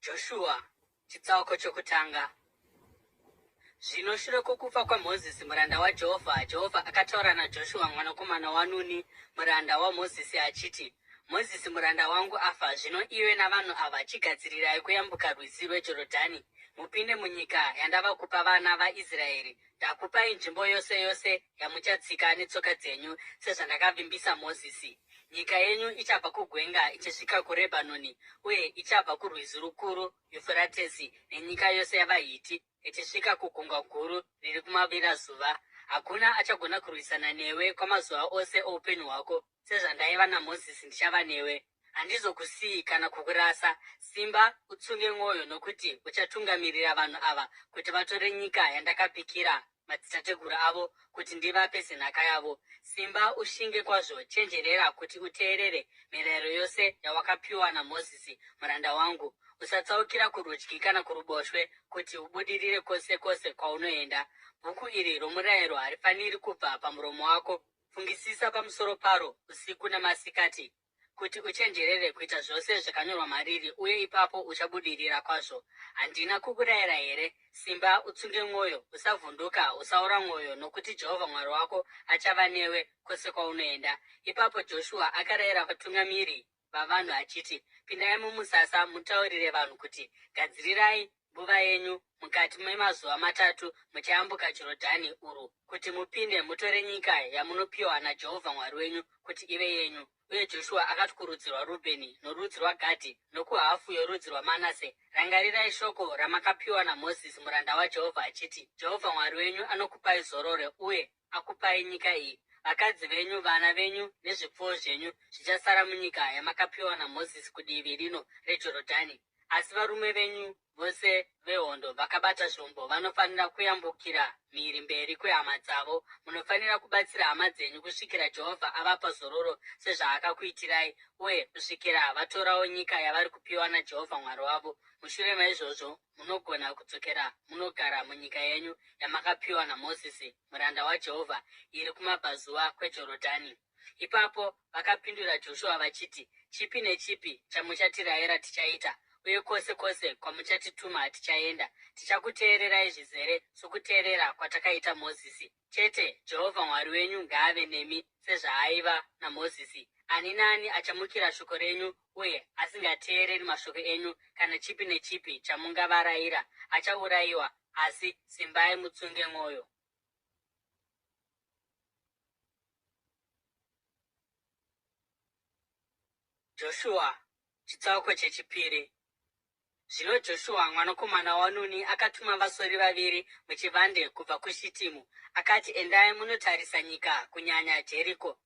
Joshua, chitsauko chokutanga. Zvino shure kwokufa kwaMozisi muranda waJehovha, Jehovha akataura naJoshua mwanakomana waNuni muranda waMozisi achiti, Mozisi muranda wangu afa. Zvino iwe navanhu ava chigadzirirai kuyambuka rwizi rweJorodhani mupinde munyika yandava kupa vana vaIsraeri. Ndakupai nzvimbo yose yose yamuchatsika netsoka dzenyu sezvandakavimbisa Mozisi. Nyika yenyu ichabva kugwenga ichisvika kuRebhanoni, uye ichabva kurwizi rukuru Yufuratesi nenyika yose yavaHiti ichisvika kugungwa guru riri kumavirazuva. Hakuna achagona kurwisana newe kwamazuva ose oupenyu hwako. Sezvandaiva naMozisi ndichava newe. Handizokusiyi kana kukurasa. Simba utsunge mwoyo, nokuti uchatungamirira vanhu ava kuti vatore nyika yandakapikira madzitateguru avo kuti ndivape senhaka yavo. Simba ushinge kwazvo, chenjerera kuti uteerere mirayiro yose yawakapiwa naMozisi muranda wangu. Usatsaukira kurudyi kana kuruboshwe, kuti ubudirire kwose kwose kwaunoenda. Bhuku iri romurayiro harifaniri kubva pamuromo wako. Fungisisa pamusoro paro usiku namasikati, kuti uchenjerere kuita zvose zvakanyorwa mariri, uye ipapo uchabudirira kwazvo. Handina kukurayira here? Simba utsunge mwoyo, usavhunduka, usaora mwoyo, nokuti Jehovha Mwari wako achava newe kwose kwaunoenda. Ipapo Joshua akarayira vatungamiri vavanhu achiti, pindai mumusasa mutaurire vanhu kuti, gadzirirai nguva yenyu mukati memazuva 3 muchayambuka Jorodhani urwu, kuti mupinde mutore nyika yamunopiwa naJehovha Mwari wenyu kuti ive yenyu. Uye Joshua akati kurudzi rwaRubheni norudzi rwaGadhi nokuhafu yorudzi rwaManase, rangarirai shoko ramakapiwa naMozisi muranda waJehovha achiti, Jehovha Mwari wenyu anokupai zororo uye akupai nyika iyi. Vakadzi venyu, vana venyu nezvipfuwo zvenyu zvichasara munyika yamakapiwa naMozisi kudivi rino reJorodhani. Asi varume venyu vose vehondo vakabata zvombo vanofanira kuyambukira mhiri mberi kwehama dzavo. Munofanira kubatsira hama dzenyu kusvikira Jehovha avapa zororo sezvaakakuitirai, uye kusvikira vatorawo nyika yavari kupiwa naJehovha Mwari wavo. Mushure maizvozvo munogona kudzokera munogara munyika yenyu yamakapiwa naMozisi muranda waJehovha, iri kumabvazuva kweJorodhani. Ipapo vakapindura Joshua vachiti, chipi nechipi chamuchatirayira tichaita, uye kwose kwose kwamuchatituma tichaenda. Tichakuteererai zvizere sokuteerera kwatakaita Mozisi. Chete, Jehovha Mwari wenyu ngaave nemi sezvaaiva naMozisi. Ani naani achamukira shoko renyu uye asingateereri mashoko enyu kana chipi nechipi chamungavarayira achaurayiwa. Asi simbai mutsunge mwoyo. Joshua, chitsauko chechipiri. Zvino Joshua mwanakomana waNuni akatuma vasori vaviri muchivande kubva kuShitimu. Akati, endai munotarisa nyika, kunyanya Jeriko.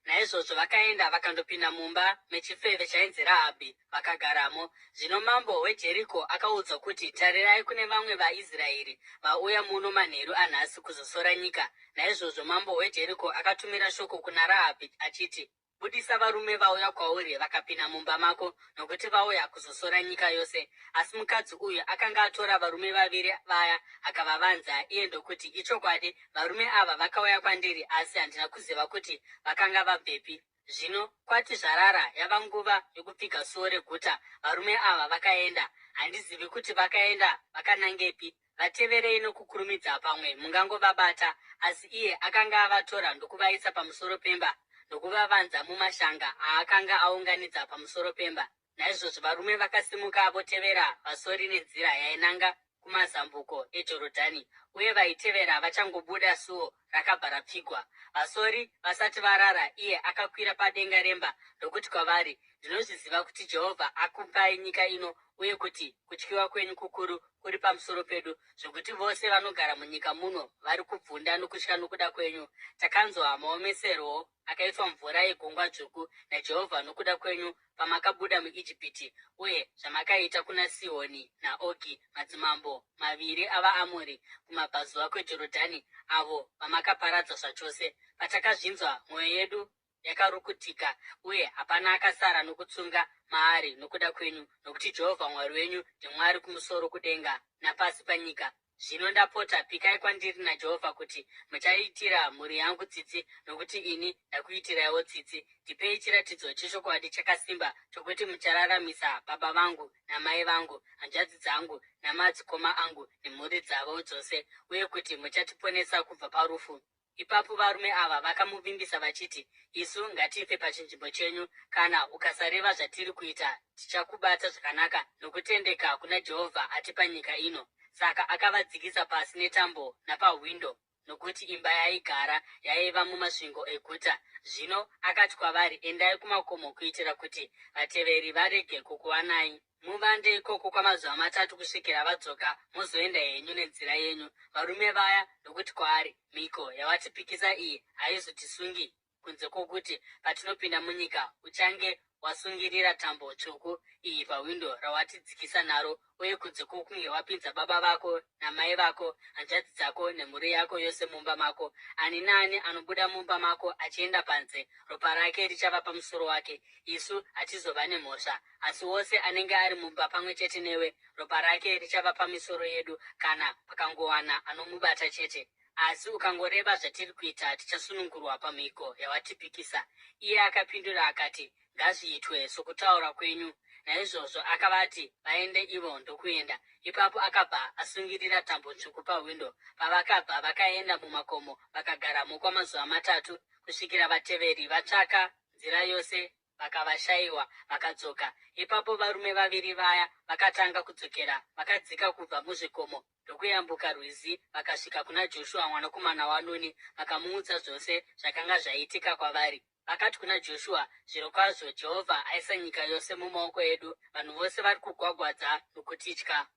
Naizvozvo vakaenda vakandopinda mumba mechifeve chainzi Rahabhi vakagaramo. Zvino mambo weJeriko akaudzwa kuti, tarirai, kune vamwe vaIsraeri vauya muno manheru anhasi kuzosora nyika. Naizvozvo mambo weJeriko akatumira shoko kuna Rahabhi achiti, budisa varume vauya kwauri vakapinda mumba mako, nokuti vauya kuzosora nyika yose. Asi mukadzi uyu akanga atora varume vaviri vaya akavavanza iye, ndokuti, ichokwadi, varume ava vakauya kwandiri, asi handina kuziva kuti vakanga vabvepi. Zvino kwati zvarara yava nguva yokupfiga suo reguta, varume ava vakaenda. Handizivi kuti vakaenda vakanangepi. Vateverei nokukurumidza, pamwe mungangovabata. Asi iye akanga avatora ndokuvaisa pamusoro pemba ndokuvavanza mumashanga aakanga aunganidza pamusoro pemba. Naizvozvo varume vakasimuka votevera vasori nenzira yainanga kumazambuko eJorodhani, uye vaitevera vachangobuda suo rakabva rapfigwa. Vasori vasati varara, iye akakwira padenga remba ndokuti kwavari, ndinozviziva kuti Jehovha akupai nyika ino, uye kuti kutyiwa kwenyu kukuru kuri pamusoro pedu, zvokuti vose vanogara munyika muno vari kubvunda nokutya nokuda kwenyu. Takanzwa maomeserwo akaitwa mvura yeGungwa Dzvuku naJehovha nokuda kwenyu pamakabuda muIjipiti, uye zvamakaita kuna Sihoni naOgi, madzimambo maviri avaAmori kumabvazuva kweJorodhani, avo vamakaparadza zvachose. Patakazvinzwa, mwoyo yedu yakarukutika, uye hapana akasara nokutsunga maari nokuda kwenyu, nokuti Jehovha Mwari wenyu ndiMwari kumusoro kudenga napasi panyika. Zvino ndapota pikai kwandiri naJehovha kuti muchaitira mhuri yangu tsitsi, nokuti ini ndakuitiraiwo tsitsi. Ndipei chiratidzo chechokwadi chakasimba chokuti muchararamisa baba vangu namai vangu, hanzvadzi dzangu namadzikoma angu nemhuri dzavo dzose, uye kuti muchatiponesa kubva parufu. Ipapo varume ava vakamuvimbisa vachiti, isu ngatife pachinzvimbo chenyu. Kana ukasareva zvatiri kuita, tichakubata zvakanaka nokutendeka kuna Jehovha atipa nyika ino. Saka akavadzikisa pasi netambo napahwindo, nokuti imba yaigara yaiva mumasvingo eguta. Zvino akati kwavari, endai kumakomo kuitira kuti vateveri varege kukuwanai. Muvande ikoko kwamazuva 3 kusvikira vadzoka, muzoenda henyu nenzira yenyu. Varume vaya ndokuti kwaari, mhiko yawatipikisa iyi haizotisungi, kunze kwokuti patinopinda munyika uchange wasungirira tambo tsvuku iyi pahwindo rawatidzikisa naro, uye kunze kwokunge wapinza baba vako namai vako, hanzvadzi dzako nemhuri yako yose mumba mako. Ani naani anobuda mumba mako achienda panze, ropa rake richava pamusoro wake. Isu hatizova nemhosva, asi wose anenge ari mumba pamwe chete newe, ropa rake richava pamisoro yedu, kana pakangowana anomubata chete. Asi ukangoreva zvatiri kuita, tichasunungurwa pamhiko yawatipikisa. Iye akapindura akati, ngazviitwe sokutaura kwenyu. Naizvozvo akavati vaende ivo ndokuenda. Ipapo akabva asungirira tambo tsvuku pahwindo. Pavakabva vakaenda mumakomo vakagaramo kwamazuva 3 kusvikira vateveri vatsvaka nzira yose vakavashayiwa vakadzoka. Ipapo varume vaviri vaya vakatanga kudzokera, vakadzika kubva muzvikomo ndokuyambuka rwizi vakasvika kuna Joshua mwanakomana waNuni, vakamuudza zvose zvakanga zvaitika kwavari. Vakati kuna Joshua, zvirokwazvo Jehovha aisa nyika yose mumaoko edu, vanhu vose vari kugwagwadza nokutitya.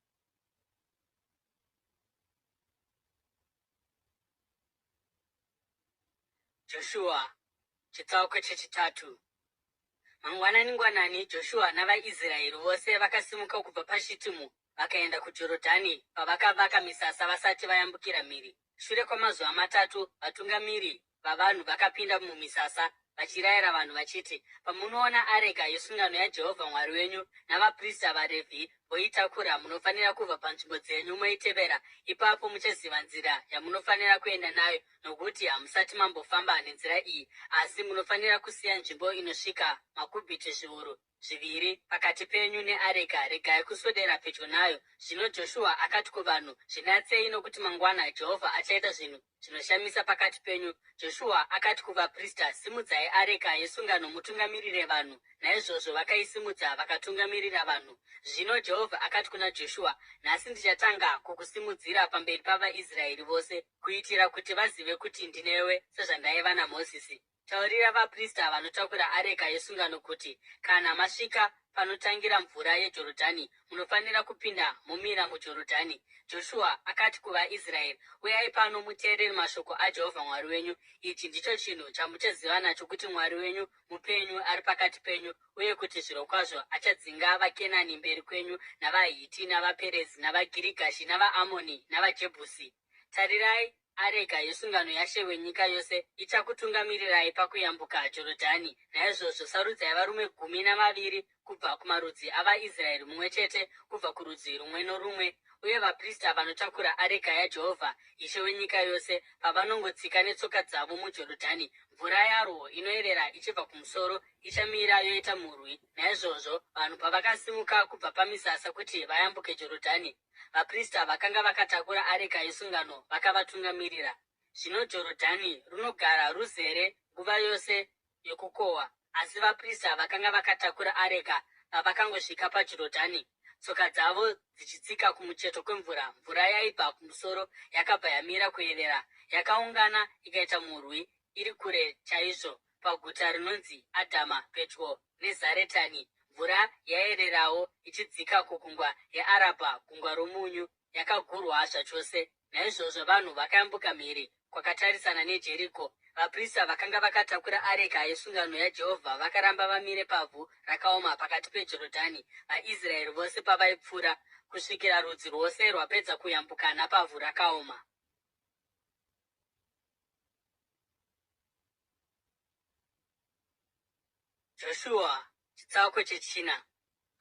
Joshua chitsauko chechitatu. Mangwanani Joshua navaIsraeri vose vakasimuka kubva paShitimu vakaenda kuJorodhani, pavakavaka misasa vasati vayambukira mhiri. Shure kwamazuva 3 vatungamiri vavanhu vakapinda mumisasa vachirayira vanhu vachiti, pamunoona areka yesungano yaJehovha Mwari wenyu navaprista vaRevhi voitakura, munofanira kubva panzvimbo dzenyu moitevera. Ipapo muchaziva nzira yamunofanira kuenda nayo, nokuti hamusati mambofamba nenzira iyi, asi munofanira kusiya nzvimbo inosvika makubhiti zviuru 2 pakati penyu neareka. Regai kuswedera pedyo nayo. Zvino Joshua akati kuvanhu, zvinatsei, nokuti mangwana Jehovha achaita zvinhu zvinoshamisa pakati penyu. Joshua akati kuvaprista, simudzai areka yesungano mutungamirire vanhu. Naizvozvo vakaisimudza vakatungamirira vanhu. Zvino Jehovha akati kuna Joshua, nhasi ndichatanga kukusimudzira pamberi pavaIsraeri vose, kuitira kuti vazive kuti ndinewe sezvandaiva naMozisi. Taurira vaprista vanotakura areka yesungano kuti, kana masvika panotangira mvura yeJorodhani, munofanira kupinda mumira muJorodhani. Joshua akati kuvaIsraeri, uyai pano muteerere mashoko aJehovha Mwari wenyu. Ichi ndicho chinhu chamuchaziva nacho kuti Mwari wenyu mupenyu ari pakati penyu, uye kuti zvirokwazvo achadzinga vaKenani mberi kwenyu, navaHiti navaPerezi navaGirigashi navaAmoni navaJebhusi. Tarirai, areka yesungano yaShe wenyika yose ichakutungamirirai pakuyambuka Jorodhani. Naizvozvo sarudzai varume 12 kubva kumarudzi avaIsraeri, mumwe chete kubva kurudzi rumwe norumwe. Uye vaprista vanotakura areka yaJehovha Ishe wenyika yose pavanongotsika netsoka dzavo muJorodhani, mvura yarwo inoerera ichibva kumusoro ichamira yoita murwi. Naizvozvo vanhu pavakasimuka kubva pamisasa kuti vayambuke Jorodhani, vaprista vakanga vakatakura areka yesungano vakavatungamirira. Zvino Jorodhani runogara ruzere nguva yose yokukohwa, asi vaprista vakanga vakatakura areka pavakangosvika paJorodhani, tsoka dzavo dzichitsika kumucheto kwemvura, mvura yaibva kumusoro yakabva yamira kuerera, yakaungana ikaita murwi iri kure chaizvo paguta rinonzi Adhama pedyo neZaretani. Mvura yaererawo ichidzika kugungwa yeArabha, gungwa romunyu, yakagurwa zvachose. Naizvozvo vanhu vakayambuka mhiri kwakatarisana neJeriko. Vaprista vakanga vakatakura areka yesungano yaJehovha vakaramba vamire pavhu rakaoma pakati peJorodhani, vaIsraeri vose pavaipfuura, kusvikira rudzi rwose rwapedza kuyambuka napavhu rakaoma. Joshua chitsauko chechina.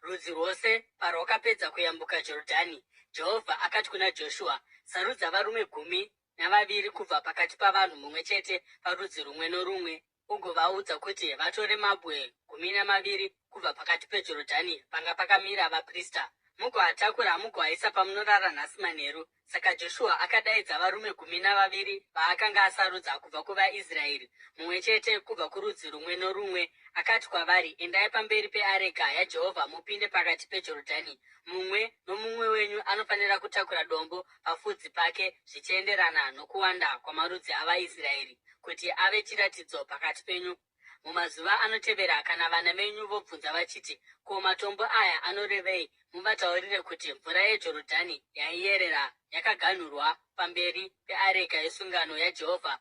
Rudzi rwose parwakapedza kuyambuka Jorodhani, Jehovha akati kuna Joshua, sarudza varume 12 kubva pakati pavanhu mumwe chete parudzi rumwe norumwe, ugovaudza kuti vatore mabwe 12 kubva pakati peJorodhani panga pakamira vaprista, mugoatakura mugoaisa pamunorara nhasi manheru. Saka Joshua akadaidza varume 12 vaakanga asarudza kubva kuvaIsraeri, mumwe chete kubva kurudzi rumwe norumwe. Akati kwavari, endai pamberi peareka yaJehovha mupinde pakati peJorodhani. Mumwe nomumwe wenyu anofanira kutakura dombo pafudzi pake, zvichienderana nokuwanda kwamarudzi avaIsraeri, kuti ave chiratidzo pakati penyu. Mumazuva anotevera kana vana venyu vobvunza vachiti, ko matombo aya anorevei, muvataurire kuti mvura yeJorodhani yaiyerera yakaganhurwa pamberi peareka yesungano yaJehovha.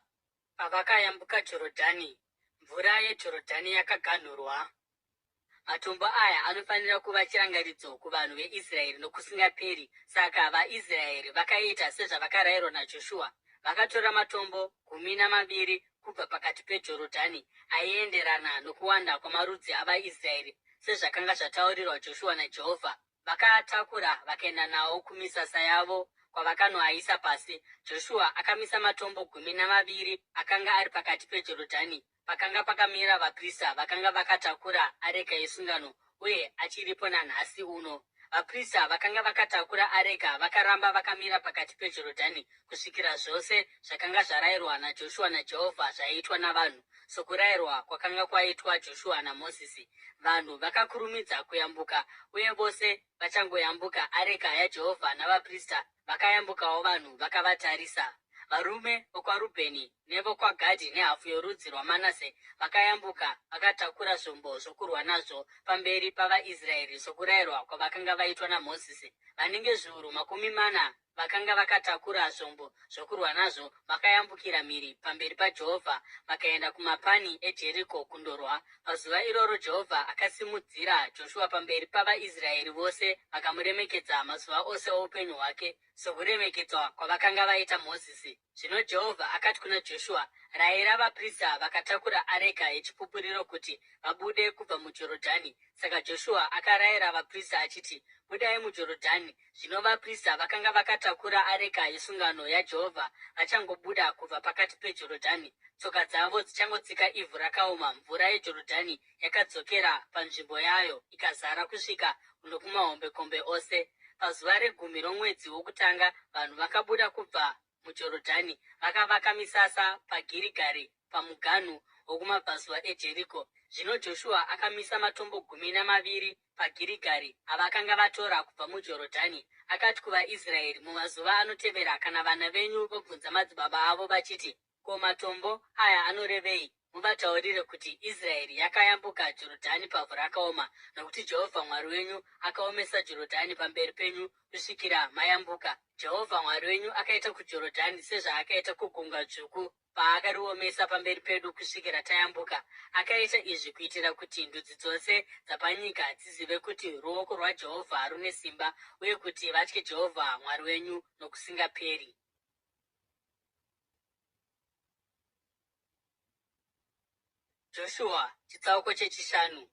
Pavakayambuka Jorodhani, mvura yeJorodhani yakaganhurwa. Matombo aya anofanira kuva chirangaridzo kuvanhu veIsraeri nokusingaperi. Saka vaIsraeri vakaita sezvavakarayirwa naJoshua. Vakatora matombo 12 kubva pakati peJorodhani aienderana nokuwanda kwamarudzi avaIsraeri, sezvakanga zvataurirwa Joshua naJehovha. Vakaatakura vakaenda nawo kumisasa yavo kwavakanoaisa pasi. Joshua akamisa matombo 12 akanga ari pakati peJorodhani, pakanga pakamira vaprista vakanga vakatakura areka yesungano, uye achiripo nanhasi uno. Vaprista vakanga vakatakura areka vakaramba vakamira pakati peJorodhani kusvikira zvose zvakanga zvarayirwa naJoshua naJehovha zvaiitwa navanhu, sokurayirwa kwakanga kwaitwa Joshua naMozisi. Vanhu vakakurumidza kuyambuka, uye vose vachangoyambuka areka yaJehovha navaprista vakayambukawo vanhu vakavatarisa. Varume vokwaRubheni nevokwaGadhi nehafu yorudzi rwaManase vakayambuka vakatakura zvombo zvokurwa nazvo pamberi pavaIsraeri sokurayirwa kwavakanga vaitwa naMozisi. Vanenge zviuru 40 vakanga vakatakura zvombo zvokurwa nazvo vakayambukira mhiri pamberi paJehovha vakaenda kumapani eJeriko kundorwa. Pazuva iroro Jehovha akasimudzira Joshua pamberi pavaIsraeri vose vakamuremekedza mazuva ose oupenyu hwake, sokuremekedzwa kwavakanga vaita Mozisi. Zvino Jehovha akati kuna Joshua, rayira vaprista vakatakura areka yechipupuriro kuti vabude kubva muJorodhani. Saka Joshua akarayira vaprista achiti, budai muJorodhani. Zvino vaprista vakanga vakatakura areka yesungano yaJehovha vachangobuda kubva pakati peJorodhani, tsoka dzavo dzichangotsika ivhu rakaoma, mvura yeJorodhani yakadzokera panzvimbo yayo ikazara kusvika nokumahombekombe ose. Pazuva re10 romwedzi wokutanga vanhu vakabuda kubva muJorodhani vakavaka misasa paGirigari pamuganhu wokumabvazuva eJeriko. Zvino Joshua akamisa matombo 12 paGirigari avakanga vatora kubva muJorodhani. Akati kuvaIsraeri, mumazuva anotevera kana vana venyu vobvunza madzibaba avo vachiti, ko matombo aya anorevei, muvataurire kuti Israeri yakayambuka Jorodhani pavhu rakaoma, nokuti Jehovha Mwari wenyu akaomesa Jorodhani pamberi penyu kusvikira mayambuka. Jehovha Mwari wenyu akaita kuJorodhani sezvaakaita kuGungwa Dzvuku paakariomesa pamberi pedu kusvikira tayambuka. Akaita izvi kuitira kuti ndudzi dzose dzapanyika dzizive kuti ruoko rwaJehovha rune simba, uye kuti vatye Jehovha Mwari wenyu nokusingaperi. Joshua chitsauko chechishanu.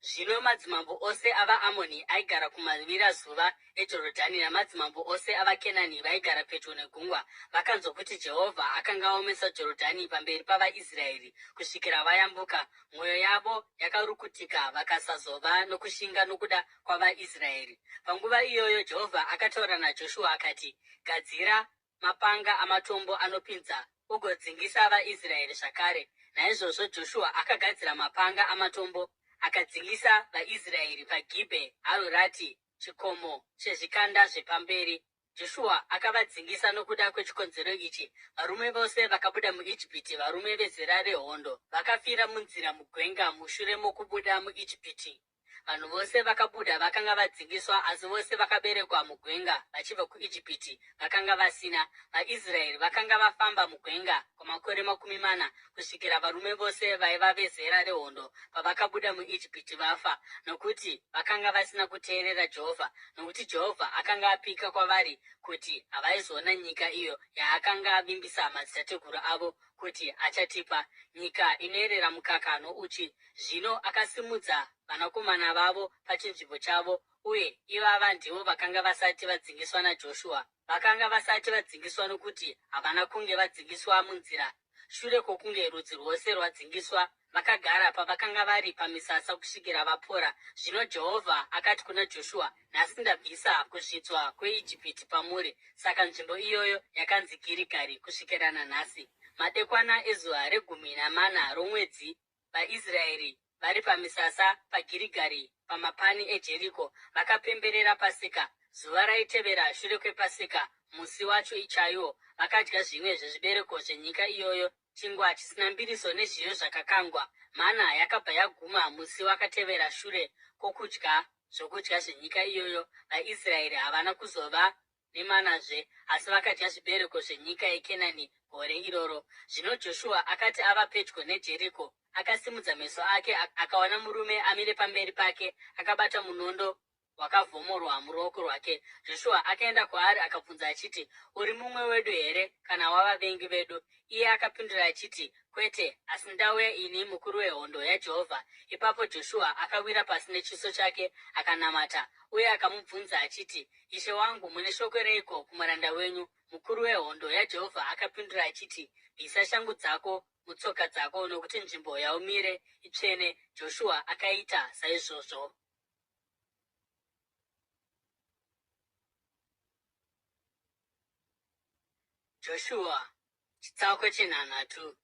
Zvino madzimambo ose avaAmoni aigara kumavirazuva eJorodhani namadzimambo ose avaKenani vaigara pedyo negungwa vakanzwa kuti Jehovha akanga aomesa Jorodhani pamberi pavaIsraeri kusvikira vayambuka. Mwoyo yavo yakarukutika vakasazova nokushinga nokuda kwavaIsraeri. Panguva iyoyo Jehovha akataura naJoshua akati, gadzira mapanga amatombo anopinza ugodzingisa vaIsraeri zvakare. Naizvozvo Joshua akagadzira mapanga amatombo akadzingisa vaIsraeri paGibhe Harurati, chikomo chezvikanda zvepamberi. Joshua akavadzingisa nokuda kwechikonzero ichi. Varume vose vakabuda muIjipiti, varume vezera rehondo, vakafira munzira mugwenga mushure mokubuda muIjipiti. Vanhu vose vakabuda vakanga vadzingiswa, asi vose vakaberekwa mugwenga vachibva kuIjipiti vakanga vasina. VaIsraeri vakanga vafamba mugwenga kwamakore 40 kusvikira varume vose vaiva vezera rehondo pavakabuda muIjipiti vafa, nokuti vakanga vasina kuteerera Jehovha, nokuti Jehovha akanga apika kwavari kuti havaizoona nyika iyo yaakanga avimbisa madzitateguru avo kuti achatipa, nyika inoyerera mukaka nouchi. Zvino akasimudza vanakomana vavo pachinzvimbo chavo, uye ivava ndivo vakanga vasati vadzingiswa naJoshua. Vakanga vasati vadzingiswa nokuti havana kunge vadzingiswa munzira. Shure kwokunge rudzi rwose rwadzingiswa, vakagara pavakanga vari pamisasa kusvikira vapora. Zvino Jehovha akati kuna Joshua, nhasi ndabvisa kuzvidzwa kweIjipiti pamuri. Saka nzvimbo iyoyo yakanzi Girigari kusvikira nanhasi. Madekwana ezuva re14 romwedzi, vaIsraeri vari pamisasa paGirigari pamapani eJeriko vakapemberera Pasika. Zuva raitevera shure kwePasika, musi wacho ichaiwo, vakadya zvimwe zvezvibereko zvenyika iyoyo, chingwa chisina mbiriso nezviyo zvakakangwa. Mana yakabva yaguma musi wakatevera shure kwokudya zvokudya zvenyika iyoyo. VaIsraeri havana kuzova nemanazve, asi vakadya zvibereko zvenyika yeKenani gore iroro. Zvino Joshua akati ava pedyo neJeriko, akasimudza meso ake akaona murume amire pamberi pake, akabata munondo wakavhomorwa muruoko rwake. Joshua akaenda kwaari akabvunza achiti, uri mumwe wedu here kana wavavengi vedu? Iye akapindura achiti, kwete, asi ndauya ini mukuru wehondo yaJehovha. Ipapo Joshua akawira pasi nechiso chake akanamata, uye akamubvunza achiti, ishe wangu, mune shoko reiko kumuranda wenyu? Mukuru wehondo yaJehovha akapindura achiti, bvisa shangu dzako mutsoka dzako, nokuti nzvimbo yaumire itsvene. Joshua akaita saizvozvo. Joshua chitsauko chenhanhatu.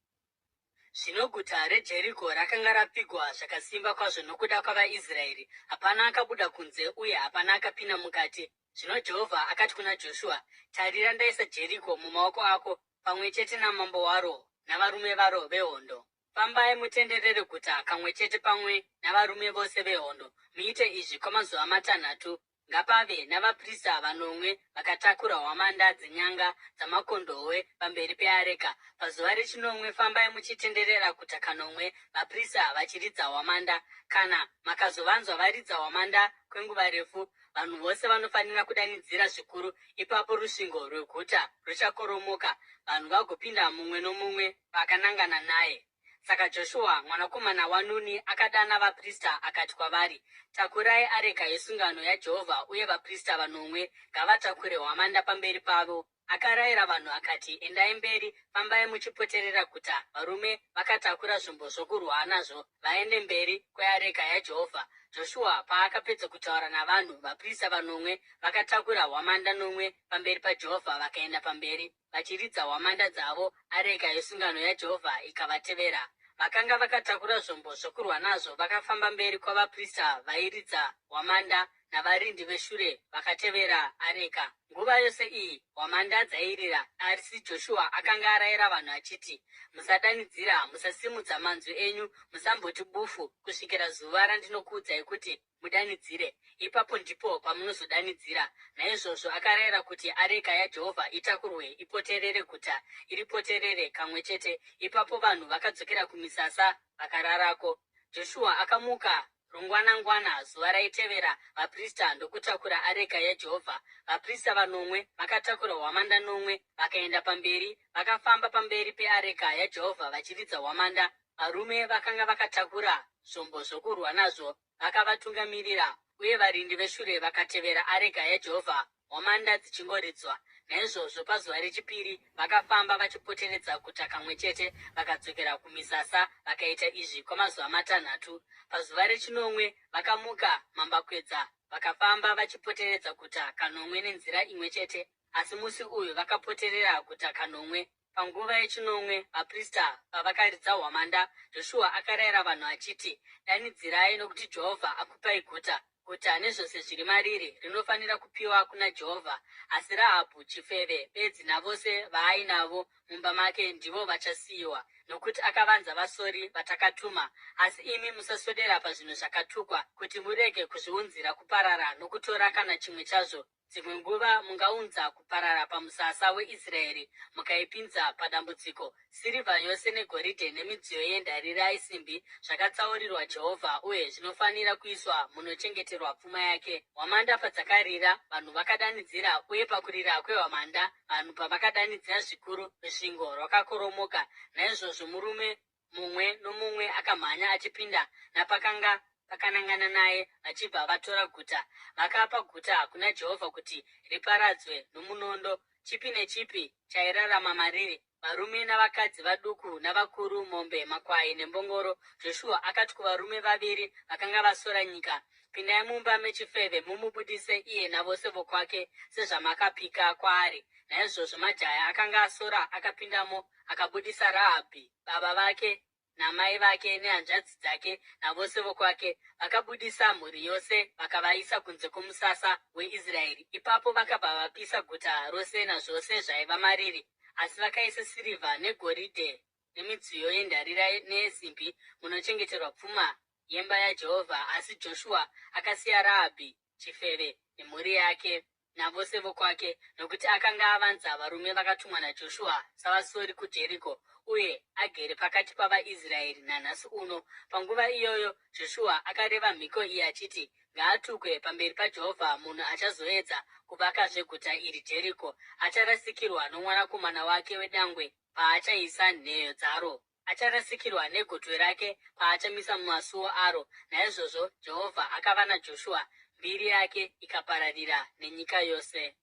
Zvino guta reJeriko rakanga rapfigwa zvakasimba kwazvo nokuda kwavaIsraeri. Hapana akabuda kunze uye hapana akapinda mukati. Zvino Jehovha akati kuna Joshua, tarira, ndaisa Jeriko mumaoko ako, pamwe chete namambo waro navarume varo vehondo. Fambai mutenderere guta kamwe chete pamwe navarume vose vehondo. Muite izvi kwamazuva 6. Ngapave navaprista 9 vakatakura hwamanda dzenyanga dzamakondobwe pamberi peareka. Pazuva rechinomwe fambai muchitenderera guta kanomwe, vaprista vachiridza hwamanda. Kana makazovanzwa varidza hwamanda kwenguva refu, vanhu vose vanofanira kudanidzira zvikuru. Ipapo rusvingo rweguta ruchakoromoka, vanhu vagopinda mumwe nomumwe vakanangana naye. Saka Joshua mwanakomana waNuni akadana vaprista akati kwavari, takurai areka yesungano yaJehovha, uye vaprista 9 ngavatakure hwamanda pamberi pavo. Akarayira vanhu akati, endai mberi, fambai muchipoterera guta. Varume vakatakura zvombo zvokurwa nazvo vaende mberi kweareka yaJehovha. Joshua paakapedza kutaura navanhu, vaprista 9 vakatakura hwamanda 9 pamberi paJehovha vakaenda pamberi, vachiridza hwamanda dzavo. Areka yesungano yaJehovha ikavatevera. Vakanga vakatakura zvombo zvokurwa nazvo vakafamba mberi kwavaprista vairidza hwamanda, navarindi veshure vakatevera areka. Nguva yose iyi hwamanda dzairira, asi Joshua akanga arayira vanhu achiti, musadanidzira, musasimudza manzwi enyu, musamboti bufu kusvikira zuva randinokuudzai kuti mudanidzire. Ipapo ndipo pamunozodanidzira. Naizvozvo akarayira kuti areka yaJehovha itakurwe ipoterere guta, iripoterere kamwe chete. Ipapo vanhu vakadzokera kumisasa vakararako. Joshua akamuka rungwanangwana zuva raitevera, vaprista ndokutakura areka yaJehovha. Vaprista 9 vakatakura hwamanda 9 vakaenda pamberi, vakafamba pamberi peareka yaJehovha vachiridza hwamanda. Varume vakanga vakatakura zvombo zvokurwa nazvo vakavatungamirira, uye varindi veshure vakatevera areka yaJehovha, hwamanda dzichingoridzwa. Naizvozvo pazuva rechipiri vakafamba vachipoteredza guta kamwe chete, vakadzokera kumisasa. Vakaita izvi kwamazuva 6. Pazuva rechinomwe vakamuka mambakwedza, vakafamba vachipoteredza guta kanomwe nenzira imwe chete, asi musi uyu vakapoterera guta kanomwe. Panguva yechinomwe vaprista pavakaridza hwamanda, Joshua akarayira vanhu achiti, danidzirai, nokuti Jehovha akupai guta. Guta nezvose zviri mariri rinofanira kupiwa kuna Jehovha, asi Rahabhu chifeve bedzi navose vaainavo mumba make ndivo vachasiyiwa, nokuti akavanza vasori vatakatuma. Asi imi musaswedera pazvinhu zvakatukwa, kuti murege kuzviunzira kuparara nokutora kana chimwe chazvo. Dzimwe nguva mungaunza kuparara pamusasa weIsraeri mukaipinza padambudziko. Sirivha yose negoridhe nemidziyo yendarira yesimbi zvakatsaurirwa Jehovha, uye zvinofanira kuiswa munochengeterwa pfuma yake. Hwamanda padzakarira vanhu vakadanidzira, uye pakurira kwehwamanda vanhu pavakadanidzira zvikuru, rusvingo rwakakoromoka. Naizvozvo murume mumwe nomumwe akamhanya achipinda napakanga vakanangana naye vachibva vatora guta. Vakapa guta kuna Jehovha kuti riparadzwe nomunondo. Chipi nechipi chairarama mariri, varume navakadzi, vaduku navakuru, mombe, makwai nembongoro. Joshua akati kuvarume vaviri vakanga vasora nyika, pindai mumba mechifeve mumubudise iye navose vokwake sezvamakapika kwaari. Naizvozvo majaya akanga asora akapindamo akabudisa Rahabhi baba vake namai vake nehanzvadzi dzake navose vokwake. Vakabudisa mhuri yose vakavaisa kunze kwomusasa weIsraeri. Ipapo vakabva vapisa guta rose nazvose zvaiva mariri, asi vakaisa sirivha negoridhe nemidziyo yendarira neyesimbi munochengeterwa pfuma yemba yaJehovha. Asi Joshua akasiya Rahabhi chifeve nemhuri yake navose vokwake, nokuti akanga avanza varume vakatumwa naJoshua savasori kuJeriko, uye agere pakati pavaIsraeri nanhasi uno. Panguva iyoyo Joshua akareva mhiko iyi achiti, ngaatukwe pamberi paJehovha munhu achazoedza kuvakazve guta iri Jeriko. Acharasikirwa nomwanakomana wake wedangwe paachaisa nheyo dzaro. Acharasikirwa negotwe rake paachamisa mumasuo aro. Naizvozvo Jehovha akava naJoshua, mbiri yake ikapararira nenyika yose.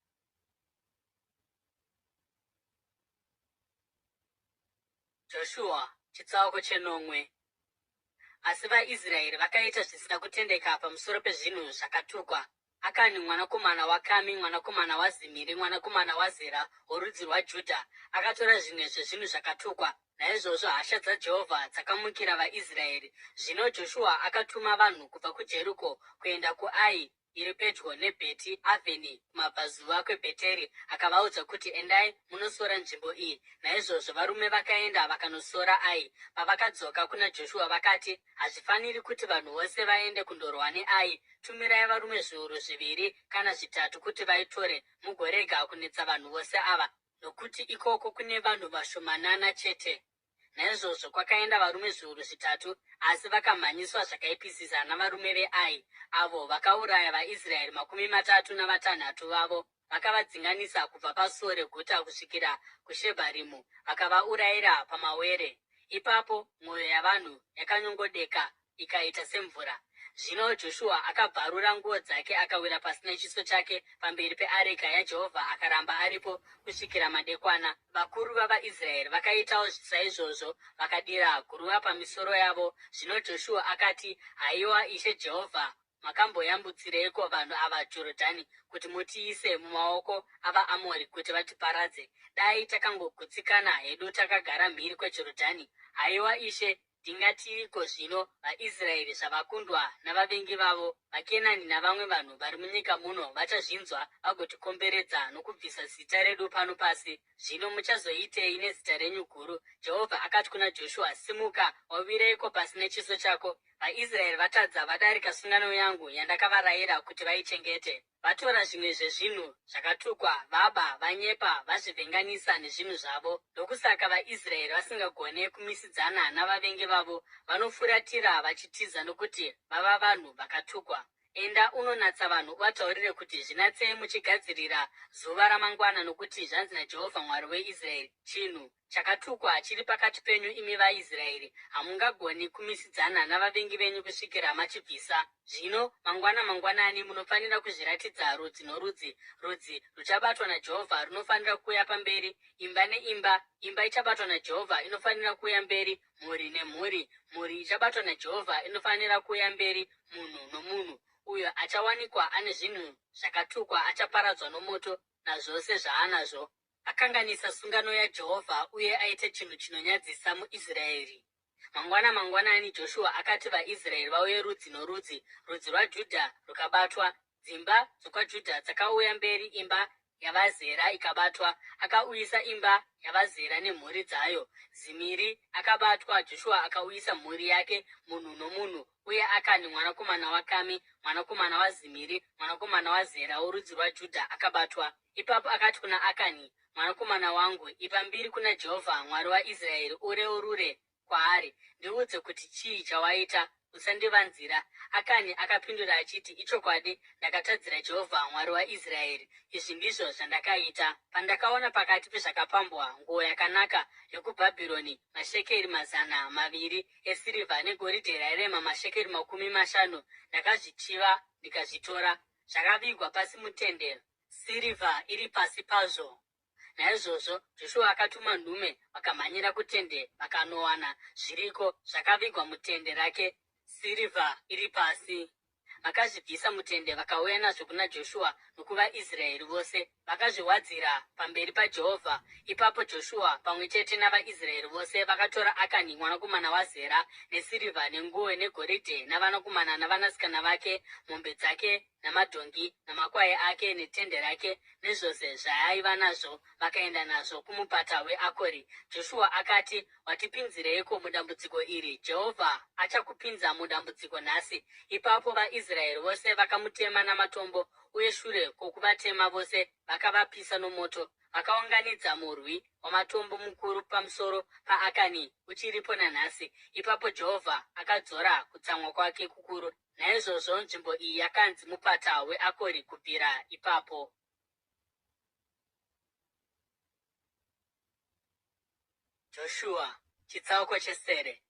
Joshua chitsauko 9. Asi vaIsraeri vakaita zvisina kutendeka pamusoro pezvinhu zvakatukwa. Akani mwanakomana waKami, mwanakomana waZimiri, mwanakomana waZera worudzi rwaJudha, akatora zvimwe zvezvinhu zvakatukwa. Naizvozvo hasha dzaJehovha dzakamukira vaIsraeri. Zvino Joshua akatuma vanhu kubva kuJeriko kuenda kuAi iri pedyo neBheti Avheni kumabvazuva kweBheteri, akavaudza kuti endai munosora nzvimbo iyi. Naizvozvo varume vakaenda vakanosora Ai. Pavakadzoka kuna Joshua vakati, hazvifaniri kuti vanhu vose vaende kundorwa neAi. Tumirai varume zviuru 2 kana 3 kuti vaitore, mugorega kunetsa vanhu vose ava, nokuti ikoko kune vanhu vashomanana chete. Naizvozvo kwakaenda varume zviuru 3, asi vakamhanyiswa zvakaipisisa navarume veAi, avo vakauraya vaIsraeri 36 vavo. Vakavadzinganisa kubva pasuo reguta kusvikira kuShebharimu, vakavaurayira pamawere. Ipapo mwoyo yavanhu yakanyongodeka ikaita semvura. Zvino Joshua akabvarura nguo dzake akawira pasi nechiso chake pamberi peareka yaJehovha, akaramba aripo kusvikira madekwana. Vakuru vavaIsraeri vakaitawo saizvozvo, vakadira guruva pamisoro yavo. Zvino Joshua akati, haiwa Ishe Jehovha, makamboyambutsireiko vanhu ava Jorodhani kuti mutiise mumaoko avaAmori kuti vatiparadze? Dai takangogutsikana hedu takagara mhiri kweJorodhani. Haiwa Ishe, ndingatiiko zvino vaIsraeri zvavakundwa navavengi vavo? VaKenani navamwe vanhu vari munyika muno vachazvinzwa vagotikomberedza nokubvisa zita redu pano pasi. Zvino muchazoitei nezita renyu guru? Jehovha akati kuna Joshua, simuka, wawireiko pasi nechiso chako? VaIsraeri vatadza vadarika sungano yangu yandakavarayira kuti vaichengete. Vatora zvimwe zvezvinhu zvakatukwa, vaba, vanyepa, vazvivhenganisa nezvinhu zvavo. Ndokusaka vaIsraeri vasingagone kumisidzana navavengi vavo, vanofuratira vachitiza nokuti vava vanhu vakatukwa. Enda unonatsa vanhu, uvataurire kuti zvinatsei muchigadzirira zuva ramangwana, nokuti zvanzi naJehovha Mwari weIsraeri, chinhu chakatukwa chiri pakati penyu imi vaIsraeri. Hamungagoni kumisidzana navavengi venyu kusvikira machibvisa. Zvino mangwanani munofanira kuzviratidza rudzi norudzi. Rudzi ruchabatwa naJehovha runofanira kuuya pamberi, imba neimba. Imba ichabatwa naJehovha inofanira kuuya mberi, mhuri nemhuri. Mhuri ichabatwa naJehovha inofanira kuuya mberi, munhu nomunhu. Uyo achawanikwa ane zvinhu zvakatukwa achaparadzwa nomoto nazvose zvaanazvo. Akanganisa sungano yaJehovha uye aite chinhu chinonyadzisa muIsraeri. Mangwanani Joshua akati vaIsraeri vauye rudzi norudzi. Rudzi rwaJudha rukabatwa, dzimba dzokwaJudha dzakauya mberi, imba yavaZera ikabatwa. Akauyisa imba yavaZera nemhuri dzayo. Zimiri akabatwa, Joshua akauyisa mhuri yake, munhu nomunhu. Uye Akani mwanakomana waKami, mwanakomana waZimiri, mwanakomana waZera worudzi rwaJudha akabatwa. Ipapo akati kuna Akani, mwanakomana wangu, ipa mbiri kuna Jehovha Mwari waIsraeri, ureurure kwaari. Ndiudze kuti chii chawaita, usandivanzira. Akani akapindura achiti, ichokwadi, ndakatadzira Jehovha Mwari waIsraeri. Izvi ndizvo zvandakaita. Pandakaona pakati pezvakapambwa nguo yakanaka yokuBhabhironi mashekeri 200 esirivha negoridhe rairema mashekeri 50, ndakazvichiva ndikazvitora. Zvakavigwa pasi mutende, sirivha iri pasi pazvo. Naizvozvo Joshua akatuma nhume vakamhanyira kutende vakanowana zviriko zvakavigwa mutende rake, sirivha iri pasi. Vakazvibvisa mutende vakauya nazvo kuna Joshua nokuvaIsraeri vose, vakazviwadzira pamberi paJehovha. Ipapo Joshua pamwe chete navaIsraeri vose vakatora Akani mwanakomana waZera nesirivha nenguo negoridhe navanakomana navanasikana vake, mombe dzake namadhongi namakwai ake netende rake nezvose zvaaiva nazvo, vakaenda nazvo kumupata weAkori. Joshua akati, watipinzireiko mudambudziko iri? Jehovha achakupinza mudambudziko nhasi. Ipapo vaIsraeri vose vakamutema namatombo, uye shure kwokuvatema vose vakavapisa nomoto. Vakaunganidza murwi wamatombo mukuru pamusoro paAkani uchiripo nanhasi. Ipapo Jehovha akadzora kutsamwa kwake kukuru. Naizvozvo nzvimbo iyi yakanzi mupata weAkori kubvira ipapo. Joshua chitsauko chesere.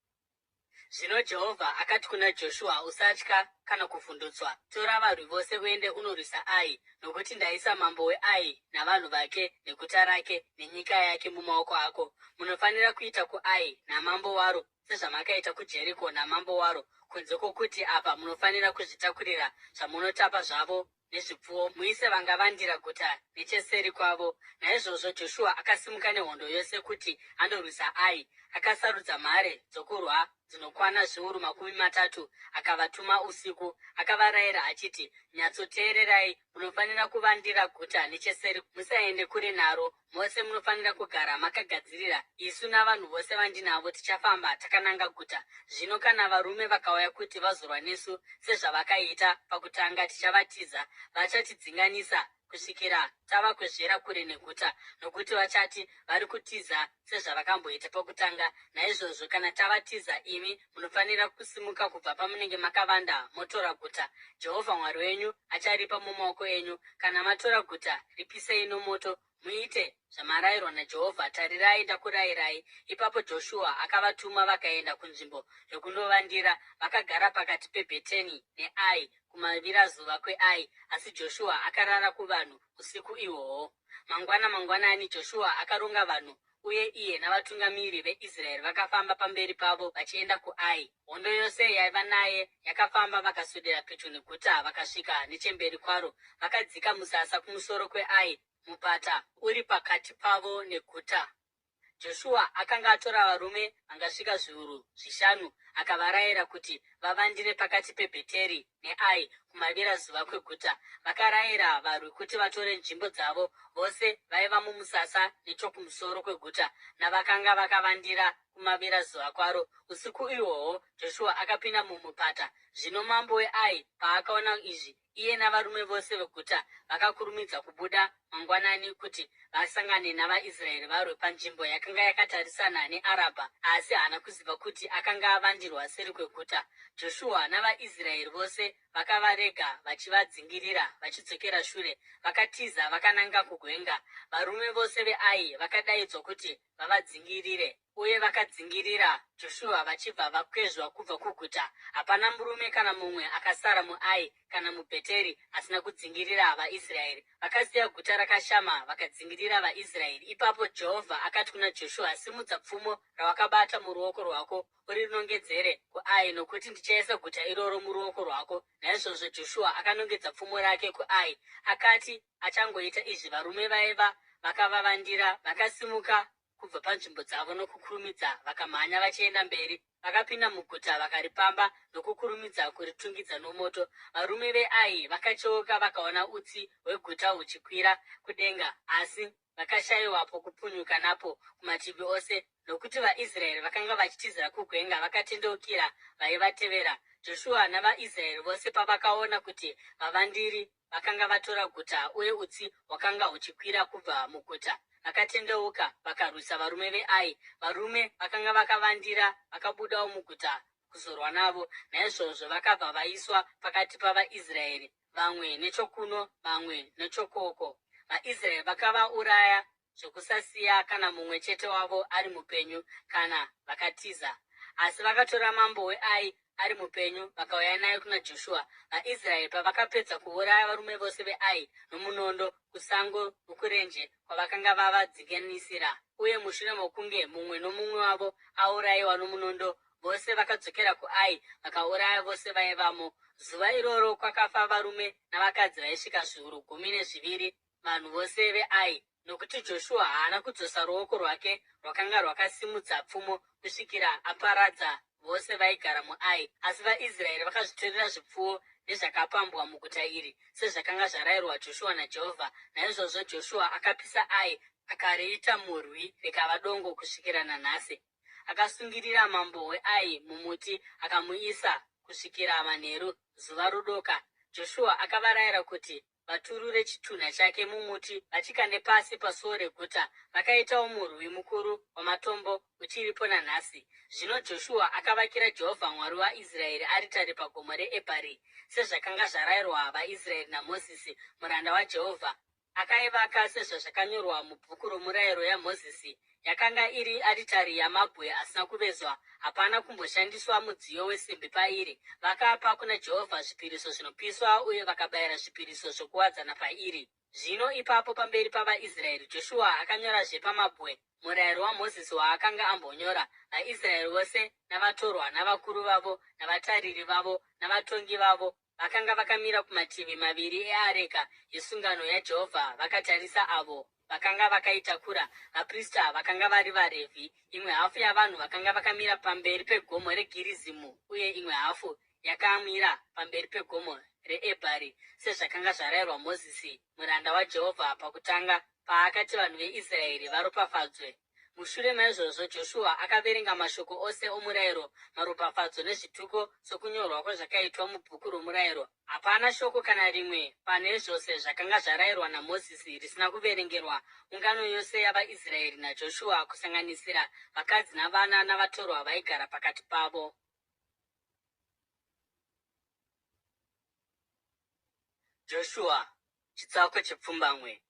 Zvino Jehovha akati kuna Joshua, usatya kana kuvhundutswa. Tora varwi vose uende unorwisa Ai, nokuti ndaisa mambo weAi navanhu vake neguta rake nenyika yake mumaoko ako. Munofanira kuita kuAi namambo waro sezvamakaita kuJeriko namambo waro, kunze kwokuti apa munofanira kuzvitakurira zvamunotapa zvavo nezvipfuwo, muise vangavandira guta necheseri kwavo. Naizvozvo Joshua akasimuka nehondo yose kuti andorwisa Ai. Akasarudza mhare dzokurwa dzinokwana zviuru 30, akavatuma usiku. Akavarayira achiti, nyatsoteererai, munofanira kuvandira guta necheseri, musaende kure naro. Mose munofanira kugara makagadzirira. Isu navanhu vose vandinavo tichafamba takananga guta. Zvino kana varume vakauya kuti vazorwa nesu sezvavakaita pakutanga, tichavatiza. Vachatidzinganisa kusvikira tavakwezvera kure neguta, nokuti vachati vari kutiza sezvavakamboita pakutanga. Naizvozvo kana tavatiza, imi munofanira kusimuka kubva pamunenge makavanda motora guta. Jehovha Mwari wenyu acharipa mumaoko enyu. Kana matora guta, ripisei nomoto. Muite zvamarayirwa naJehovha. Tarirai, ndakurayirai. Ipapo Joshua akavatuma vakaenda kunzvimbo yokundovandira. Vakagara pakati peBheteni neAi kumavirazuva kweAi. Asi Joshua akarara kuvanhu usiku ihwohwo. Mangwanani Joshua akaronga vanhu, uye iye navatungamiri veIsraeri vakafamba pamberi pavo vachienda kuAi. Hondo yose yaiva naye yakafamba vakaswedera pedyo neguta vakasvika nechemberi kwaro. Vakadzika musasa kumusoro kweAi, mupata uri pakati pavo neguta. Joshua akanga atora varume vangasvika 5,000 akavarayira kuti vavandire pakati peBheteri neAi kumavirazuva kweguta. Vakarayira varwi kuti vatore nzvimbo dzavo vose vaiva mumusasa nechokumusoro kweguta navakanga vakavandira kumavirazuva kwaro. Usiku ihwohwo Joshua akapinda mumupata. Zvino mambo weAi paakaona izvi, iye navarume vose veguta vakakurumidza kubuda mangwanani kuti vasangane navaIsraeri varwe panzvimbo yakanga yakatarisana neArabha, asi haana kuziva kuti akanga avandirwa seri kweguta. Joshua navaIsraeri vose vakavarega vachivadzingirira vachidzokera shure. Vakatiza vakananga kugwenga. Varume vose veAi vakadaidzwa kuti vavadzingirire, uye vakadzingirira Joshua vachibva vakwezvwa kubva kuguta. Hapana murume kana mumwe akasara muAi kana muBheteri asina kudzingirira vaIsraeri. Vakasiya guta rakashama vakadzingirira vaIsraeri. Ipapo Jehovha akati kuna Joshua, simudza pfumo rawakabata muruoko rwako urinongedzere kuAi, nokuti ndichaisa guta iroro muruoko rwako. Naizvozvo Joshua akanongedza pfumo rake kuAi. Akati achangoita izvi, varume vaiva vakavavandira vakasimuka kubva panzvimbo dzavo nokukurumidza vakamhanya vachienda mberi. Vakapinda muguta vakaripamba nokukurumidza kuritungidza nomoto. Varume veAi vakacheuka vakaona utsi hweguta huchikwira kudenga, asi vakashayiwapo kupunyuka napo kumativi ose, nokuti vaIsraeri vakanga vachitizira kugwenga vakatendeukira vaivatevera. Joshua navaIsraeri vose pavakaona kuti vavandiri vakanga vatora guta uye utsi hwakanga huchikwira kubva muguta, vakatendeuka vakarwisa varume veAi. Varume vakanga vakavandira vakabudawo muguta kuzorwa navo. Naizvozvo vakabva vaiswa pakati pavaIsraeri, vamwe nechokuno vamwe nechokoko. VaIsraeri vakavauraya zvokusasiya kana mumwe chete wavo ari mupenyu kana vakatiza. Asi vakatora mambo weAi ari mupenyu vakauya naye kuna Joshua. VaIsraeri pavakapedza kuuraya varume vose veAi nomunondo kusango nokurenje kwavakanga vavadzinganisira, uye mushure mokunge mumwe nomumwe wavo aurayiwa nomunondo, vose vakadzokera kuAi vakauraya vose vaivamo. Zuva iroro kwakafa varume navakadzi vaisvika zviuru 12 vanhu vose veAi, nokuti Joshua haana kudzosa ruoko rwake rwakanga rwakasimudza pfumo kusvikira aparadza vose vaigara muAi. Asi vaIsraeri vakazvitorera zvipfuwo nezvakapambwa muguta iri sezvakanga zvarayirwa Joshua naJehovha. Naizvozvo Joshua akapisa Ai akariita murwi rikava dongo kusvikira nanhasi. Akasungirira mambo weAi mumuti akamuisa kusvikira manheru zuva rodoka. Joshua akavarayira kuti vaturure chitunha chake mumuti vachikande pasi pasuo reguta. Vakaitawo murwi mukuru wamatombo uchiripo nanhasi. Zvino Joshua akavakira Jehovha Mwari waIsraeri aritari pagomo reEbhari, sezvakanga zvarayirwa vaIsraeri naMozisi muranda waJehovha. Akaivaka sezvazvakanyorwa mubhuku romurayiro yaMozisi. Yakanga iri aritari yamabwe asina kuvezwa, hapana kumboshandiswa mudziyo wesimbi pairi. Vakapa kuna Jehovha zvipiriso zvinopiswa uye vakabayira zvipiriso zvokuwadzana pairi. Zvino ipapo pamberi pavaIsraeri Joshua akanyorazve pamabwe murayiro waMozisi waakanga ambonyora. VaIsraeri vose navatorwa navakuru vavo navatariri vavo navatongi vavo vakanga vakamira kumativi maviri eareka yesungano yaJehovha vakatarisa avo vakanga vakaitakura. Vaprista vakanga vari vaRevhi. Imwe hafu yavanhu vakanga vakamira pamberi pegomo reGirizimu uye imwe hafu yakamira pamberi pegomo reEbhari, sezvakanga zvarayirwa Mozisi muranda waJehovha pakutanga paakati vanhu veIsraeri varopafadzwe. Mushure maizvozvo Joshua akaverenga mashoko ose omurayiro, maropafadzo nezvituko sokunyorwa kwazvakaitwa mubhuku romurayiro. Hapana shoko kana rimwe pane zvose zvakanga zvarayirwa naMozisi risina kuverengerwa ungano yose yavaIsraeri naJoshua, kusanganisira vakadzi navana navatorwa vaigara pakati pavo. Joshua chitsauko chepfumbamwe.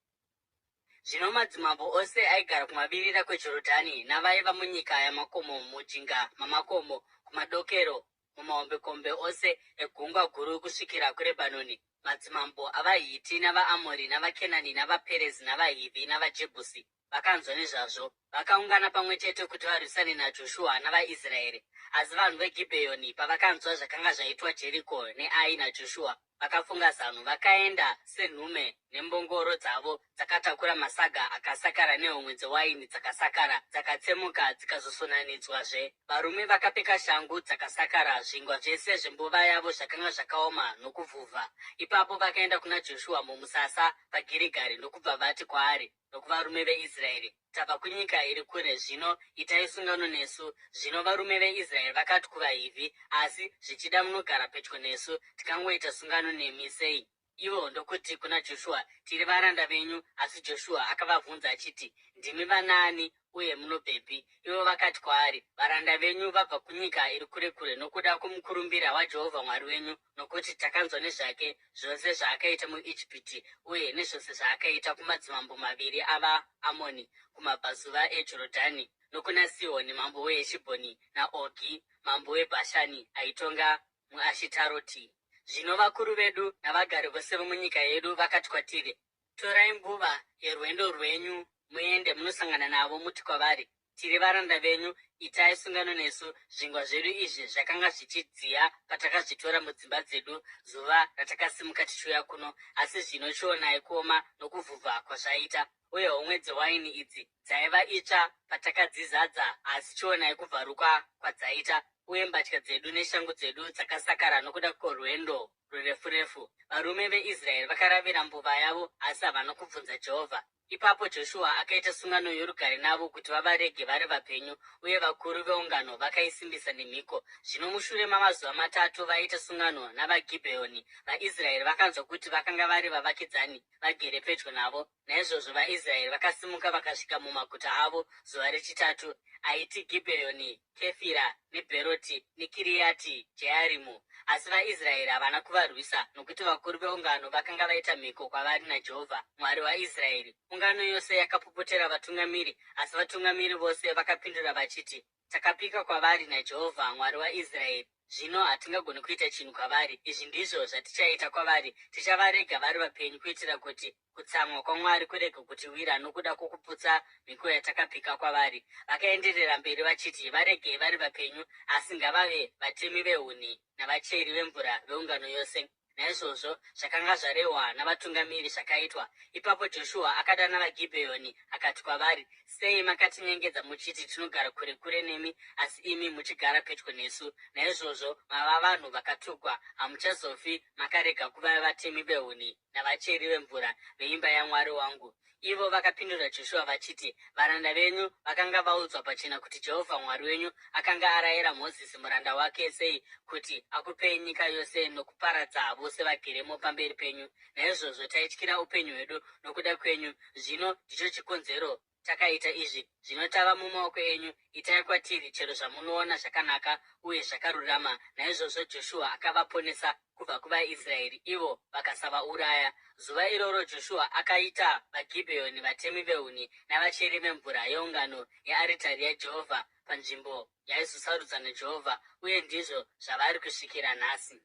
Zvino madzimambo ose aigara kumavirira kweJorodhani navaiva munyika yamakomo, mujinga mamakomo, kumadokero, mumahombekombe ose egungwa guru kusvikira kuRebhanoni, madzimambo avaHiti navaAmori navaKenani navaPerezi navaHivhi navaJebhusi vakanzwa nezvazvo. Vakaungana pamwe chete kuti varwisane naJoshua navaIsraeri. Asi vanhu veGibheoni pavakanzwa zvakanga zvaitwa Jeriko neAi naJoshua, vakafunga zano. Vakaenda senhume nembongoro dzavo dzakatakura masaga akasakara nehomwe dzewaini dzakasakara dzakatsemuka dzikazosonanidzwazve. Varume vakapfeka shangu dzakasakara, zvingwa zvese zvembuva yavo zvakanga zvakaoma nokuvhuvha. Ipapo vakaenda kuna Joshua mumusasa paGirigari ndokubva vati kwaari nokuvarume veIsraeri, tabva kunyika iri kure, zvino itai sungano nesu. Zvino varume veIsraeri vakati kuvaHivhi, asi zvichida munogara pedyo nesu, tikangoita sungano nemi sei? Ivo ndokuti kuna Joshua, tiri varanda venyu. Asi Joshua akavabvunza achiti, ndimi vanaani uye munobvepi? Ivo vakati kwaari, varanda venyu vabva kunyika iri kure kure nokuda kwomukurumbira waJehovha Mwari wenyu, nokuti takanzwa nezvake zvose zvaakaita muIjipiti uye nezvose zvaakaita kumadzimambo maviri avaAmoni kumabvazuva eJorodhani, nokuna Sihoni mambo weHeshibhoni naOgi mambo weBhashani aitonga muAshitaroti. Zvino vakuru vedu navagari vose vomunyika yedu vakati kwatiri, torai nguva yerwendo rwenyu muende munosangana navo muti kwavari, tiri varanda venyu, itai sungano nesu. Zvingwa zvedu izvi zvakanga zvichidziya patakazvitora mudzimba dzedu zuva ratakasimuka tichiuya kuno, asi zvino chionai kuoma nokuvhuvha kwazvaita, uye homwe dzewaini idzi dzaiva itsva patakadzizadza, asi chionai kubvaruka kwadzaita, uye mbatya dzedu neshangu dzedu dzakasakara nokuda kworwendo rurefu refu. Varume veIsraeri vakaravira mbuva yavo, asi havana kubvunza Jehovha. Ipapo Joshua akaita sungano yorugare navo kuti vavarege vari vapenyu, uye vakuru veungano vakaisimbisa nemhiko. Zvino mushure mamazuva matatu vaita sungano navaGibheoni, vaIsraeri vakanzwa kuti vakanga vari vavakidzani vagere pedyo navo. Naizvozvo vaIsraeri vakasimuka vakasvika mumaguta avo zuva rechitatu, aiti Gibheoni, Kefira, neBheroti neKiriati Jearimu. Asi vaIsraeri havana kuvarwisa, nokuti vakuru veungano vakanga vaita mhiko kwavari naJehovha, Mwari waIsraeri. Ungano yose yakapopotera vatungamiri, asi vatungamiri vose vakapindura vachiti, takapika kwavari naJehovha, Mwari waIsraeri. Zvino hatingagoni kuita chinhu kwavari. Izvi ndizvo zvatichaita kwavari: tichavarega vari vapenyu, kuitira kuti kutsamwa kwaMwari kurege kutiwira nokuda kwokuputsa mhiko yatakapika kwavari. Vakaenderera mberi vachiti, varegei vari vapenyu, asi ngavave vatemi vehuni navacheri vemvura veungano yose. Naizvozvo zvakanga zvarehwa navatungamiri zvakaitwa. Ipapo Joshua akadana vaGibheoni akati kwavari, sei makatinyengedza muchiti tinogara kure kure nemi, asi imi muchigara pedyo nesu? Naizvozvo mava vanhu vakatugwa, hamuchazofi makarega kuva vatemi vehuni navacheri vemvura veimba yaMwari wangu. Ivo vakapindura Joshua vachiti, varanda venyu vakanga vaudzwa pachena kuti Jehovha Mwari wenyu akanga arayira Mozisi muranda wake sei kuti akupei nyika yose nokuparadza vose vageremo pamberi penyu. Naizvozvo taityira upenyu hwedu nokuda kwenyu. Zvino ndicho chikonzero takaita izvi. Zvino tava mumaoko enyu. Itai kwatiri chero zvamunoona zvakanaka uye zvakarurama. Naizvozvo Joshua akavaponesa kubva kuvaIsraeri, ivo vakasavauraya. Zuva iroro Joshua akaita vaGibheoni vatemi vehuni navacheri vemvura yeungano yearitari yaJehovha panzvimbo yaizosarudza naJehovha, uye ndizvo zvavari kusvikira nhasi.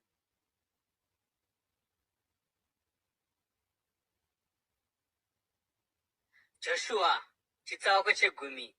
Joshua chitsauko chegumi.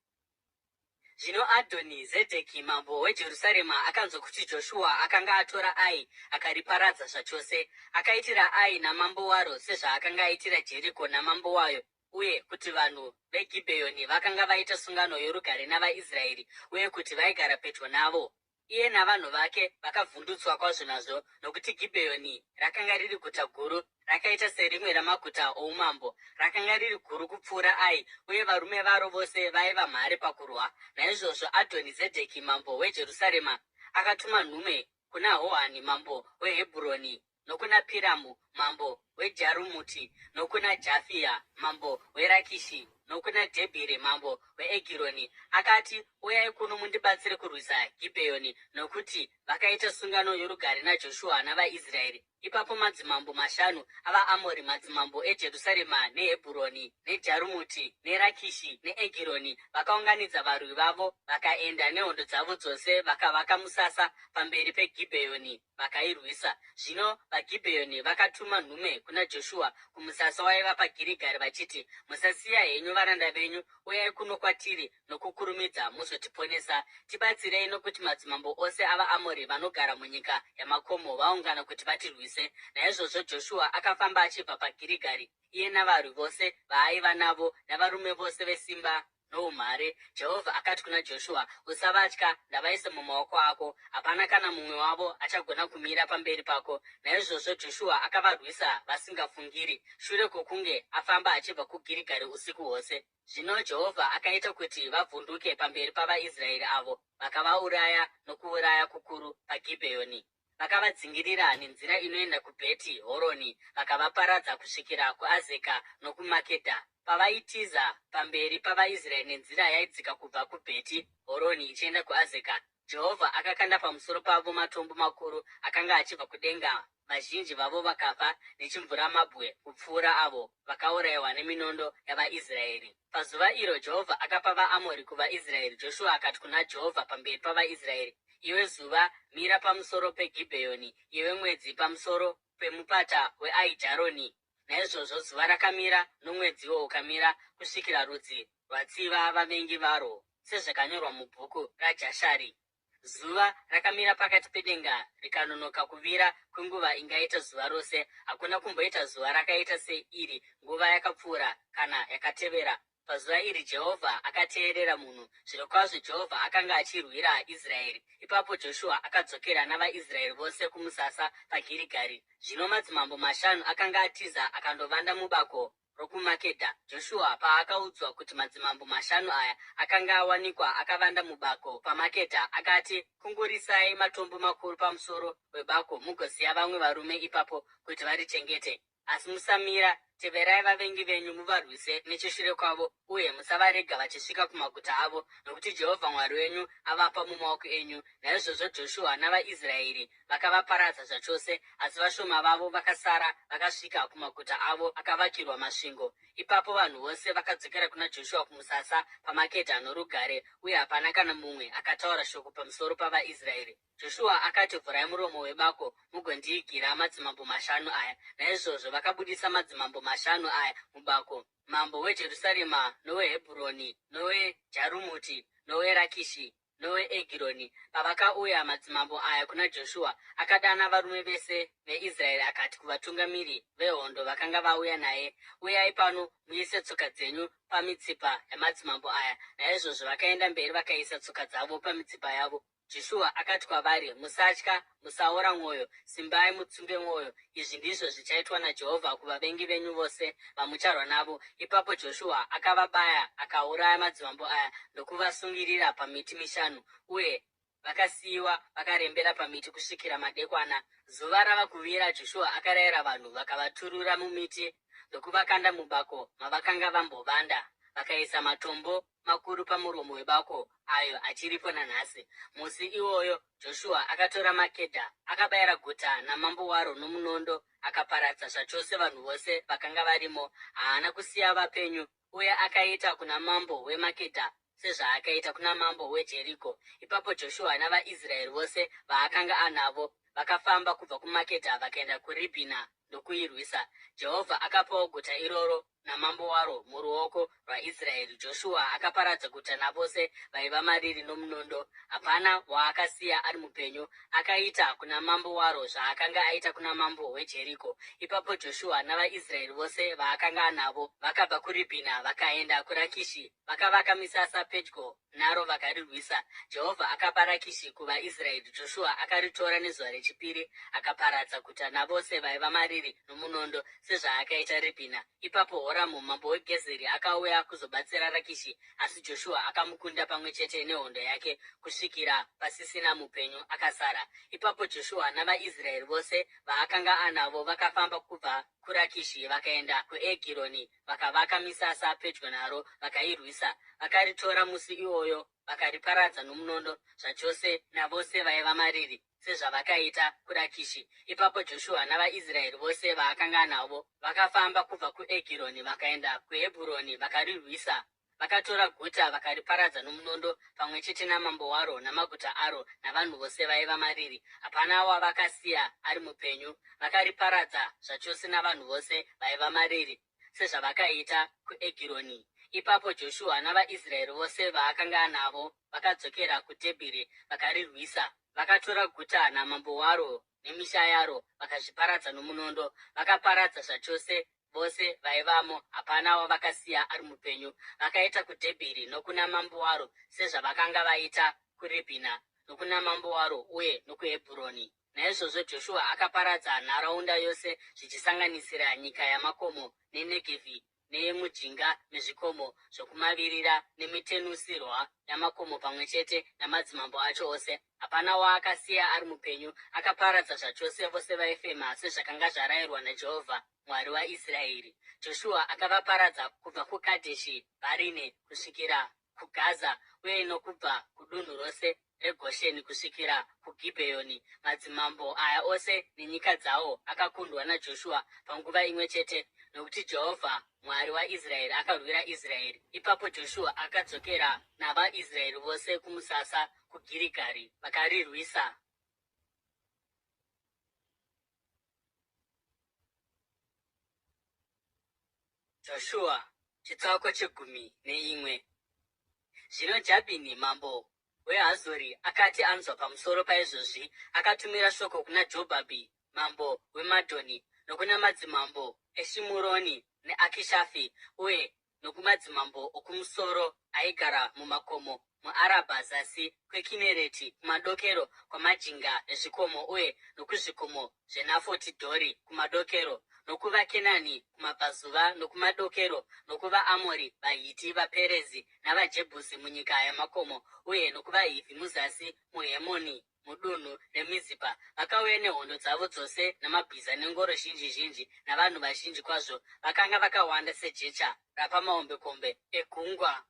Zvino Adhoni Zedheki mambo weJerusarema akanzwa kuti Joshua akanga atora Ai akariparadza zvachose. Akaitira Ai namambo waro sezvaakanga aitira Jeriko namambo wayo, uye kuti vanhu veGibheoni vakanga vaita sungano yorugare navaIsraeri, uye kuti vaigara pedyo navo. Iye navanhu vake vakavhundutswa kwazvo nazvo, nokuti Gibheoni rakanga riri guta guru, rakaita serimwe ramaguta oumambo. Rakanga riri guru kupfuura Ai, uye varume varo vose vaiva mhare pakurwa. Naizvozvo Adhoni Zedheki mambo weJerusarema akatuma nhume kuna Hohani mambo weHebhuroni, nokuna Piramu mambo weJarumuti, nokuna Jafia mambo weRakishi, nokuna Dhebhiri mambo weEgironi. Akati, uyai kuno mundibatsire kurwisa Gibheoni, nokuti vakaita sungano yorugare naJoshua navaIsraeri. Ipapo madzimambo mashanu avaAmori, madzimambo eJerusarema neHebhuroni neJarumuti neRakishi neEgironi, vakaunganidza varwi vavo, vakaenda nehondo dzavo dzose, vakavaka musasa pamberi peGibheoni vakairwisa. Zvino vaGibheoni vakatuma nhume kuna Joshua kumusasa waiva paGirigari vachiti, musasiya henyu varanda venyu, uyai kuno kwatiri nokukurumidza muzotiponesa. Tibatsirei, nokuti madzimambo ose avaAmori vanogara munyika yamakomo vaungana kuti vatirwise. Naizvozvo Joshua akafamba achibva paGirigari, iye navarwi vose vaaiva navo navarume vose vesimba noumhare. Jehovha akati kuna Joshua, usavatya, ndavaisa mumaoko ako. Hapana kana mumwe wavo achagona kumira pamberi pako. Naizvozvo Joshua akavarwisa vasingafungiri, shure kwokunge afamba achibva kuGirigari usiku hwose. Zvino Jehovha akaita kuti vavhunduke pamberi pavaIsraeri avo, vakavauraya nokuuraya kukuru paGibheoni. Vakavadzingirira nenzira inoenda kuBheti Horoni, vakavaparadza kusvikira kuAzeka nokuMakedha. Pavaitiza pamberi pavaIsraeri nenzira yaidzika kubva kuBheti Horoni ichienda kuAzeka, Jehovha akakanda pamusoro pavo matombo makuru akanga achibva kudenga. Vazhinji vavo vakafa nechimvuramabwe kupfuura avo vakaurayiwa neminondo yavaIsraeri. Pazuva iro Jehovha akapa vaAmori kuvaIsraeri. Joshua akati kuna Jehovha pamberi pavaIsraeri, iwe zuva, mira pamusoro peGibheoni, iwe mwedzi pamusoro pemupata weAijaroni. Naizvozvo zuva rakamira nomwedziwo ukamira kusvikira rudzi rwatsiva vavengi varo, sezvakanyorwa mubhuku raJashari. Zuva rakamira pakati pedenga rikanonoka kuvira kwenguva ingaita zuva rose. Hakuna kumboita zuva rakaita seiri nguva yakapfuura kana yakatevera. Pazuva iri Jehovha akateerera munhu. Zvirokwazvo Jehovha akanga achirwira Israeri. Ipapo Joshua akadzokera navaIsraeri vose kumusasa paGirigari. Zvino madzimambo mashanu akanga atiza akandovanda mubako rokuMakedha. Joshua paakaudzwa kuti madzimambo 5 aya akanga awanikwa akavanda mubako paMakedha, akati, kungurisai matombo makuru pamusoro webako mugoziya vamwe varume ipapo kuti varichengete. Asi musamira, teverai vavengi venyu muvarwise nechishure kwavo, uye musavarega vachisvika kumaguta avo, nokuti Jehovha Mwari wenyu avapa mumaoko enyu. Naizvozvo Joshua navaIsraeri vakavaparadza zvachose, asi vashoma vavo vakasara vakasvika kumaguta avo akavakirwa masvingo. Ipapo vanhu vose vakadzokera kuna Joshua kumusasa paMakedha norugare, uye hapana kana mumwe akataura shoko pamusoro pavaIsraeri. Joshua akati, vhurai muromo webako mugondiigira madzimambo 5 aya. Naizvozvo vakabudisa madzimambo 5 aya mubako, mambo weJerusarema, noweHebhuroni, noweJarumuti, noweRakishi, noweEgironi. Pavakauya madzimambo aya kuna Joshua, akadana varume vese veIsraeri akati kuvatungamiri vehondo vakanga vauya naye, uyai pano muise tsoka dzenyu pamitsipa yamadzimambo aya. Naizvozvo vakaenda mberi vakaisa tsoka dzavo pamitsipa yavo. Joshua akati kwavari, musatya, musaora mwoyo, simbai mutsunge mwoyo. Izvi ndizvo zvichaitwa naJehovha kuvavengi venyu vose vamucharwa navo. Ipapo Joshua akavabaya akauraya madzimambo aya ndokuvasungirira pamiti 5, uye vakasiyiwa vakarembera pamiti kusvikira madekwana. Zuva rava kuvira, Joshua akarayira vanhu vakavaturura mumiti ndokuvakanda mubako mavakanga vambovanda. Vakaisa matombo makuru pamuromo webako ayo achiripo nanhasi. Musi iwoyo Joshua akatora Makedha, akabayira guta namambo waro nomunondo, akaparadza zvachose vanhu vose vakanga varimo. Haana kusiya vapenyu, uye akaita kuna mambo weMakedha sezvaakaita kuna mambo weJeriko. Ipapo Joshua navaIsraeri vose vaakanga anavo vakafamba kubva kuMakedha vakaenda kuRibhina ndokuirwisa. Jehovha akapawo guta iroro namambo waro muruoko rwaIsraeri. Joshua akaparadza guta navose vaiva mariri nomunondo. Hapana waakasiya ari mupenyu. Akaita kuna mambo waro zvaakanga aita kuna mambo weJeriko. Ipapo Joshua navaIsraeri vose vaakanga anavo vakabva kuRibhina vakaenda kuRakishi, vakavaka misasa pedyo naro vakarirwisa. Jehovha akapa Rakishi kuvaIsraeri. Joshua akaritora nezuva rechipiri akaparadza guta navose vaiva mariri nomunondo sezvaakaita Ribhina. Ipapo Horamu mambo weGezeri akauya kuzobatsira Rakishi, asi Joshua akamukunda pamwe chete nehondo yake kusvikira pasisina mupenyu akasara. Ipapo Joshua navaIsraeri vose vaakanga anavo vakafamba kubva kuRakishi vakaenda kuEgironi vakavaka misasa pedyo naro vakairwisa. Vakaritora musi iwoyo vakariparadza nomunondo zvachose navose vaiva mariri sezvavakaita kuRakishi. Ipapo Joshua navaIsraeri vose vaakanga navo vakafamba kubva kuEgironi vakaenda kuHebhuroni vakarirwisa. Vakatora guta vakariparadza nomunondo pamwe chete namambo waro namaguta aro navanhu vose vaiva mariri. Hapana wavakasiya ari mupenyu. Vakariparadza zvachose navanhu vose vaiva mariri sezvavakaita kuEgironi. Ipapo Joshua navaIsraeri vose vaakanga navo vakadzokera kuDhebhiri vakarirwisa. Vakatora guta namambo waro nemisha yaro vakazviparadza nomunondo. Vakaparadza zvachose vose vaivamo, hapana wavakasiya ari mupenyu. Vakaita kuDhebhiri nokuna mambo waro sezvavakanga vaita kuRibhina nokuna mambo waro uye nokuHebhuroni. Naizvozvo Joshua akaparadza nharaunda yose zvichisanganisira nyika yamakomo neNegevhi neyemujinga mezvikomo zvokumavirira nemitenusirwa yamakomo pamwe chete namadzimambo acho ose. Hapana waakasiya ari mupenyu. Akaparadza zvachose vose vaifema sezvakanga zvarayirwa naJehovha Mwari waIsraeri. Joshua akavaparadza kubva kuKadheshi Bharine kusvikira kuGaza, uye nokubva kudunhu rose reGosheni kusvikira kuGibheoni. Madzimambo aya ose nenyika dzawo akakundwa naJoshua panguva imwe chete, nokuti Jehovha Mwari waIsraeri akarwira Israeri. Ipapo Joshua akadzokera navaIsraeri vose kumusasa kuGirigari vakarirwisa. Joshua chitsauko 11. Zvino Jabhini mambo weHazori akati anzwa pamusoro paizvozvi, akatumira shoko kuna Jobhabhi mambo weMadhoni nokuna madzimambo eShimuroni neAkishafi, uye nokumadzimambo okumusoro aigara mumakomo muArabha zasi kweKinereti, kumadokero kwamajinga ezvikomo, uye nokuzvikomo zveNafoti Dhori kumadokero, nokuvaKenani kumabvazuva nokumadokero, nokuvaAmori, vaHiti, vaPerezi navaJebhusi munyika yamakomo, uye nokuvaHivhi muzasi muHemoni mudunhu reMizipa. Vakauya nehondo dzavo dzose namabhiza nengoro zhinji zhinji navanhu vazhinji kwazvo, vakanga vakawanda sejecha rapamahombekombe egungwa.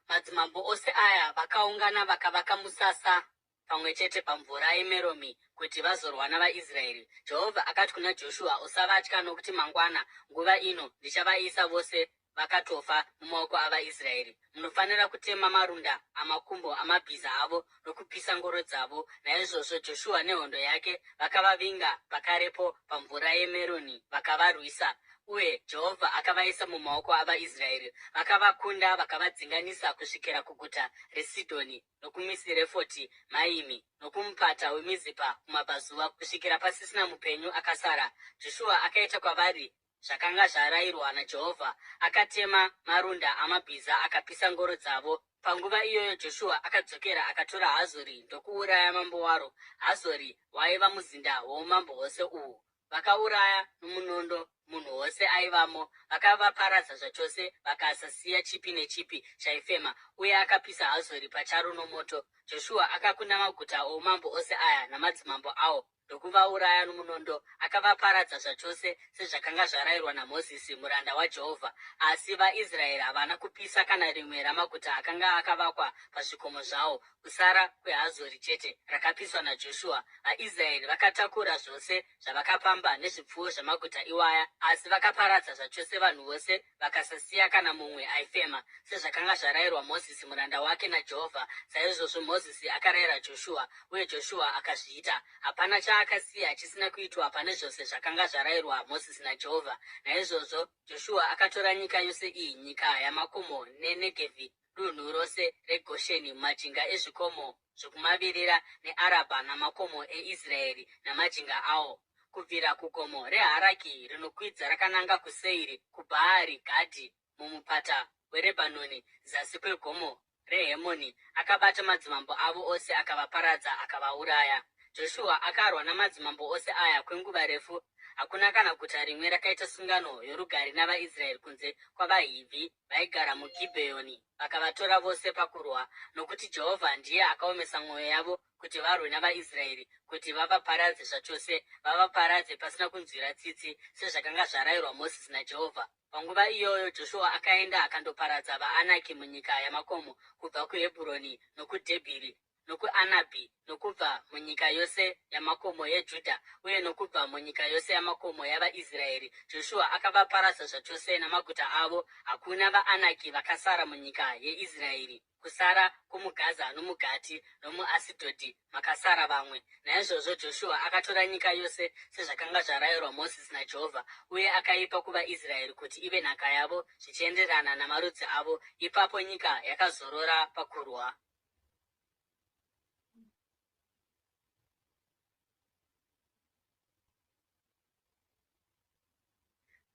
Madzimambo ose aya vakaungana vakavaka musasa pamwe chete pamvura yeMeromi kuti vazorwa navaIsraeri. Jehovha akati kuna Joshua, usavatya, nokuti mangwana nguva ino ndichavaisa vose vakatofa mumaoko avaIsraeri. Munofanira kutema marunda amakumbo amabhiza avo nokupisa ngoro dzavo. Naizvozvo Joshua nehondo yake vakavavinga pakarepo pamvura yeMeroni vakavarwisa. Uye Jehovha akavaisa mumaoko avaIsraeri. Vakavakunda vakavadzinganisa kusvikira kuguta reSidhoni nokuMisirefoti Maimi nokumupata weMizipa kumabvazuva, kusvikira pasisina mupenyu akasara. Joshua akaita kwavari zvakanga zvarayirwa naJehovha. Akatema marunda amabhiza akapisa ngoro dzavo. Panguva iyoyo Joshua akadzokera akatora Hazori ndokuuraya mambo waro. Hazori waiva muzinda woumambo hwose uhu. Vakauraya nomunondo munhu wose aivamo, vakavaparadza zvachose, vakasasiya chipi nechipi chaifema, uye akapisa Hazori pacharo nomoto. Joshua akakunda maguta oumambo ose aya namadzimambo awo ndokuvauraya nomunondo. Akavaparadza zvachose sezvakanga zvarayirwa naMozisi muranda waJehovha. Asi vaIsraeri havana kupisa kana rimwe ramaguta akanga akavakwa pazvikomo zvavo, kusara kweHazori chete rakapiswa naJoshua. VaIsraeri vakatakura zvose zvavakapamba nezvipfuwo zvamaguta iwaya, asi vakaparadza zvachose vanhu vose, vakasasiya kana mumwe aifema, sezvakanga zvarayirwa Mozisi muranda wake naJehovha. Saizvozvo Mozisi akarayira Joshua, uye Joshua akazviita. Hapana chaakasiya chisina kuitwa pane zvose zvakanga zvarayirwa Mozisi naJehovha. Naizvozvo Joshua akatora nyika yose iyi, nyika yamakomo neNegevhi, dunhu rose reGosheni, majinga ezvikomo zvokumavirira neArabha namakomo eIsraeri namajinga awo, kubvira kugomo reHaraki rinokwidza rakananga kuSeiri, kuBhaari Gadhi mumupata weRebhanoni, zasi kwegomo reHemoni. Akabata madzimambo avo ose akavaparadza akavauraya. Joshua akarwa namadzimambo ose aya kwenguva refu. Hakuna kana guta rimwe rakaita sungano yorugare navaIsraeri kunze kwavaHivhi vaigara muGibheoni. Vakavatora vose pakurwa, nokuti Jehovha ndiye akaomesa mwoyo yavo kuti varwe navaIsraeri, kuti vavaparadze zvachose, vavaparadze pasina kunzwira tsitsi, sezvakanga zvarayirwa Mozisi naJehovha. Panguva iyoyo Joshua akaenda akandoparadza vaAnaki munyika yamakomo, kubva kuHebhuroni nokuDhebhiri nokuAnabhi, nokubva munyika yose yamakomo yeJudha, uye nokubva munyika yose yamakomo yavaIsraeri. Joshua akavaparadza zvachose namaguta avo. Hakuna vaAnaki vakasara munyika yeIsraeri. Kusara kumuGaza nomuGati nomuAsidhodhi makasara vamwe. Naizvozvo Joshua akatora nyika yose sezvakanga zvarayirwa Mozisi naJehovha, uye akaipa kuvaIsraeri kuti ive nhaka yavo zvichienderana namarudzi avo. Ipapo nyika yakazorora pakurwa.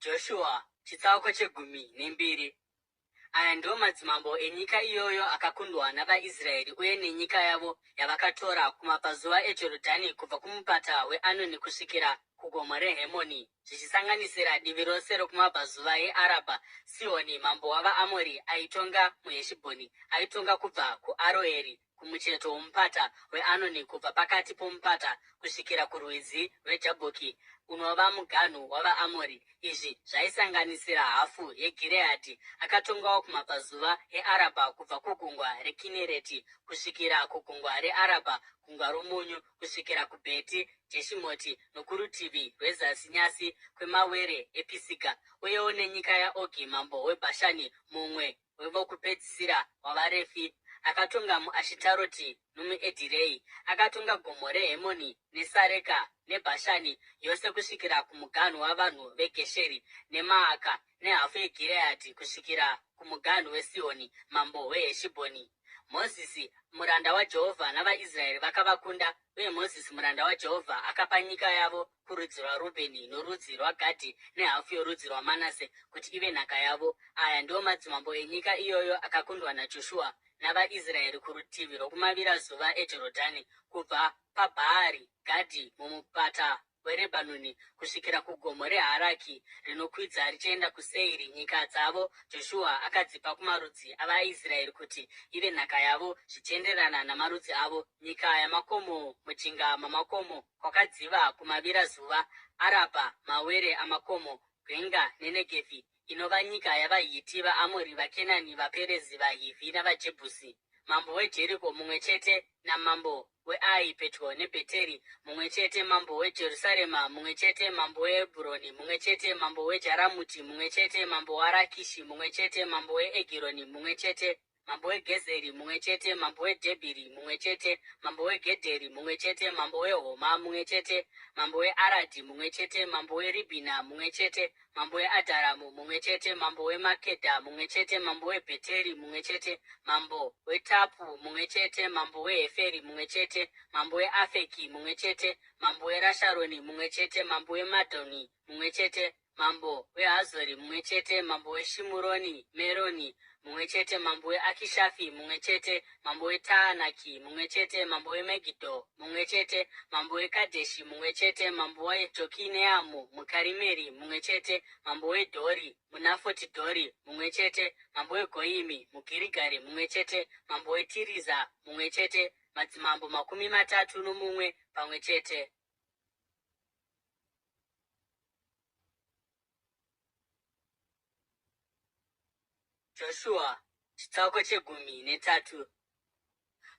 Joshua chitsauko chegumi nembiri. Aya ndiwo madzimambo enyika iyoyo akakundwa navaIsraeri, uye nenyika yavo yavakatora kumabvazuva eJorodhani kubva kumupata weAnoni kusvikira kugomo reHemoni, zvichisanganisira divi rose rokumabvazuva eArabha. Sihoni mambo wavaAmori aitonga muHeshibhoni. Aitonga kubva kuAroeri kumucheto womupata weAnoni, kubva pakati pomupata kusvikira kurwizi rweJabhoki unova muganhu wavaAmori. Izvi zvaisanganisira hafu yeGireadhi. Akatongawo kumabvazuva eArabha kubva kugungwa reKinereti kusvikira kugungwa reArabha, gungwa romunyu, kusvikira kuBheti Jeshimoti nokurutivi rwezasi nyasi kwemawere ePisiga, uyewo nenyika yaOgi mambo weBhashani, mumwe wevokupedzisira wavaRefi. Akatonga muAshitaroti nomuEdhirei. Akatonga gomo reHemoni neSareka neBhashani yose kusvikira kumuganhu wavanhu veGesheri neMaaka, nehafu yeGireadhi kusvikira kumuganhu weSihoni mambo weHeshibhoni. Mozisi muranda waJehovha navaIsraeri vakavakunda, uye Mozisi muranda waJehovha akapa nyika yavo kurudzi rwaRubheni norudzi rwaGadhi nehafu yorudzi rwaManase kuti ive nhaka yavo. Aya ndiwo madzimambo enyika iyoyo akakundwa naJoshua navaIsraeri kurutivi rwokumavirazuva eJorodhani, kubva paBhaari Gadhi mumupata weRebhanoni kusvikira kugomo reHaraki rinokwidza richienda kuSeiri, nyika dzavo Joshua akadzipa kumarudzi avaIsraeri kuti ive nhaka yavo zvichienderana namarudzi avo, nyika yamakomo mujinga mamakomo kwakadziva kumavirazuva, Arabha, mawere amakomo, Gwenga neNegevhi, inova nyika yavaHiti, vaAmori, vaKenani, vaPerezi, vaHivhi navaJebhusi. Mambo weJeriko mumwe chete namambo weAi pedyo neBheteri mumwe chete, mambo weJerusarema mumwe chete, mambo weHebhuroni mumwe chete, mambo weJaramuti mumwe chete, mambo weRakishi mumwe chete, mambo weEgironi mumwe chete, mambo weGezeri mumwe chete, mambo weDhebhiri mumwe chete, mambo weGedheri mumwe chete, mambo weHoma mumwe chete, mambo weAradhi mumwe chete, mambo weRibhina mumwe chete, mambo weAdharamu mumwe chete, mambo weMakedha mumwe chete, mambo weBheteri mumwe chete, mambo weTapu mumwe chete, mambo weHeferi mumwe chete, mambo weAfeki mumwe chete, mambo weRasharoni mumwe chete, mambo weMadhoni mumwe chete, mambo weHazori mumwe chete, mambo weShimuroni Meroni mumwe chete, mambo weAkishafi mumwe chete, mambo weTaanaki mumwe chete, mambo weMegidho mumwe chete, mambo weKadheshi mumwe chete, mambo weJokineamu muKarimeri mumwe chete, mambo weDhori muNafoti Dhori mumwe chete, mambo weGoimi muGirigari mumwe chete, mambo weTiriza mumwe chete, madzimambo 31 pamwe chete. Joshua chitsauko chegumi netatu.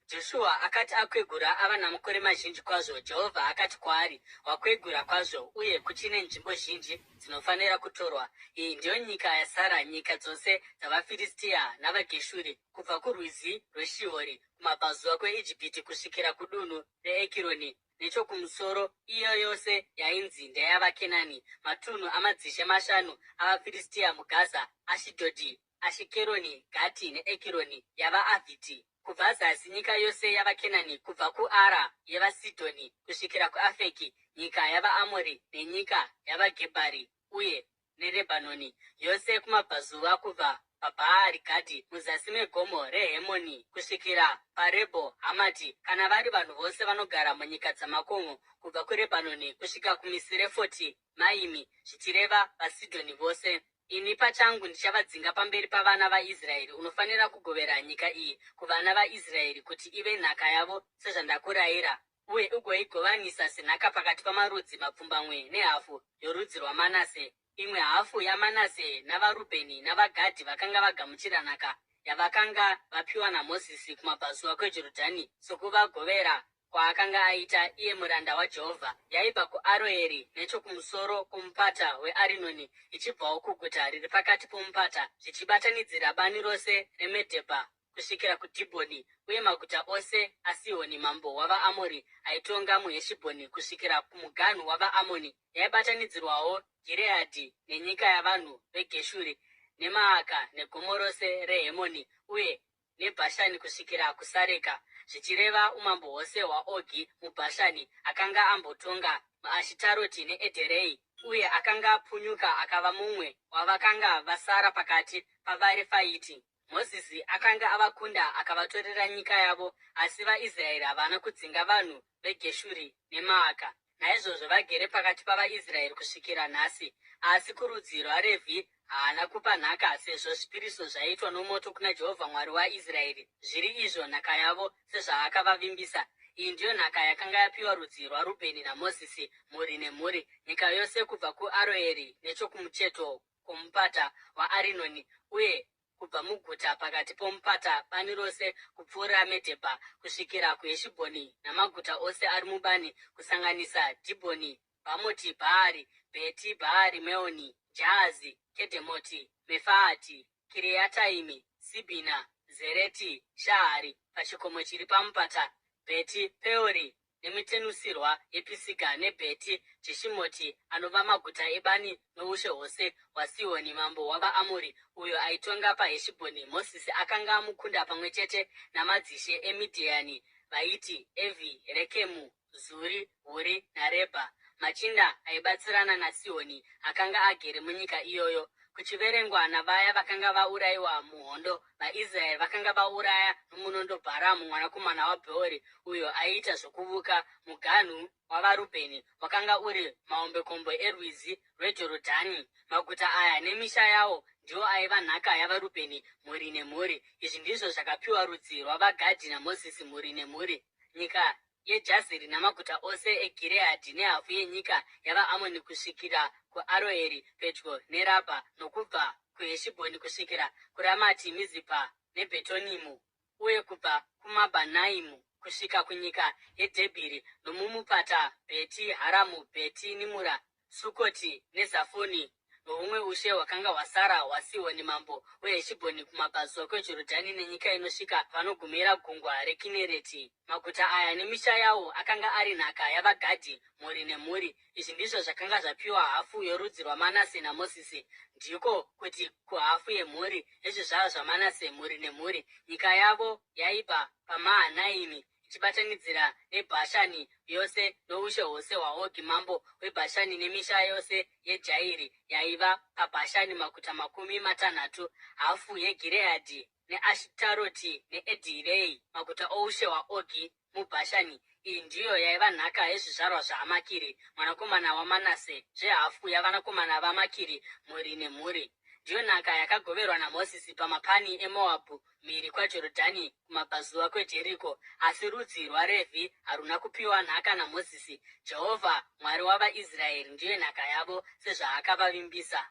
Joshua akati akwegura ava namakore mazhinji kwazvo, Jehovha akati kwaari, wakwegura kwazvo uye kuchine nzvimbo zhinji dzinofanira kutorwa. Iyi ndiyo nyika yasara, nyika dzose dzavaFiristia navaGeshuri, kubva kurwizi rweShihori kumabvazuva kweIjipiti kusvikira kudunhu reEkironi nechokumusoro, iyo yose yainzi ndeyavaKenani. Matunhu amadzishe 5 avaFiristia muGaza, Ashidhodhi, Ashikeroni, Gati neEkironi yavaAvhiti. Kubva zasi nyika yose yavaKenani, kubva kuAra yevaSidhoni kusvikira kuAfeki, nyika yavaAmori nenyika yavaGebhari uye neRebhanoni yose kumabvazuva, kubva paBhaari Gadhi muzasi megomo reHemoni kusvikira paRebho Hamati, kana vari vanhu vose vanogara munyika dzamakomo, kubva kuRebhanoni kusvika kuMisirefoti Maimi, zvichireva vaSidhoni vose. Ini pachangu ndichavadzinga pamberi pavana vaIsraeri. Unofanira kugovera nyika iyi kuvana vaIsraeri kuti ive nhaka yavo sezvandakurayira, uye ugoigovanisa senhaka pakati pamarudzi 10.5 yorudzi rwaManase. Imwe hafu yaManase navaRubheni navaGadhi vakanga vagamuchira nhaka yavakanga vapiwa naMozisi kumabvazuva kweJorodhani sokuvagovera kwaakanga aita iye muranda waJehovha, yaibva kuAroeri nechokumusoro kwomupata weArinoni, ichibvawo kuguta riri pakati pomupata, zvichibatanidzira bani rose reMedhebha kusvikira kuDhibhoni, uye maguta ose aSihoni mambo wavaAmori aitonga muHeshibhoni kusvikira kumuganhu wavaAmoni. Yaibatanidzirwawo Gireadhi nenyika yavanhu veGeshuri neMaaka negomo rose reHemoni uye neBhashani kusvikira kuSareka, zvichireva umambo hwose hwaOgi muBhashani, akanga ambotonga muAshitaroti neEdhirei, uye akanga apunyuka akava mumwe wavakanga vasara pakati pavaRefaiti. Mozisi akanga avakunda akavatorera nyika yavo, asi vaIsraeri havana kudzinga vanhu veGeshuri neMaaka. Naizvozvo vagere pakati pavaIsraeri kusvikira nhasi. Asi kurudzi rwaRevhi haana kupa nhaka, sezvo zvipiriso zvaiitwa nomoto kuna Jehovha Mwari waIsraeri zviri izvo nhaka yavo sezvaakavavimbisa. Iyi ndiyo nhaka yakanga yapiwa rudzi rwaRubheni naMozisi, mhuri nemhuri, nyika yose kubva kuAroeri nechokumucheto kwomupata waArinoni, uye kubva muguta pakati pomupata bani rose kupfuura Medhebha kusvikira kuHeshibhoni namaguta ose ari mubani, kusanganisa Dhibhoni, Bhamoti Bhaari, Bheti Bhaari Meoni, Jahazi, Kedhemoti, Mefaati, Kiriataimi, Sibhina, Zereti Shahari pachikomo chiri pamupata, Bheti Peori nemitenusirwa yePisiga neBheti Jeshimoti, anova maguta ebani noushe hwose hwaSihoni mambo wavaAmori, uyo aitonga paHeshibhoni. Mozisi akanga amukunda pamwe chete namadzishe eMidhiani vaiti Evhi, Rekemu, Zuri, Huri naRebha, machinda aibatsirana naSihoni akanga agere munyika iyoyo. kuchiverengwa navaya vakanga vaurayiwa muhondo. VaIsraeri vakanga vauraya nomunondo Bharamu mwanakomana waBheori, uyo aiita zvokuvuka muganhu wavaRubheni wakanga uri mahombekombe erwizi rweJorodhani. Maguta aya nemisha yawo ndiwo aiva nhaka yavaRubheni mhuri nemhuri. Izvi ndizvo zvakapiwa rudzi rwavaGadhi naMozisi mhuri nemhuri: nyika yeJazeri namaguta ose eGireadhi, nehafu yenyika yavaAmoni kusvikira kuAroeri pedyo neRabha, nokubva kuHeshibhoni kusvikira kuRamati Mizipa neBhetonimu, uye kubva kuMabhanaimu kusvika kunyika yeDhebhiri, nomumupata Bheti Haramu, Bheti Nimura, Sukoti neZafoni, noumwe ushe hwakanga hwasara hwaSihoni mambo weHeshibhoni kumabvazuva kweJorodhani, nenyika inosvika panogumira gungwa reKinereti. Maguta aya nemisha yawo akanga ari nhaka yavaGadhi mhuri nemhuri. Izvi ndizvo zvakanga zvapiwa hafu yorudzi rwaManase naMozisi, ndiko kuti kuhafu yemhuri yezvizvarwa zvaManase mhuri nemhuri. Nyika yavo yaibva paMahanaimi ichibatanidzira neBhashani yose noushe hwose hwaOgi mambo weBhashani, nemisha yose yeJairi yaiva paBhashani, maguta 60. Hafu yeGireadhi neAshitaroti neEdhirei, maguta oushe hwaOgi muBhashani. Iyi ndiyo yaiva nhaka yezvizvarwa zvaMakiri mwanakomana waManase, zvehafu yavanakomana vaMakiri mhuri nemhuri. Ndiyo nhaka yakagoverwa naMozisi pamapani eMoabhu mhiri kwaJorodhani kumabvazuva kweJeriko. Asi rudzi rwaRevhi haruna kupiwa nhaka naMozisi. Jehovha Mwari wavaIsraeri ndiyo nhaka yavo sezvaakavavimbisa.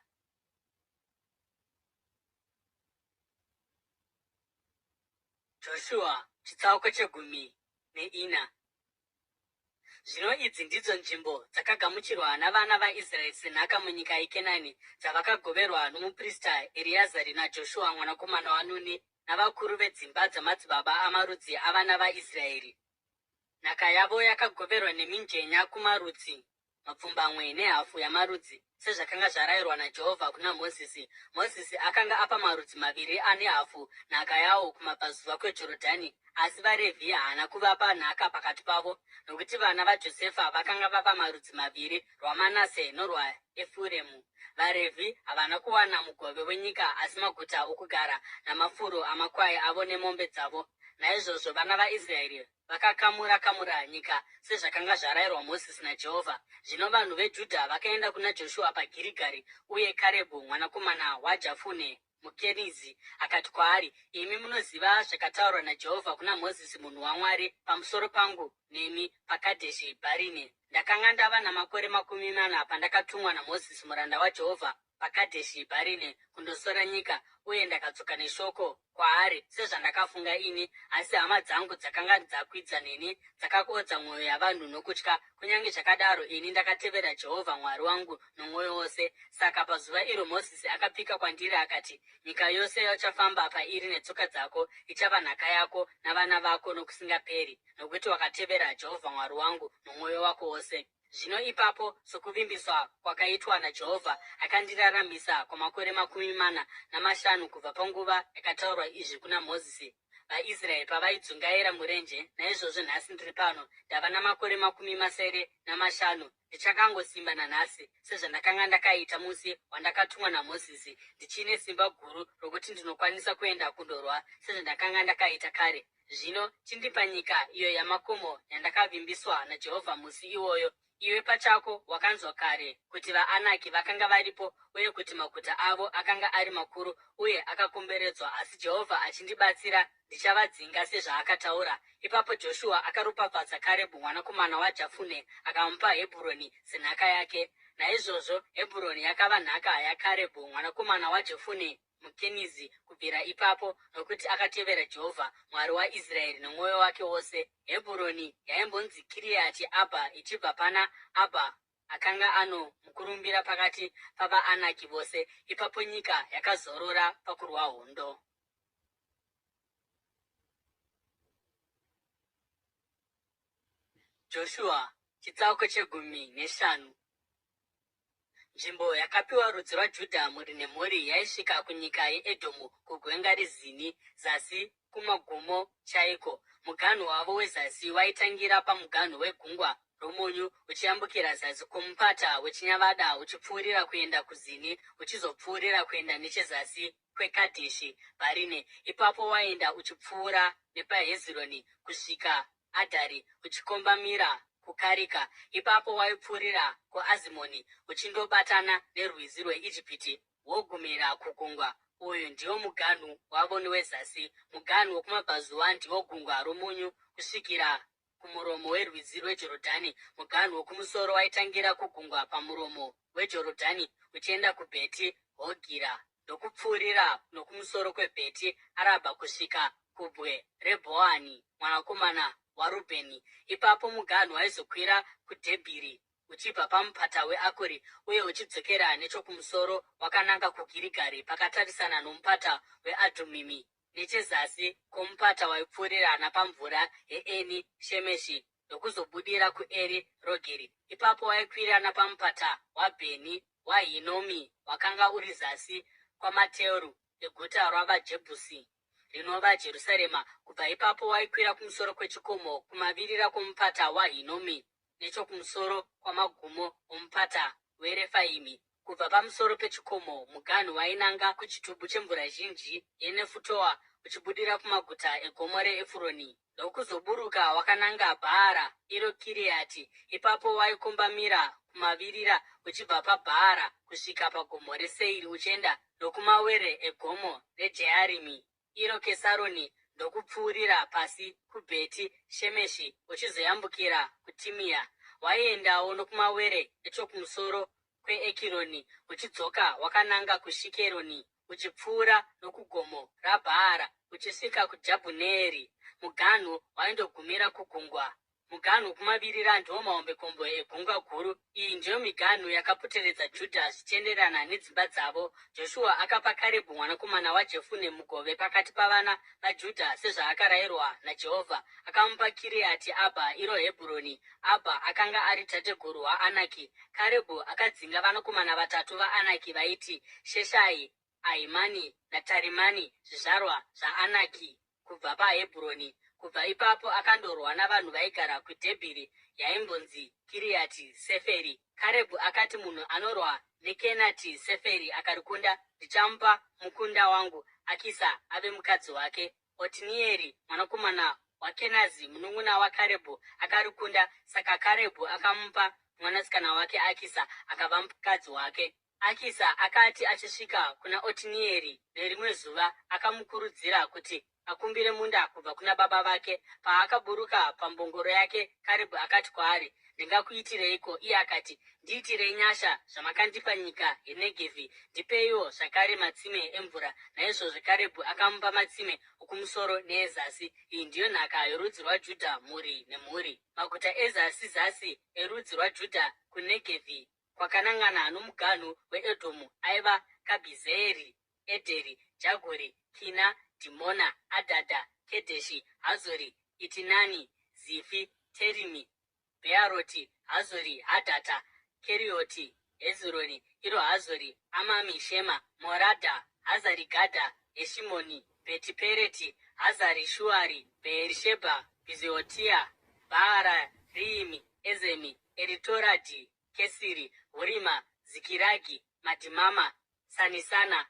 Joshua chitsauko 14. Zvino idzi ndidzo nzvimbo dzakagamuchirwa navana vaIsraeri senhaka munyika yeKenani, dzavakagoverwa nomuprista Ereazari naJoshua mwanakomana waNuni, navakuru vedzimba dzamadzibaba amarudzi avana vaIsraeri. Nhaka yavo yakagoverwa nemijenya kumarudzi mapfumbamwe nehafu yamarudzi, sezvakanga zvarayirwa naJehovha kuna Mozisi. Mozisi akanga apa marudzi 2 ane hafu nhaka yawo kumabvazuva kweJorodhani, asi vaRevhi haana kuvapa nhaka pakati pavo, nokuti vana vaJosefa vakanga vapa marudzi 2, rwaManase norwaEfuremu. VaRevhi havana kuwana mugove wenyika, asi maguta okugara namafuro amakwai avo nemombe dzavo. Naizvozvo vana vaIsraeri vakakamura nyika sezvakanga zvarayirwa Mozisi naJehovha. Zvino vanhu veJudha vakaenda kuna Joshua paGirigari, uye Karebhu mwanakomana waJafune muKenizi akati kwaari, imi munoziva zvakataurwa naJehovha kuna Mozisi munhu waMwari pamusoro pangu nemi paKadheshi Bharine. Ndakanga ndava namakore 40 pandakatumwa naMozisi muranda waJehovha paKadheshi Bharine kundosora nyika, uye ndakadzoka neshoko kwaari sezvandakafunga ini. Asi hama dzangu dzakanga dzakwidza neni dzakakodza mwoyo yavanhu nokutya. Kunyange zvakadaro ini ndakatevera Jehovha Mwari wangu nomwoyo wose. Saka pazuva iro Mozisi akapika kwandiri akati, nyika yose yauchafamba pairi netsoka dzako ichava nhaka yako navana vako nokusingaperi, nokuti wakatevera Jehovha Mwari wangu nomwoyo wako wose. Zvino ipapo, sokuvimbiswa kwakaitwa naJehovha, akandiraramisa kwamakore 45 kubva panguva yakataurwa izvi kuna Mozisi. VaIsraeri pavaidzungaira murenje, naizvozvo nhasi ndiri pano, ndava namakore 75. Ndichakangosimba nanhasi, sezvandakanga ndakaita musi wandakatumwa naMozisi, ndichine simba guru rokuti ndinokwanisa kuenda kundorwa, sezvandakanga ndakaita kare. Zvino chindipa nyika iyo yamakomo yandakavimbiswa naJehovha musi iwoyo. Iwe pachako wakanzwa kare kuti vaAnaki vakanga varipo, uye kuti maguta avo akanga ari makuru uye akakomberedzwa, asi Jehovha achindibatsira ndichavadzinga sezvaakataura. Ipapo Joshua akaropafadza Karebhu mwanakomana waJafune akamupa Hebhuroni senhaka yake. Naizvozvo Hebhuroni yakava nhaka yaKarebhu mwanakomana waJefune muKenizi kubvira ipapo, nokuti akatevera Jehovha Mwari waIsraeri nomwoyo wake wose. Hebhuroni yaimbonzi Kiriati Abha ichibva pana Abha akanga ano mukurumbira pakati pavaAnaki vose. Ipapo nyika yakazorora pakurwa hondo. Joshua chitsauko 15. Nzvimbo yakapiwa rudzi rwaJudha mhuri nemhuri yaisvika kunyika yeEdhomu, kugwenga reZini, zasi kumagomo chaiko. Muganhu wavo wezasi waitangira pamuganhu wegungwa romunyu uchiyambukira zasi kumupata wechinyavada uchipfuurira kuenda kuzini uchizopfuurira kuenda nechezasi kwekadheshi bharine. Ipapo waenda uchipfuura nepahezironi kusvika adhari uchikombamira kukarika. Ipapo waipfuurira kuazimoni uchindobatana nerwizi rweIjipiti wogumira kugungwa. Uyu ndiwo muganhu wavo wezasi. Muganhu wokumabvazuva ndiwo gungwa romunyu kusvikira kumuromo werwizi rweJorodhani. Muganhu wokumusoro waitangira kugungwa pamuromo weJorodhani uchienda kuBheti Hogira ndokupfuurira nokumusoro kweBheti Arabha kusvika kubwe reBhohani mwanakomana waRubheni. Ipapo muganhu waizokwira kuDhebhiri uchibva pamupata weAkori uye uchidzokera nechokumusoro wakananga kuGirigari pakatarisana nomupata weAdhumimi. Nechezasi kwomupata waipfuurira napamvura yeEni Shemeshi ndokuzobudira kuEri Rogeri. Ipapo waikwira napamupata waBheni waHinomi wakanga uri zasi kwamateru eguta ravaJebhusi rinova Jerusarema. Kubva ipapo waikwira kumusoro kwechikomo kumavirira kwomupata waHinomi nechokumusoro kwamagumo omupata weRefaimi. Kubva pamusoro pechikomo muganhu wainanga kuchitubu chemvura zhinji yeNefutoa uchibudira kumaguta egomo reEfuroni ndokuzoburuka wakananga Bhaara iro Kiriati. Ipapo waikombamira kumavirira uchibva paBhaara kusvika pagomo reSeiri uchienda nokumawere egomo reJearimi iro Kesaroni ndokupfuurira pasi kuBheti Shemeshi uchizoyambukira kuTimia. Waiendawo nokumawere echokumusoro kweEkironi uchidzoka wakananga kuShikeroni uchipfuura nokugomo raBhaara uchisvika kuJabhuneeri. Muganhu waindogumira kugungwa. Muganhu kumavirira ndiwo mahombekombe egungwa guru. Iyi ndiyo miganhu yakapoteredza Judha zvichienderana nedzimba dzavo. Joshua akapa Karebhu mwanakomana waJefune mugove pakati pavana vaJudha sezvaakarayirwa naJehovha. Akamupa Kiriati Abha iro Hebhuroni. Abha akanga ari tateguru waAnaki. Karebhu akadzinga vanakomana vatatu vaAnaki vaiti Sheshai, Ahimani naTarimani, zvizvarwa zvaAnaki kubva paHebhuroni. Kubva ipapo akandorwa navanhu vaigara kuDhebhiri yaimbonzi Kiriati Seferi. Karebhu akati, munhu anorwa neKenati Seferi akarikunda, ndichamupa mukunda wangu Akisa ave mukadzi wake. Otinieri mwanakomana waKenazi munun'una waKarebhu akarikunda, saka Karebhu akamupa mwanasikana wake Akisa akava mukadzi wake. Akisa akati achisvika kuna Otinieri nerimwe zuva akamukurudzira kuti akumbire munda kubva kuna baba vake. Paakaburuka pambongoro yake, Karebhu akati kwaari, ndingakuitireiko? Iye akati, ndiitirei nyasha zvamakandipa nyika yeNegevhi, ndipeiwo zvakare matsime emvura. Naizvozvo Karebhu akamupa matsime okumusoro neezasi. Iyi ndiyo nhaka yorudzi rwaJudha mhuri nemhuri. Maguta ezasi zasi erudzi rwaJudha kuNegevhi kwakanangana nomuganhu weEdhomu aiva Kabhizeeri, Edheri, Jaguri, Kina, Dhimona, Adhadha, Kedheshi, Hazori, Itinani, Zifi, Terimi, Bearoti, Hazori, Hadhata, Kerioti, Hezironi iro Hazori, Amami, Shema, Moradha, Hazari Gadha, Heshimoni, Betipereti, Hazari Shuari, Beerishebha, Bizeotia, Baara, Riimi, Ezemi, Eritoradhi, Kesiri, Hurima, Zikiragi, Madhimama, Sanisana,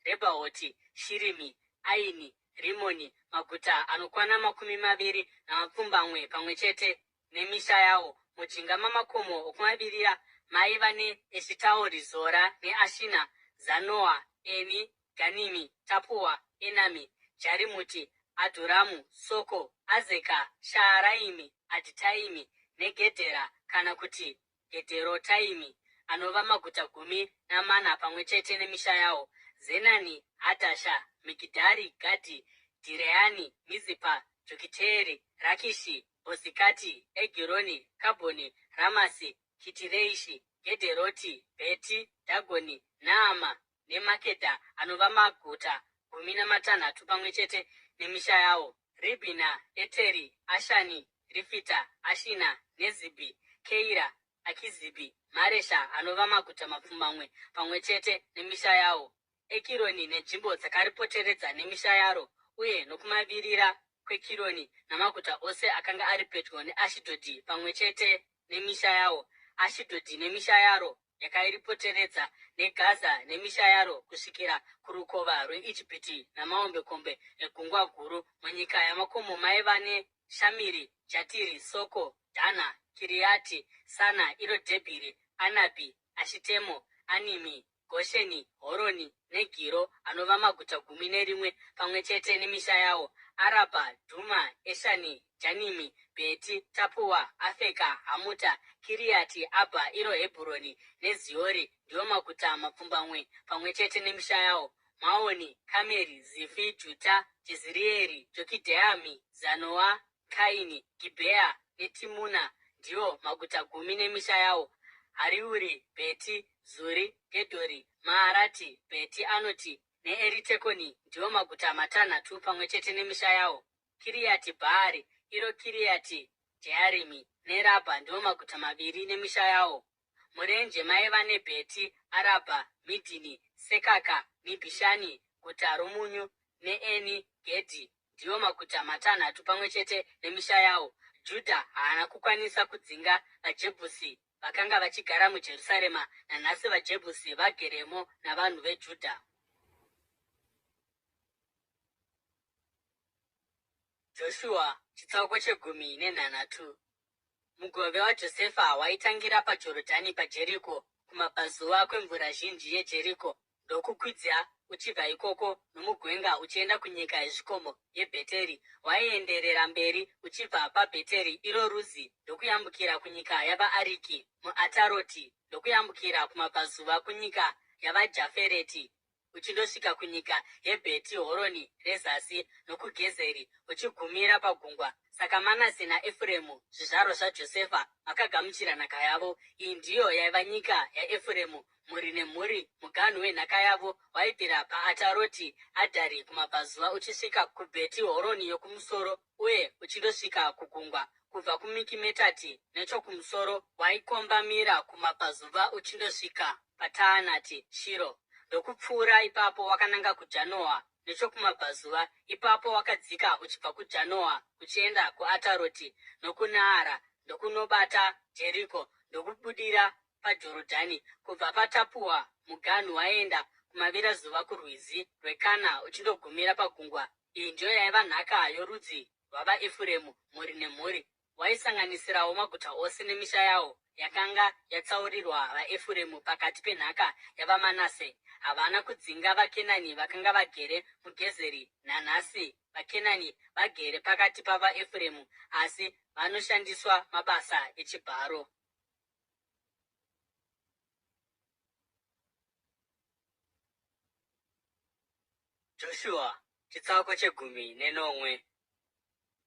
Rebhaoti, Shirimi, Aini, Rimoni, maguta anokwana 20 pamwe chete nemisha yawo. Mujinga mamakomo okumavirira maiva neEshitaori, Zora neAshina, Zanoa, Eni, Ganimi, Tapua, Enami, Jarimuti, Adhuramu, Soko, Azeka, Shaaraimi, Adhitaimi neGedhera kana kuti Gedherotaimi, anova maguta 14 pamwe chete nemisha yawo. Zenani, Hadhasha, Migidhari Gadhi, Dhireani, Mizipa, Jokiteeri, Rakishi, Bozikati, Egironi, Kabhoni, Ramasi, Kitireishi, Gedheroti, Bheti Dhagoni, Naama neMakedha, anova maguta 16 pamwe chete nemisha yawo. Ribhina, Eteri, Ashani, Rifita, Ashina, Nezibhi, Keira, Akizibhi, Maresha, anova maguta 20 pamwe chete nemisha yawo. Ekironi nenzvimbo dzakaripoteredza nemisha yaro, uye nokumavirira kweKironi namaguta ose akanga ari pedyo neAshidhodhi pamwe chete nemisha yawo, Ashidhodhi nemisha yaro yakairipoteredza, neGaza nemisha yaro, kusvikira kurukova rweIjipiti namaombekombe egungwa guru. Munyika yamakomo maiva neShamiri, Jatiri, Soko, Dhana, Kiriati Sana, iro Dhebhiri, Anabi, Ashitemo, Animi, Gosheni, Horoni neGiro, anova maguta 11 pamwe chete nemisha yawo. Arabha, Dhuma, Eshani, Janimi, Beti, Tapua, Afeka, Hamuta, Kiriati Abha, iro Hebhuroni neZiori ndiwo maguta mapfumbamwe pamwe chete nemisha yawo. Maoni, Kameri, Zifi, Juta, Jezirieri, Jokidheami, Zanoa, Kaini, Gibhea neTimuna ndiwo maguta 10 nemisha yawo. Hariuri, Beti, Zuri, Gedhori, Maarati, Beti Anoti neEritekoni ndiwo maguta 6 pamwe chete nemisha yawo. Kiriati Bhaari, iro Kiriati Jearimi neRabha ndiwo maguta 2 nemisha yawo. Murenje maiva neBheti Arabha, Midhini, Sekaka, Nibhishani, guta romunyu neEni Gedhi ndiwo maguta 6 pamwe chete nemisha yawo. Judha haana kukwanisa kudzinga vaJebhusi vakanga vachigara muJerusarema, nanhasi vaJebhusi vageremo navanhu veJudha. Joshua chitsauko 10:3. Mugove waJosefa waitangira paJorodhani paJeriko, kumabvazuva kwemvura zhinji yeJeriko, ndokukwidza uchibva ikoko nomugwenga uchienda kunyika yezvikomo yeBheteri. Waienderera mberi uchibva paBheteri, iro Ruzi, ndokuyambukira kunyika yavaAriki muAtaroti, ndokuyambukira kumabvazuva kunyika yavaJafereti, uchindosvika kunyika yeBheti Horoni rezasi nokuGezeri, uchigumira pagungwa. Saka Manase naEfuremu, zvizvarwa zvaJosefa, vakagamuchira nhaka yavo. Iyi ndiyo yaiva nyika yaEfuremu, mhuri nemhuri. Muganhu wenhaka yavo waibvira paAtaroti Adhari kumabvazuva uchisvika kuBheti Horoni yokumusoro, uye uchindosvika kugungwa. Kubva kuMikimetati nechokumusoro waikombamira kumabvazuva uchindosvika paTaanati Shiro, ndokupfuura ipapo wakananga kuJanoa nechokumabvazuva. Ipapo wakadzika uchibva kuJanoa uchienda kuAtaroti nokuNaara, ndokunobata Jeriko, ndokubudira paJorodhani. Kubva paTapua muganhu waenda kumavirazuva kurwizi rweKana uchindogumira pagungwa. Iyi ndiyo yaiva nhaka yorudzi rwavaEfuremu, mhuri nemhuri. Waisanganisirawo maguta ose nemisha yawo yakanga yatsaurirwa vaEfuremu pakati penhaka yavaManase. Havana kudzinga vaKenani vakanga vagere muGezeri. Nanhasi vaKenani vagere pakati pavaEfuremu, asi vanoshandiswa mabasa echibharo. Joshua chitsauko 10:9.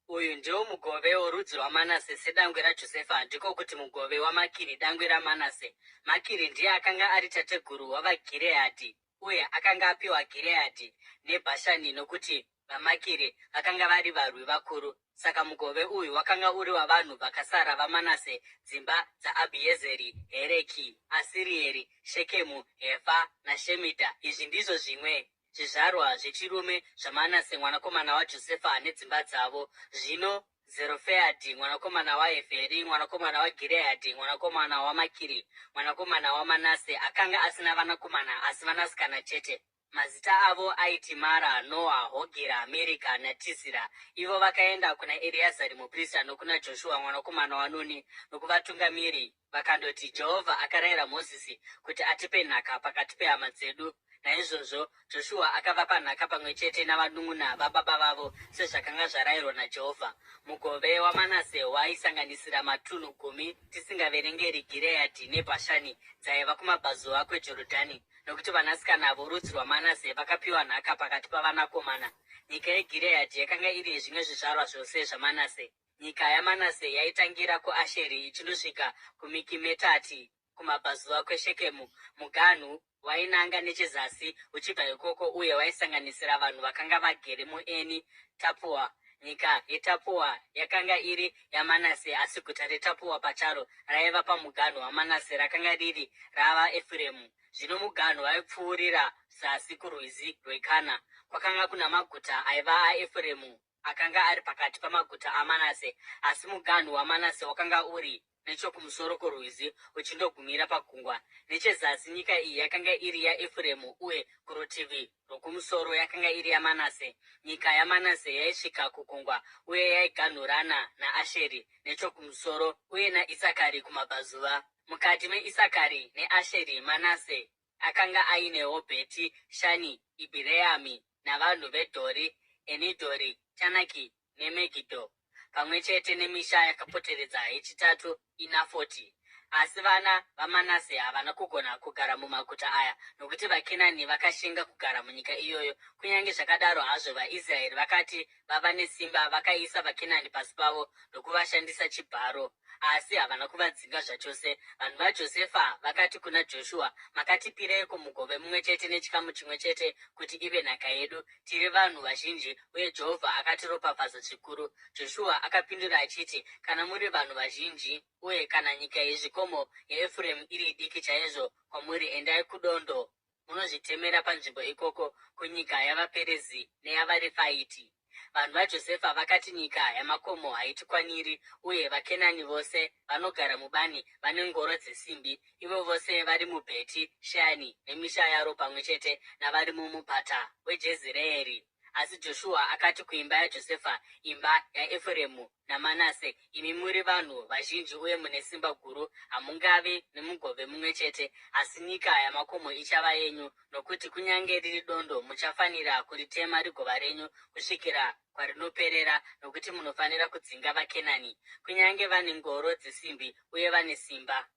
Uyu ndiwo mugove worudzi rwaManase sedangwe raJosefa, ndiko kuti mugove waMakiri dangwe raManase. Makiri ndiye akanga ari tateguru wavaGireadhi, uye akanga apiwa Gireadhi neBhashani nokuti vaMakiri vakanga vari varwi vakuru. Saka mugove uyu wakanga uri wavanhu vakasara vaManase, dzimba dzaAbhiezeri, Hereki, Asirieri, Shekemu, Hefa naShemidha. Izvi ndizvo zvimwe zvizvarwa zvechirume zvaManase mwanakomana waJosefa nedzimba dzavo. Zvino Zerofeadhi mwanakomana waHeferi mwanakomana waGireadhi mwanakomana waMakiri mwanakomana waManase akanga asina vanakomana asi vanasikana chete. Mazita avo aiti Mara, Noa, Hogira, Mirika naTizira. Ivo vakaenda kuna Ereazari muprista nokuna Joshua mwanakomana waNuni nokuvatungamiri, vakandoti, Jehovha akarayira Mozisi kuti atipe nhaka pakati pehama dzedu. Naizvozvo Joshua akavapa nhaka pamwe chete navanun'una vababa vavo sezvakanga zvarayirwa naJehovha. Mugove waManase waisanganisira matunhu 10 tisingaverengeri Gireadhi neBhashani dzaiva kumabvazuva kweJorodhani, nokuti vanasikana vorudzi rwaManase vakapiwa nhaka pakati pavanakomana. Nyika yeGireadhi yakanga iri yezvimwe zvizvarwa zvose zvaManase. Nyika yaManase yaitangira kuAsheri ichindosvika kuMikimetati kumabvazuva kweshekemu. Muganhu wainanga nechezasi uchibva ikoko, uye waisanganisira vanhu vakanga vagere muEni Tapua. Nyika yeTapua yakanga iri yaManase, asi guta reTapua pacharo raiva pamuganhu waManase rakanga riri ravaEfuremu. Zvino muganhu waipfuurira zasi kurwizi rweKana. Kwakanga kuna maguta aiva aEfuremu akanga ari pakati pamaguta aManase, asi muganhu waManase wakanga uri nechokumusoro kworwizi uchindogumira pagungwa. Nechezasi nyika iyi yakanga iri yaEfuremu, uye kurutivi rwokumusoro yakanga iri yaManase. Nyika yaManase yaisvika kugungwa uye yaiganhurana naAsheri nechokumusoro uye naIsakari kumabvazuva. Mukati meIsakari neAsheri, Manase akanga ainewo Bheti Shani, Ibhireami navanhu veDhori, Enidhori, Tanaki neMegidho, pamwe chete nemisha yakapoteredza yechitatu iNafoti. Asi vana vaManase havana kugona kugara mumaguta aya, nokuti vaKenani vakashinga kugara munyika iyoyo. Kunyange zvakadaro hazvo, vaIsraeri vakati vava nesimba vakaisa vaKenani pasi pavo ndokuvashandisa chibharo, asi havana kuvadzinga zvachose. Vanhu vaJosefa vakati kuna Joshua, "Makatipireiko mugove mumwe chete nechikamu chimwe chete kuti ive nhaka yedu? Tiri vanhu vazhinji uye Jehovha akatiropafadza zvikuru." Joshua akapindura achiti, "Kana muri vanhu vazhinji uye kana nyika yezvikomo yeEfuremu iri diki chaizvo kwamuri, endai kudondo munozvitemera panzvimbo ikoko kunyika yavaPerizi neyavaRefaiti." Vanhu vaJosefa vakati, "Nyika yamakomo haitikwaniri, uye vaKenani vose vanogara mubani vane ngoro dzesimbi, ivo vose vari muBheti Shani nemisha yaro pamwe chete navari mumupata weJezireeri." Asi Joshua akati kuimba yaJosefa, imba yaEfuremu naManase, "Imi muri vanhu vazhinji uye mune simba guru, hamungave nemugove mumwe chete, asi nyika yamakomo ichava yenyu, nokuti kunyange riri dondo muchafanira kuritema rigova renyu kusvikira kwarinoperera, nokuti munofanira kudzinga vaKenani, kunyange vane ngoro dzesimbi uye vane simba."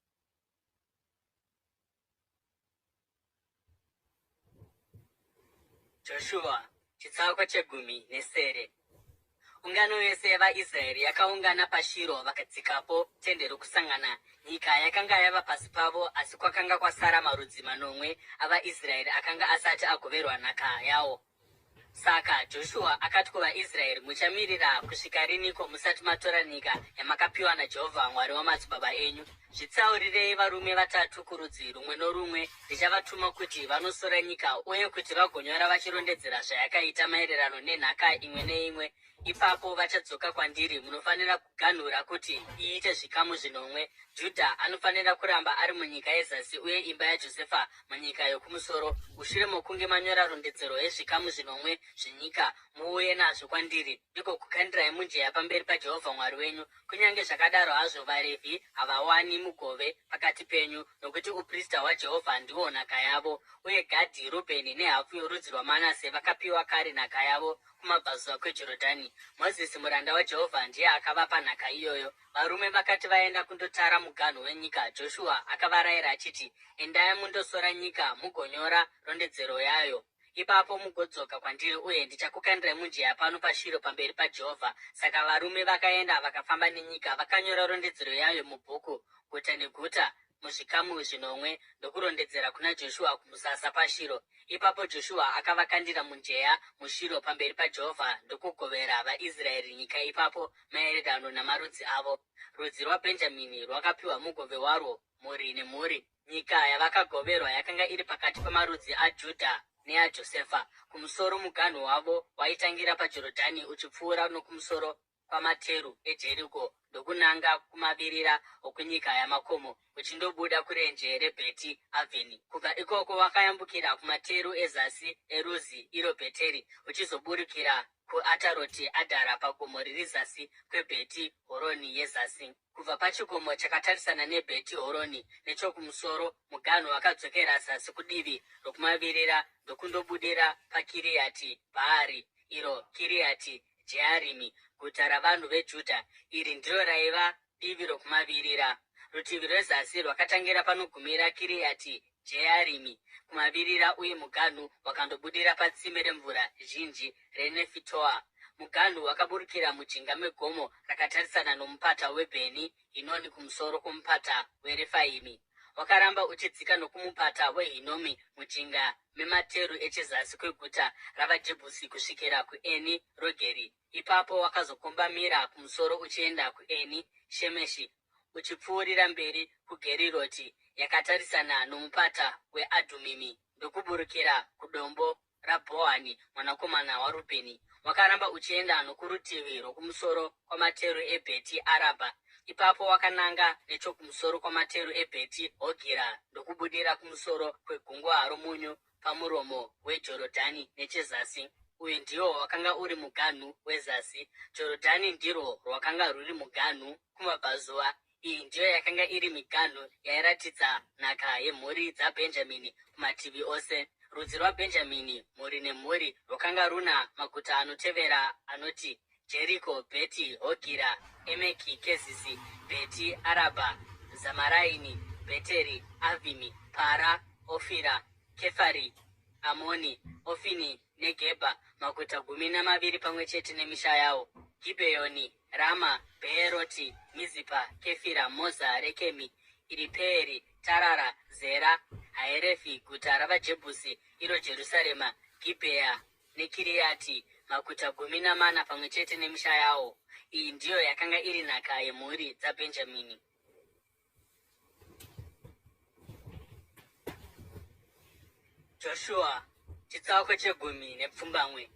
Joshua chitsauko chegumi nesere. Ungano yose yavaIsraeri yakaungana paShiro vakadzikapo tende rokusangana. Nyika yakanga yava pasi pavo, asi kwakanga kwasara marudzi manomwe avaIsraeri akanga asati agoverwa nhaka yawo. Saka Joshua akati kuvaIsraeri, "Muchamirira kusvika riniko musati matora nyika yamakapiwa naJehovha Mwari wamadzibaba enyu? Zvitsaurirei varume vatatu kurudzi rumwe norumwe. Ndichavatuma kuti vanosora nyika uye kuti vagonyora vachirondedzera zvayakaita maererano nenhaka imwe neimwe. Ipapo vachadzoka kwandiri. Munofanira kuganhura kuti iite zvikamu zvinomwe. Judha anofanira kuramba ari munyika yezasi uye imba yaJosefa munyika yokumusoro. Mushure mokunge manyora rondedzero yezvikamu zvinomwe zvenyika, muuye nazvo kwandiri, ndiko kukandirai mujenya pamberi paJehovha Mwari wenyu. Kunyange zvakadaro hazvo, vaRevhi havawani mugove pakati penyu, nokuti uprista hwaJehovha ndiwo nhaka yavo. Uye Gadhi, Rubheni nehafu yorudzi rwaManase vakapiwa kare nhaka yavo kumabvazuva kweJorodhani. Mozisi muranda waJehovha ndiye akavapa nhaka iyoyo. Varume vakati vaenda kundotara muganhu wenyika, Joshua akavarayira achiti, "Endai mundosora nyika mugonyora rondedzero yayo. Ipapo mugodzoka kwandiri uye ndichakukandirai mujenya pano paShiro pamberi paJehovha." Saka varume vakaenda vakafamba nenyika, vakanyora rondedzero yayo mubhuku, guta neguta, muzvikamu zvinomwe, ndokurondedzera kuna Joshua kumusasa paShiro. Ipapo Joshua akavakandira mujenya muShiro pamberi paJehovha ndokugovera vaIsraeri nyika ipapo maererano namarudzi avo. Rudzi rwaBhenjamini rwakapiwa mugove warwo, mhuri nemhuri. Nyika yavakagoverwa yakanga iri pakati pamarudzi aJudha neaJosefa. Kumusoro muganhu wavo waitangira paJorodhani uchipfuura nokumusoro kwamateru eJeriko ndokunanga kumavirira okwenyika yamakomo, uchindobuda kurenje reBheti Avheni. Kubva ikoko wakayambukira kumateru ezasi eRuzi iro Bheteri, uchizoburukira kuAtaroti Adhara pagomo riri zasi kweBheti Horoni yezasi. Kubva pachikomo chakatarisana neBheti Horoni nechokumusoro, muganhu wakadzokera zasi kudivi rokumavirira ndokundobudira paKiriati Bhaari, iro Kiriati Jearimi, guta ravanhu veJudha. Iri ndiro raiva divi rokumavirira. Rutivi rwezasi rwakatangira panogumira Kiriati Jearimi kumavirira, uye muganhu wakandobudira patsime remvura zhinji reNefitoa. Muganhu wakaburukira mujinga megomo rakatarisana nomupata weBheni Hinoni kumusoro kwomupata weRefaimi. Wakaramba uchidzika nokumupata weHinomi mujinga memateru echezasi kweguta ravaJebhusi kusvikira kuEni Rogeri. Ipapo wakazokombamira kumusoro uchienda kuEni Shemeshi, uchipfuurira mberi kuGeriroti yakatarisana nomupata weAdhumimi, ndokuburukira kudombo raBhohani mwanakomana waRubheni. wakaramba uchienda nokurutivi rwokumusoro kwamateru eBheti Arabha. Ipapo wakananga nechokumusoro kwamateru eBheti Hogira ndokubudira kumusoro kwegungwa romunyu pamuromo weJorodhani nechezasi. Uyu ndiwo wakanga uri muganhu wezasi. Jorodhani ndirwo rwakanga rwuri muganhu kumabvazuva. Iyi ndiyo yakanga iri miganhu yairatidza nhaka yemhuri dzaBhenjamini kumativi ose. Rudzi rwaBhenjamini, mhuri nemhuri, rwakanga runa maguta anotevera anoti Jeriko, Bheti Hogira, Emeki Kezisi, Bheti Arabha, Zamaraini, Bheteri, Avhimi, Para, Ofira, Kefari, Amoni, Ofini neGebha, maguta 12 pamwe chete nemisha yawo. Gibheoni, Rama, Bheeroti, Mizipa, Kefira, Moza, Rekemi, Iripeeri, Tarara, Zera, Haerefi, guta ravaJebhusi, iro Jerusarema, Gibhea neKiriati, maguta 14 pamwe chete nemisha yawo. Iyi ndiyo yakanga iri nhaka yemhuri dzaBhenjamini. Joshua, chitsauko 10.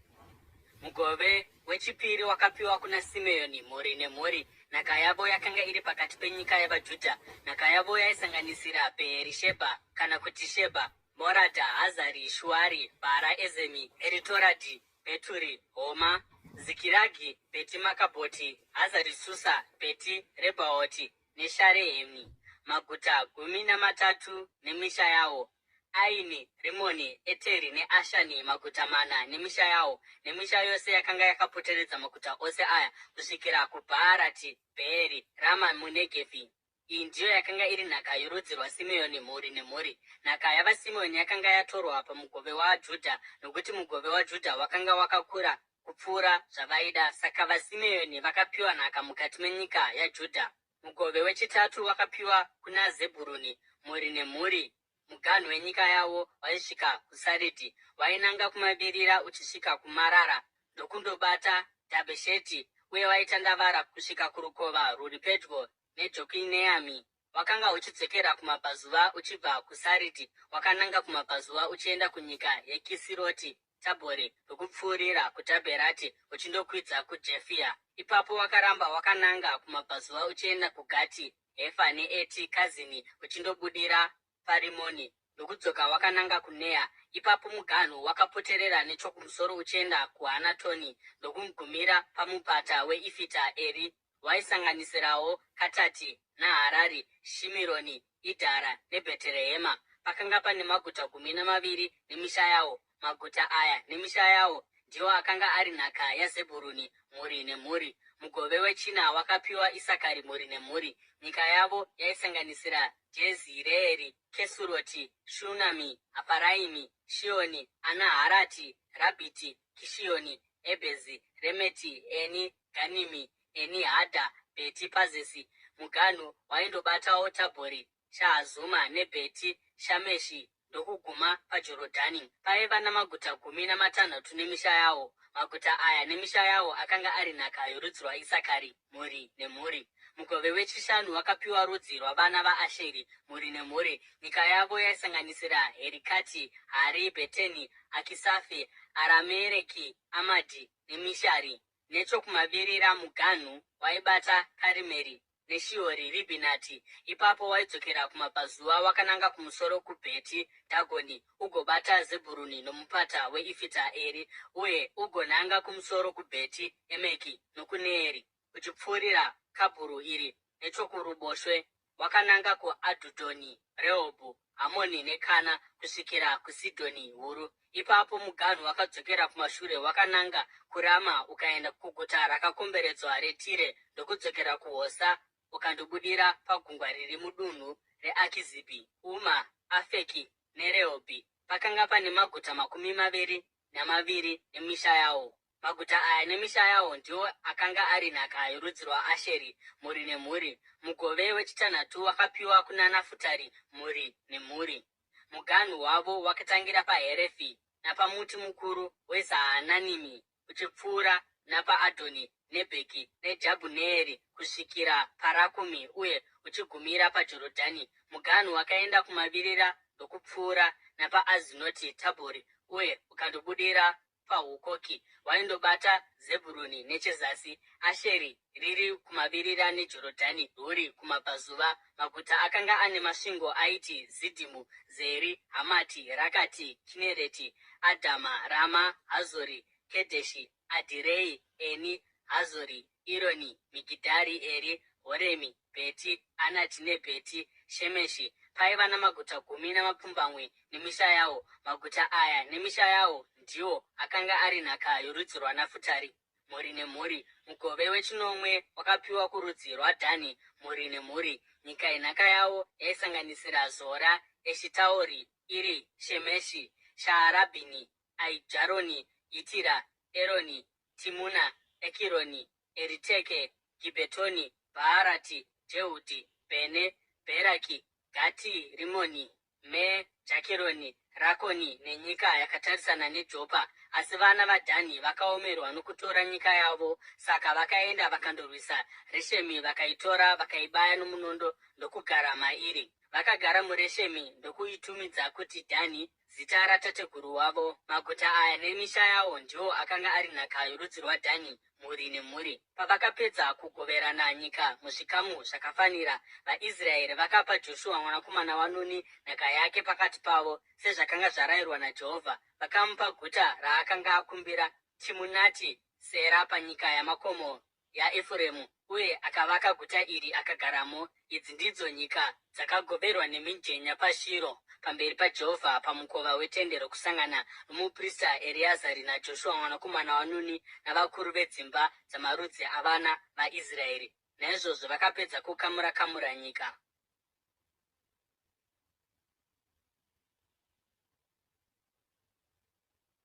Mugove wechipiri wakapiwa kuna Simeoni, mhuri nemhuri. Nhaka yavo yakanga iri pakati penyika yavaJudha. Nhaka yavo yaisanganisira Bheerishebha kana kuti Shebha, Moradha, Hazari, Shuari, Bhara, Ezemi, Eritoradhi, Bheturi, Homa, Zikiragi, Bheti Makabhoti, Hazari Susa, Bheti Rebhaoti neSharehemi, maguta 13 nemisha yawo. Aini, Rimoni, Eteri neAshani, maguta 4 nemisha yawo. Nemisha yose yakanga yakapoteredza maguta ose aya kusvikira kuBhaarati Bheeri, Rama muNegevi. Iyi ndiyo yakanga iri nhaka yorudzi rwaSimeoni, mhuri nemhuri. Nhaka yavaSimeoni yakanga yatorwa pamugove waJudha, nokuti mugove waJudha wakanga wakakura kupfuura zvavaida. Saka vaSimeoni vakapiwa nhaka mukati menyika yaJudha. Mugove wechitatu wakapiwa kuna Zebhuruni, mhuri nemhuri. Muganhu wenyika yawo waisvika kuSaridhi, wainanga kumavirira uchisvika kuMarara ndokundobata Dhabhesheti, uye waitandavara kusvika kurukova rwuri pedyo neJokineami. Wakanga uchidzokera kumabvazuva uchibva kuSaridhi, wakananga kumabvazuva uchienda kunyika yeKisiroti Tabhori ndokupfuurira kuDhabherati uchindokwidza kuJefia. Ipapo wakaramba wakananga kumabvazuva uchienda kuGati Hefa neEti Kazini uchindobudira paRimoni ndokudzoka wakananga kuNea. Ipapo muganhu wakapoterera nechokumusoro uchienda kuHanatoni ndokumugumira pamupata weIfita Eri. Waisanganisirawo Katati naHarari, Shimironi, Idhara neBheterehema. Pakanga pane maguta 12 nemisha yawo. Maguta aya nemisha yawo ndiwo akanga ari nhaka yaZebhuruni, mhuri nemhuri. Mugove wechina wakapiwa Isakari, mhuri nemhuri. Nyika yavo yaisanganisira Jezireeri, Kesuroti, Shunami, Haparaimi, Shioni, Anaharati, Rabhiti, Kishioni, Ebhezi, Remeti, Eni Ganimi, Eni Hadha, Bheti Pazesi. Muganhu waindobatawo Tabhori, Shahazuma neBheti Shameshi ndokuguma paJorodhani. Paiva namaguta 16 nemisha yawo. Maguta aya nemisha yawo akanga ari nhaka yorudzi rwaIsakari, mhuri nemhuri. Mugove wechishanu wakapiwa rudzi rwavana vaAsheri, mhuri nemhuri. Nyika yavo yaisanganisira Herikati, Hari, Bheteni, Akisafi, Aramereki, Amadhi neMishari. Nechokumavirira muganhu waibata Karimeri neShihori Ribhinati. Ipapo waidzokera kumabvazuva wakananga kumusoro kuBheti Dhagoni ugobata Zebhuruni nomupata weIfita Eri, uye ugonanga kumusoro kuBheti Emeki nokuNeeri uchipfuurira Kabhuru iri nechokuruboshwe wakananga kuAdhudhoni, Rehobhu, Hamoni neKana kusvikira kuSidhoni huru. Ipapo muganhu wakadzokera kumashure wakananga kuRama ukaenda kuguta rakakomberedzwa reTire ndokudzokera kuHosa ukandobudira pagungwa riri mudunhu reAkizibhi, Uma, Afeki neRehobhi. Pakanga pane maguta 22 nemisha yawo. Maguta aya nemisha yawo ndiwo akanga ari nhaka yorudzi rwaAsheri, mhuri nemhuri. Mugove wechitanhatu wakapiwa kuna Nafutari, mhuri nemhuri. Muganhu wavo wakatangira paHerefi napamuti mukuru weZaananimi uchipfuura napaAdhoni Nebheki neJabhuneeri kusvikira paRakumi uye uchigumira paJorodhani. Muganhu wakaenda kumavirira ndokupfuura napaAzinoti Tabhori uye ukandobudira pahukoki waindobata Zebhuruni nechezasi, Asheri riri kumavirira neJorodhani rwuri kumabvazuva. Maguta akanga ane masvingo aiti Zidhimu, Zeri, Hamati, Rakati, Kinereti, Adhama, Rama, Hazori, Kedheshi, Adhirei, Eni, Hazori, Ironi, Migidhari Eri, Horemi, Bheti Anati neBheti Shemeshi. Paiva namaguta 10 namapfumbamwe nemisha yawo. Maguta aya nemisha yawo ndiwo akanga ari nhaka yorudzi rwaNafutari, mhuri nemhuri. Mugove wechinomwe wakapiwa kurudzi rwaDhani, mhuri nemhuri. Nyika yenhaka yawo yaisanganisira Zora, Eshitaori, iri Shemeshi, Shaarabhini, Aijaroni, Itira, Eroni, Timuna, Ekironi, Eriteke, Gibhetoni, Bhaarati, Jehudhi, Bene, Bheraki, Gati Rimoni, Me, Jakironi, Rakoni nenyika yakatarisana neJopa. Asi vana vaDhani vakaomerwa nokutora nyika yavo, saka vakaenda vakandorwisa Reshemi, vakaitora vakaibaya nomunondo ndokugara mairi. Vakagara muReshemi ndokuitumidza kuti Dhani, zita ratateguru wavo. Maguta aya nemisha yawo ndiwo akanga ari nhaka yorudzi rwaDhani, mhuri nemhuri. Pavakapedza kugoverana nyika muzvikamu zvakafanira, vaIsraeri vakapa Joshua mwanakomana waNuni nhaka yake pakati pavo, sezvakanga zvarayirwa naJehovha. Vakamupa guta raakanga akumbira, Timunati Sera, panyika yamakomo yaEfuremu, uye akavaka guta iri akagaramo. Idzi ndidzo nyika dzakagoverwa nemijenya paShiro pamberi paJehovha pamukova weTende Rokusangana nomuprista Ereazari naJoshua mwanakomana waNuni navakuru vedzimba dzamarudzi avana vaIsraeri. Naizvozvo vakapedza kukamura nyika.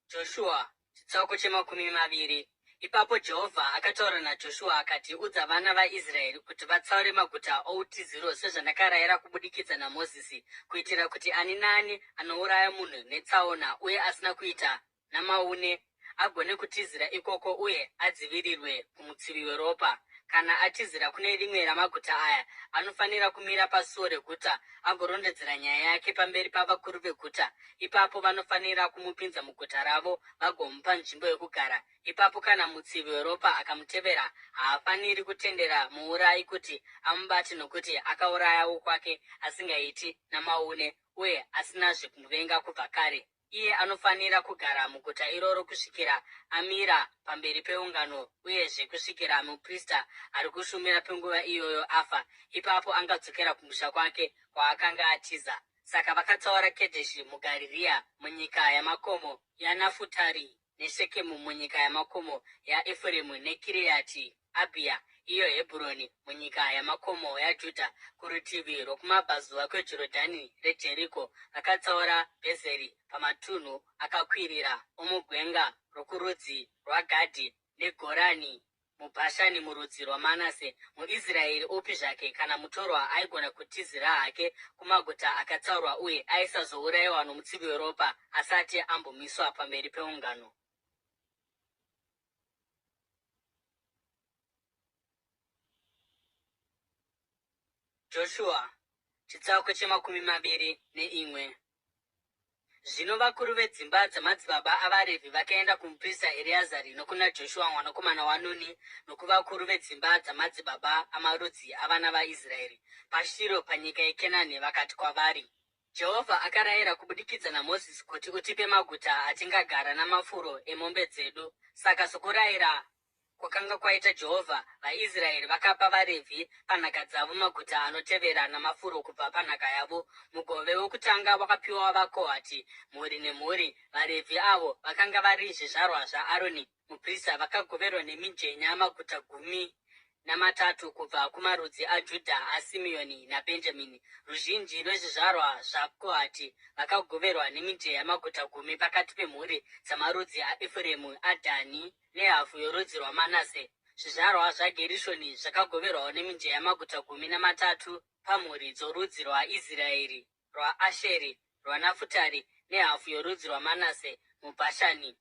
Joshua chitsauko che20. Ipapo Jehovha akataura naJoshua akati, udza vana vaIsraeri kuti vatsaure maguta outiziro sezvandakarayira kubudikidza naMozisi, kuitira kuti ani naani anouraya munhu netsaona uye asina kuita namaune agone kutizira ikoko uye adzivirirwe kumutsivi weropa. Kana atizira kune rimwe ramaguta aya, anofanira kumira pasuo reguta agorondedzera nyaya yake pamberi pavakuru veguta. Ipapo vanofanira kumupinza muguta ravo vagomupa nzvimbo yokugara. Ipapo kana mutsivi weropa akamutevera, haafaniri kutendera muurayi kuti amubate, nokuti akauraya wokwake asingaiti namaune uye asinazve kumuvenga kubva kare. Iye anofanira kugara muguta iroro kusvikira amira pamberi peungano, uyezve kusvikira muprista ari kushumira penguva iyoyo afa. Ipapo angadzokera kumusha kwake kwaakanga atiza. Saka vakatsaura Kedheshi muGarirea munyika yamakomo yaNafutari, neShekemu munyika yamakomo yaEfuremu, neKiriati Abhia, iyo Hebhuroni munyika yamakomo yaJudha kurutivi rwokumabvazuva kweJorodhani reJeriko. Vakatsaura Bhezeri pamatunhu akakwirira omugwenga rokurudzi rwaGadhi neGorani muBhashani murudzi rwaManase. MuIsraeri upi zvake kana mutorwa aigona kutizira hake kumaguta akatsaurwa uye aisazourayiwa nomutsivi weropa asati ambomiswa pamberi peungano. Joshua chitsauko che21. Zvino vakuru vedzimba dzamadzibaba avaRevhi vakaenda kumuprista Ereazari nokuna Joshua mwanakomana waNuni nokuvakuru vedzimba dzamadzibaba amarudzi avana vaIsraeri paShiro panyika yeKenani, vakati kwavari, Jehovha akarayira kubudikidza naMozisi kuti utipe maguta atingagara namafuro emombe dzedu. Saka sokurayira kwakanga kwaita Jehovha, vaIsraeri vakapa vaRevhi panhaka dzavo maguta anotevera namafuro kubva panhaka yavo. Mugove wokutanga wakapiwa vaKohati, mhuri nemhuri. VaRevhi avo vakanga vari zvizvarwa zvaAroni muprista vakagoverwa nemijenya maguta 13 kubva kumarudzi aJudha, aSimeoni naBhenjamini. Ruzhinji rwezvizvarwa zvaKohati vakagoverwa nemijenya maguta 10 pakati pemhuri dzamarudzi aEfuremu, aDhani nehafu yorudzi rwaManase. Zvizvarwa zvaGerishoni zvakagoverwawo nemijenya maguta 13 pamhuri dzorudzi rwaIsraeri, rwaAsheri, rwaNafutari nehafu yorudzi rwaManase muBhashani.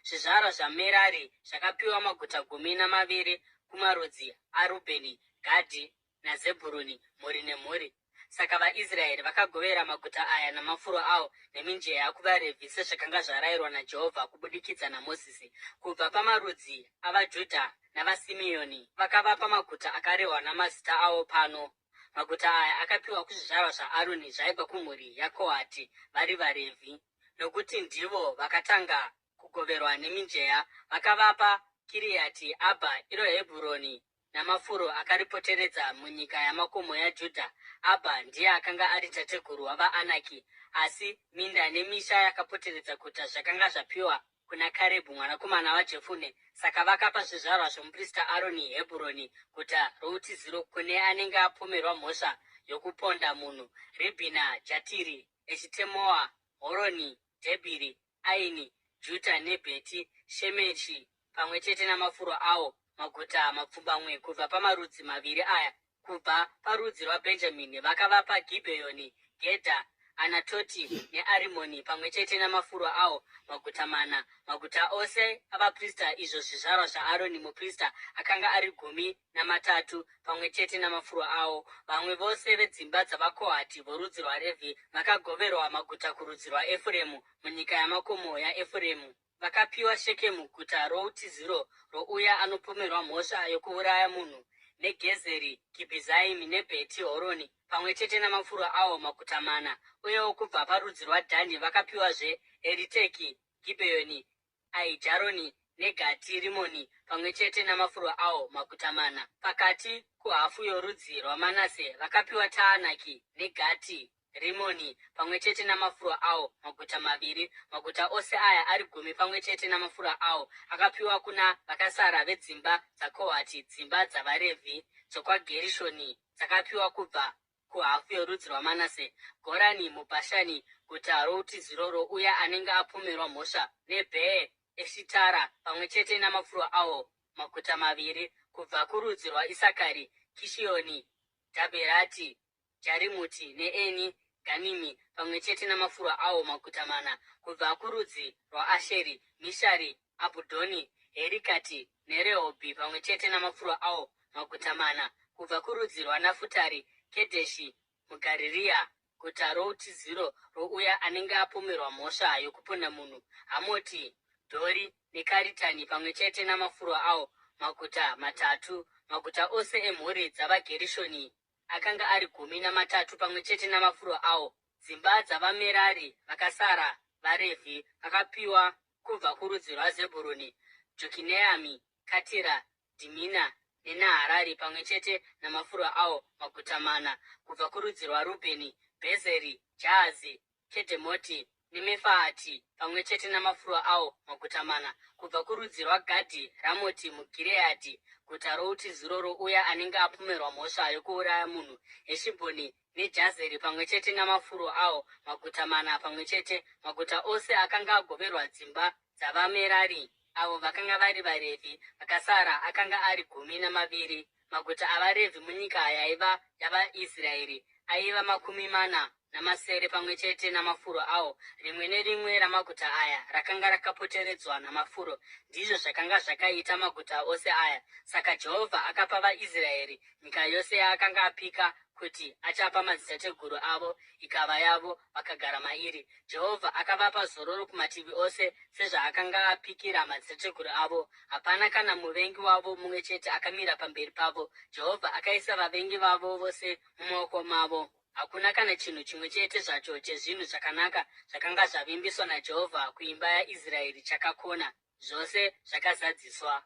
Zvizvarwa zvaMerari zvakapiwa maguta 12 kumarudzi aRubheni, Gadhi naZebhuruni, mhuri nemhuri. Saka vaIsraeri vakagovera maguta aya namafuro awo nemijenya kuvaRevhi sezvakanga zvarayirwa naJehovha kubudikidza naMozisi. Kubva pamarudzi avaJudha navaSimeoni vakavapa maguta akarehwa namazita awo pano. Maguta aya akapiwa kuzvizvarwa zvaAroni zvaibva kumhuri yaKohati vari vaRevhi. Nokuti ndivo vakatanga kugoverwa nemijenya, vakavapa Kiriati Abha, iro Hebhuroni, namafuro akaripoteredza munyika yamakomo yaJudha. Abha ndiye akanga ari tateguru wavaAnaki, asi minda nemisha yakapoteredza guta zvakanga zvapiwa kuna Karebhu mwanakomana waJefune. Saka vakapa zvizvarwa zvomuprista Aroni Hebhuroni, guta routiziro, kune anenge apomerwa mhosva yokuponda munhu: Ribhina, Jatiri, Eshitemoa, Horoni, Dhebhiri, Aini, Juta neBheti Shemeshi, pamwe chete namafuro awo, maguta mapfumbamwe. Kubva pamarudzi maviri aya, kubva parudzi rwaBhenjamini, vakavapa Gibheoni, Gedha, Anatoti neArimoni, pamwe chete namafuro awo, maguta mana. Maguta ose avaprista, izvo zvizvarwa zvaAroni muprista, akanga ari 13, pamwe chete namafuro awo. Vamwe vose vedzimba dzavaKohati vorudzi rwaRevhi vakagoverwa maguta kurudzi rwaEfuremu munyika yamakomo yaEfuremu. Vakapiwa Shekemu, guta routiziro rouya anopomerwa mhosva yokuuraya munhu, neGezeri, Kibhizaimi neBheti Horoni, pamwe chete namafuro awo, maguta mana. Uyewo kubva parudzi rwaDhani vakapiwazve Eriteki, Gibheoni, Aijaroni neGati Rimoni, pamwe chete namafuro awo, maguta mana. Pakati kuhafu yorudzi rwaManase vakapiwa Taanaki neGati Rimoni, pamwe chete namafuro awo, maguta maviri. Maguta ose aya ari 10 pamwe chete namafuro awo akapiwa kuna vakasara vedzimba dzaKohati, dzimba dzavaRevhi dzokwaGerishoni dzakapiwa kubva kuhafu yorudzi rwaManase. Gorani muBhashani, guta routiziro rouya anenge apomerwa mhosva, neBhe Eshitara, pamwe chete namafuro awo, maguta maviri. Kubva kurudzi rwaIsakari, Kishioni, Dhabherati, Jarimuti neEni Ganimi, pamwe chete namafuro awo, maguta mana. Kubva kurudzi rwaAsheri, Mishari, Abhudhoni, Herikati neRehobhi, pamwe chete namafuro awo, maguta mana. Kubva kurudzi rwaNafutari, Kedheshi muGarirea, guta routiziro rouya anenge apomerwa mhosva yokuponda munhu, Hamoti, Dhori neKaritani, pamwe chete namafuro awo, maguta 3. Maguta ose emhuri dzavaGerishoni akanga ari 13 pamwe chete namafuro awo. Dzimba dzavaMerari vakasara vaRevhi vakapiwa kubva kurudzi rwaZebhuruni, Jokineami, Katira, Dhimina neNaharari, pamwe chete namafuro awo, maguta mana. Kubva kurudzi rwaRubheni, Bhezeri, Jahazi, Kedhemoti neMefaati, pamwe chete namafuro awo, maguta mana. Kubva kurudzi rwaGadhi, Ramoti muGireadhi, guta routiziro rouya anenge apomerwa mhosva yokuuraya munhu, Heshibhoni neJazeri, pamwe chete namafuro awo, maguta mana. Pamwe chete maguta ose akanga agoverwa dzimba dzavaMerari, avo vakanga vari vaRevhi vakasara akanga ari 12. Maguta avaRevhi munyika yaiva yavaIsraeri aiva 40 pamwe chete namafuro awo. Rimwe nerimwe ramaguta aya rakanga rakapoteredzwa namafuro. Ndizvo zvakanga zvakaita maguta ose aya. Saka Jehovha akapa vaIsraeri nyika yose yaakanga apika kuti achapa madzitateguru avo, ikava yavo, vakagara mairi. Jehovha akavapa zororo kumativi ose sezvaakanga apikira madzitateguru avo. Hapana kana muvengi wavo mumwe chete akamira pamberi pavo. Jehovha akaisa vavengi vavo vose mumaoko mavo. Hakuna kana chinhu chimwe chete zvacho chezvinhu zvakanaka zvakanga zvavimbiswa naJehovha kuimba yaIsraeri chakakona. Zvose zvakazadziswa.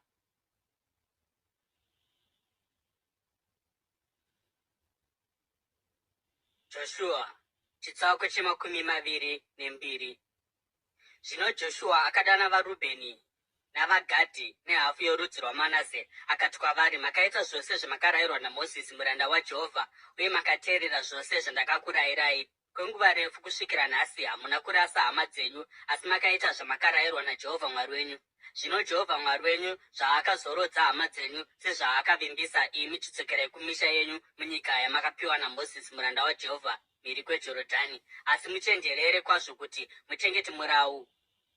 Joshua, chitsauko che22. Zvino Joshua akadana vaRubheni navaGadhi nehafu yorudzi rwaManase akati kwavari, makaita zvose zvamakarayirwa naMozisi muranda waJehovha, uye makateerera zvose zvandakakurayirai. Kwenguva refu kusvikira nhasi hamuna kurasa hama dzenyu, asi makaita zvamakarayirwa naJehovha Mwari wenyu. Zvino Jehovha Mwari wenyu zvaakazorodza hama dzenyu sezvaakavimbisa, imi chidzokerai kumisha yenyu munyika yamakapiwa naMozisi muranda waJehovha mhiri kweJorodhani. Asi muchenjerere kwazvo kuti muchengete murau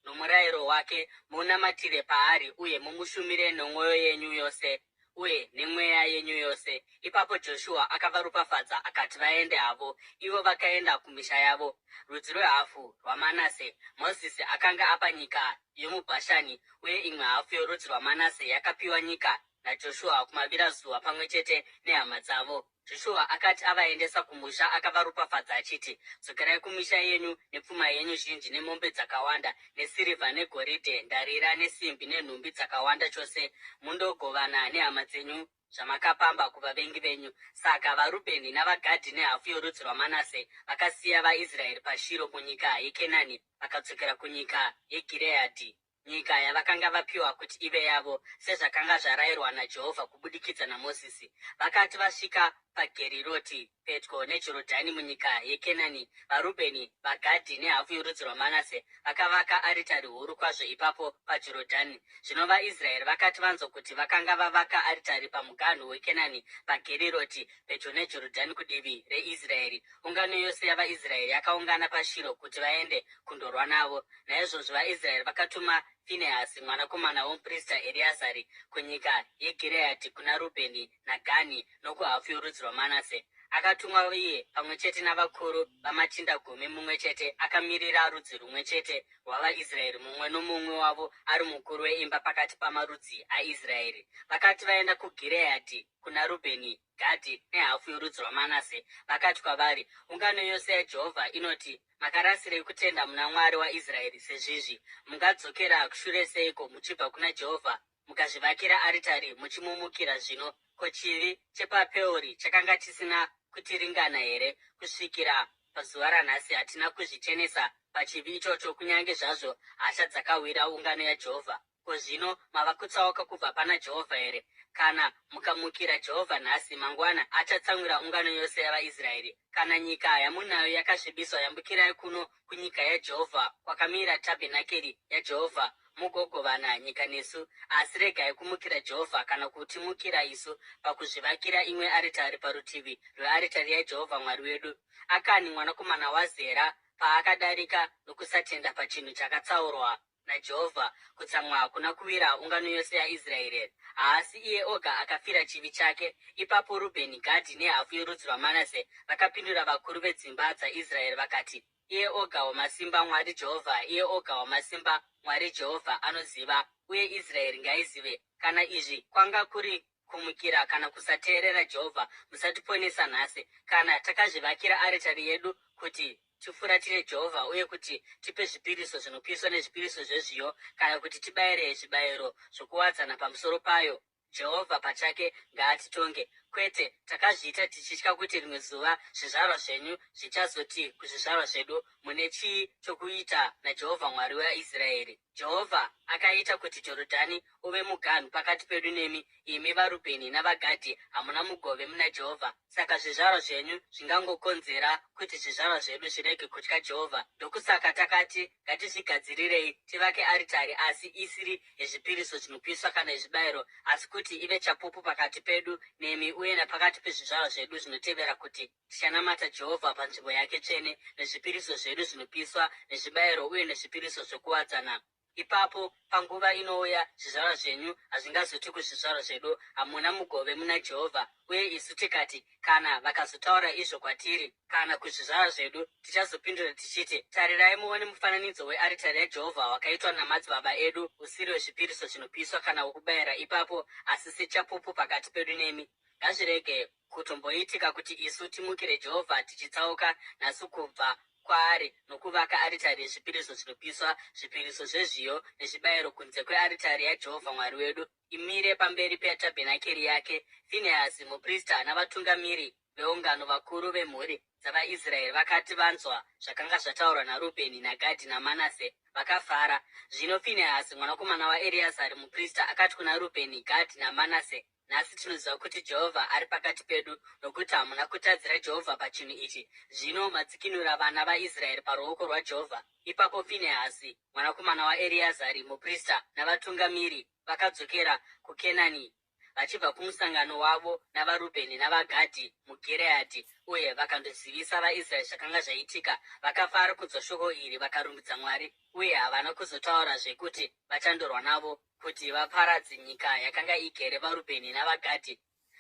nomurayiro wake, munamatire paari uye mumushumire nemwoyo yenyu yose. uye nemweya yenyu yose. Ipapo Joshua akavaropafadza akati vaende havo. Ivo vakaenda kumisha yavo. Rudzi rwehafu rwaManase, Mozisi akanga apa nyika yomuBhashani, uye imwe hafu yorudzi rwaManase yakapiwa nyika naJoshua kumavirazuva pamwe chete nehama dzavo. Joshua akati avaendesa kumusha akavaropafadza achiti, dzokerai kumisha yenyu nepfuma yenyu zhinji nemombe dzakawanda nesirivha negoridhe, ndarira nesimbi nenhumbi dzakawanda chose, mundogovana nehama dzenyu zvamakapamba kuvavengi venyu. Saka vaRubheni navaGadhi nehafu yorudzi rwaManase vakasiya vaIsraeri paShiro munyika yeKenani vakadzokera kunyika yeGireadhi, nyika yavakanga vapiwa kuti ive yavo, sezvakanga zvarayirwa naJehovha kubudikidza naMozisi. Vakati vasvika paGeriroti pedyo neJorodhani munyika yeKenani, vaRubheni, vaGadhi nehafu yorudzi rwaManase vakavaka aritari huru kwazvo ipapo paJorodhani. Zvino vaIsraeri vakati vanzwa kuti vakanga vavaka aritari pamuganhu weKenani paGeriroti pedyo neJorodhani kudivi reIsraeri, ungano yose yavaIsraeri yakaungana paShiro kuti vaende kundorwa navo. Naizvozvo vaIsraeri vakatuma Finehasi mwanakomana womuprista Ereazari kunyika yeGireadhi kuna Rubheni naGani nokuhafu yorudzi rwaManase. Akatumwa iye pamwe chete navakuru vamachinda 10 mumwe chete, akamirira rudzi rumwe chete rwavaIsraeri, mumwe nomumwe wavo ari mukuru weimba pakati pamarudzi aIsraeri. Vakati vaenda kuGireadhi kuna Rubheni, Gadhi nehafu yorudzi rwaManase, vakati kwavari, ungano yose yaJehovha inoti, makarasirei kutenda muna Mwari waIsraeri sezvizvi? Mungadzokera shure seiko muchibva kuna Jehovha mukazvivakira aritari muchimumukira zvino? Ko, chivi chepaPeori chakanga chisina kutiringana here? Kusvikira pazuva ranhasi hatina kuzvichenesa pachivi ichocho, kunyange zvazvo hasha dzakawira ungano yaJehovha. Ko, zvino mava kutsauka kubva pana Jehovha here? Kana mukamukira Jehovha nhasi, mangwana achatsamwira ungano yose yavaIsraeri. Kana nyika yamunayo yakasvibiswa, yambukirai kuno kunyika yaJehovha, kwakamira tabhenakeri yaJehovha, mugogovana nyika nesu. Asi regai kumukira Jehovha kana kutimukira isu pakuzvivakira imwe aritari parutivi rwearitari yaJehovha Mwari wedu. Akani mwanakomana waZera paakadarika nokusatenda pachinhu chakatsaurwa naJehovha, kutsamwa hakuna kuwira ungano yose yaIsraeri, asi iye oga akafira chivi chake. Ipapo Rubheni, Gadhi nehafu yorudzi rwaManase vakapindura vakuru vedzimba dzaIsraeri vakati, iye oga wamasimba Mwari Jehovha, iye oga wamasimba Mwari Jehovha anoziva, uye Israeri ngaizive. Kana izvi kwanga kuri kumukira kana kusateerera Jehovha, musatiponesa nhasi. Kana takazvivakira aritari yedu kuti tifuratire Jehovha, uye kuti tipe zvipiriso zvinopiswa nezvipiriso zvezviyo, kana kuti tibayire zvibayiro zvokuwadzana pamusoro payo, Jehovha pachake ngaatitonge. Kwete, takazviita tichitya kuti rimwe zuva zvizvarwa zvenyu zvichazoti kuzvizvarwa zvedu, mune chii chokuita naJehovha Mwari waIsraeri? Jehovha akaita kuti Jorodhani uve muganhu pakati pedu nemi, imi vaRubheni navaGadhi hamuna mugove muna Jehovha. Saka zvizvarwa zvenyu zvingangokonzera kuti zvizvarwa zvedu zvirege kutya Jehovha. Ndokusaka takati, ngatizvigadzirirei tivake aritari, asi isiri yezvipiriso zvinopiswa kana yezvibayiro, asi kuti ive chapupu pakati pedu nemi uye napakati pezvizvarwa zvedu zvinotevera, kuti tichanamata Jehovha panzvimbo yake tsvene nezvipiriso zvedu zvinopiswa nezvibayiro uye nezvipiriso zvokuwadzana. Ipapo panguva inouya zvizvarwa zvenyu hazvingazoti kuzvizvarwa zvedu, hamuna mugove muna Jehovha. Uye isu tikati, kana vakazotaura izvo kwatiri kana kuzvizvarwa zvedu, tichazopindura tichiti, tarirai muone mufananidzo wearitari yaJehovha wakaitwa namadzibaba edu, usiri wezvipiriso zvinopiswa kana wokubayira. Ipapo asisi chapupu pakati pedu nemi. Ngazvirege kutomboitika kuti isu timukire Jehovha tichitsauka nhasi kubva kwaari nokuvaka aritari yezvipiriso zvinopiswa, zvipiriso zvezviyo nezvibayiro kunze kwearitari yaJehovha Mwari wedu, imire pamberi petabhenakeri yake. Finehasi muprista navatungamiri veungano, vakuru vemhuri dzavaIsraeri, vakati vanzwa zvakanga zvataurwa naRubheni naGadhi naManase, vakafara. Zvino Finehasi mwanakomana waEreazari muprista akati kuna Rubheni, Gadhi naManase, nhasi tinoziva kuti Jehovha ari pakati pedu, nokuti hamuna kutadzira Jehovha pachinhu ichi. Zvino madzikinura vana vaIsraeri paruoko rwaJehovha. Ipapo Finehasi mwanakomana waEreazari muprista navatungamiri vakadzokera kuKenani vachibva kumusangano wavo navaRubheni navaGadhi muGireadhi, uye vakandozivisa vaIsraeri zvakanga zvaitika. Vakafara kunzwa shoko iri vakarumbidza Mwari, uye havana kuzotaurazve kuti vachandorwa navo kuti vaparadze nyika yakanga igere vaRubheni navaGadhi.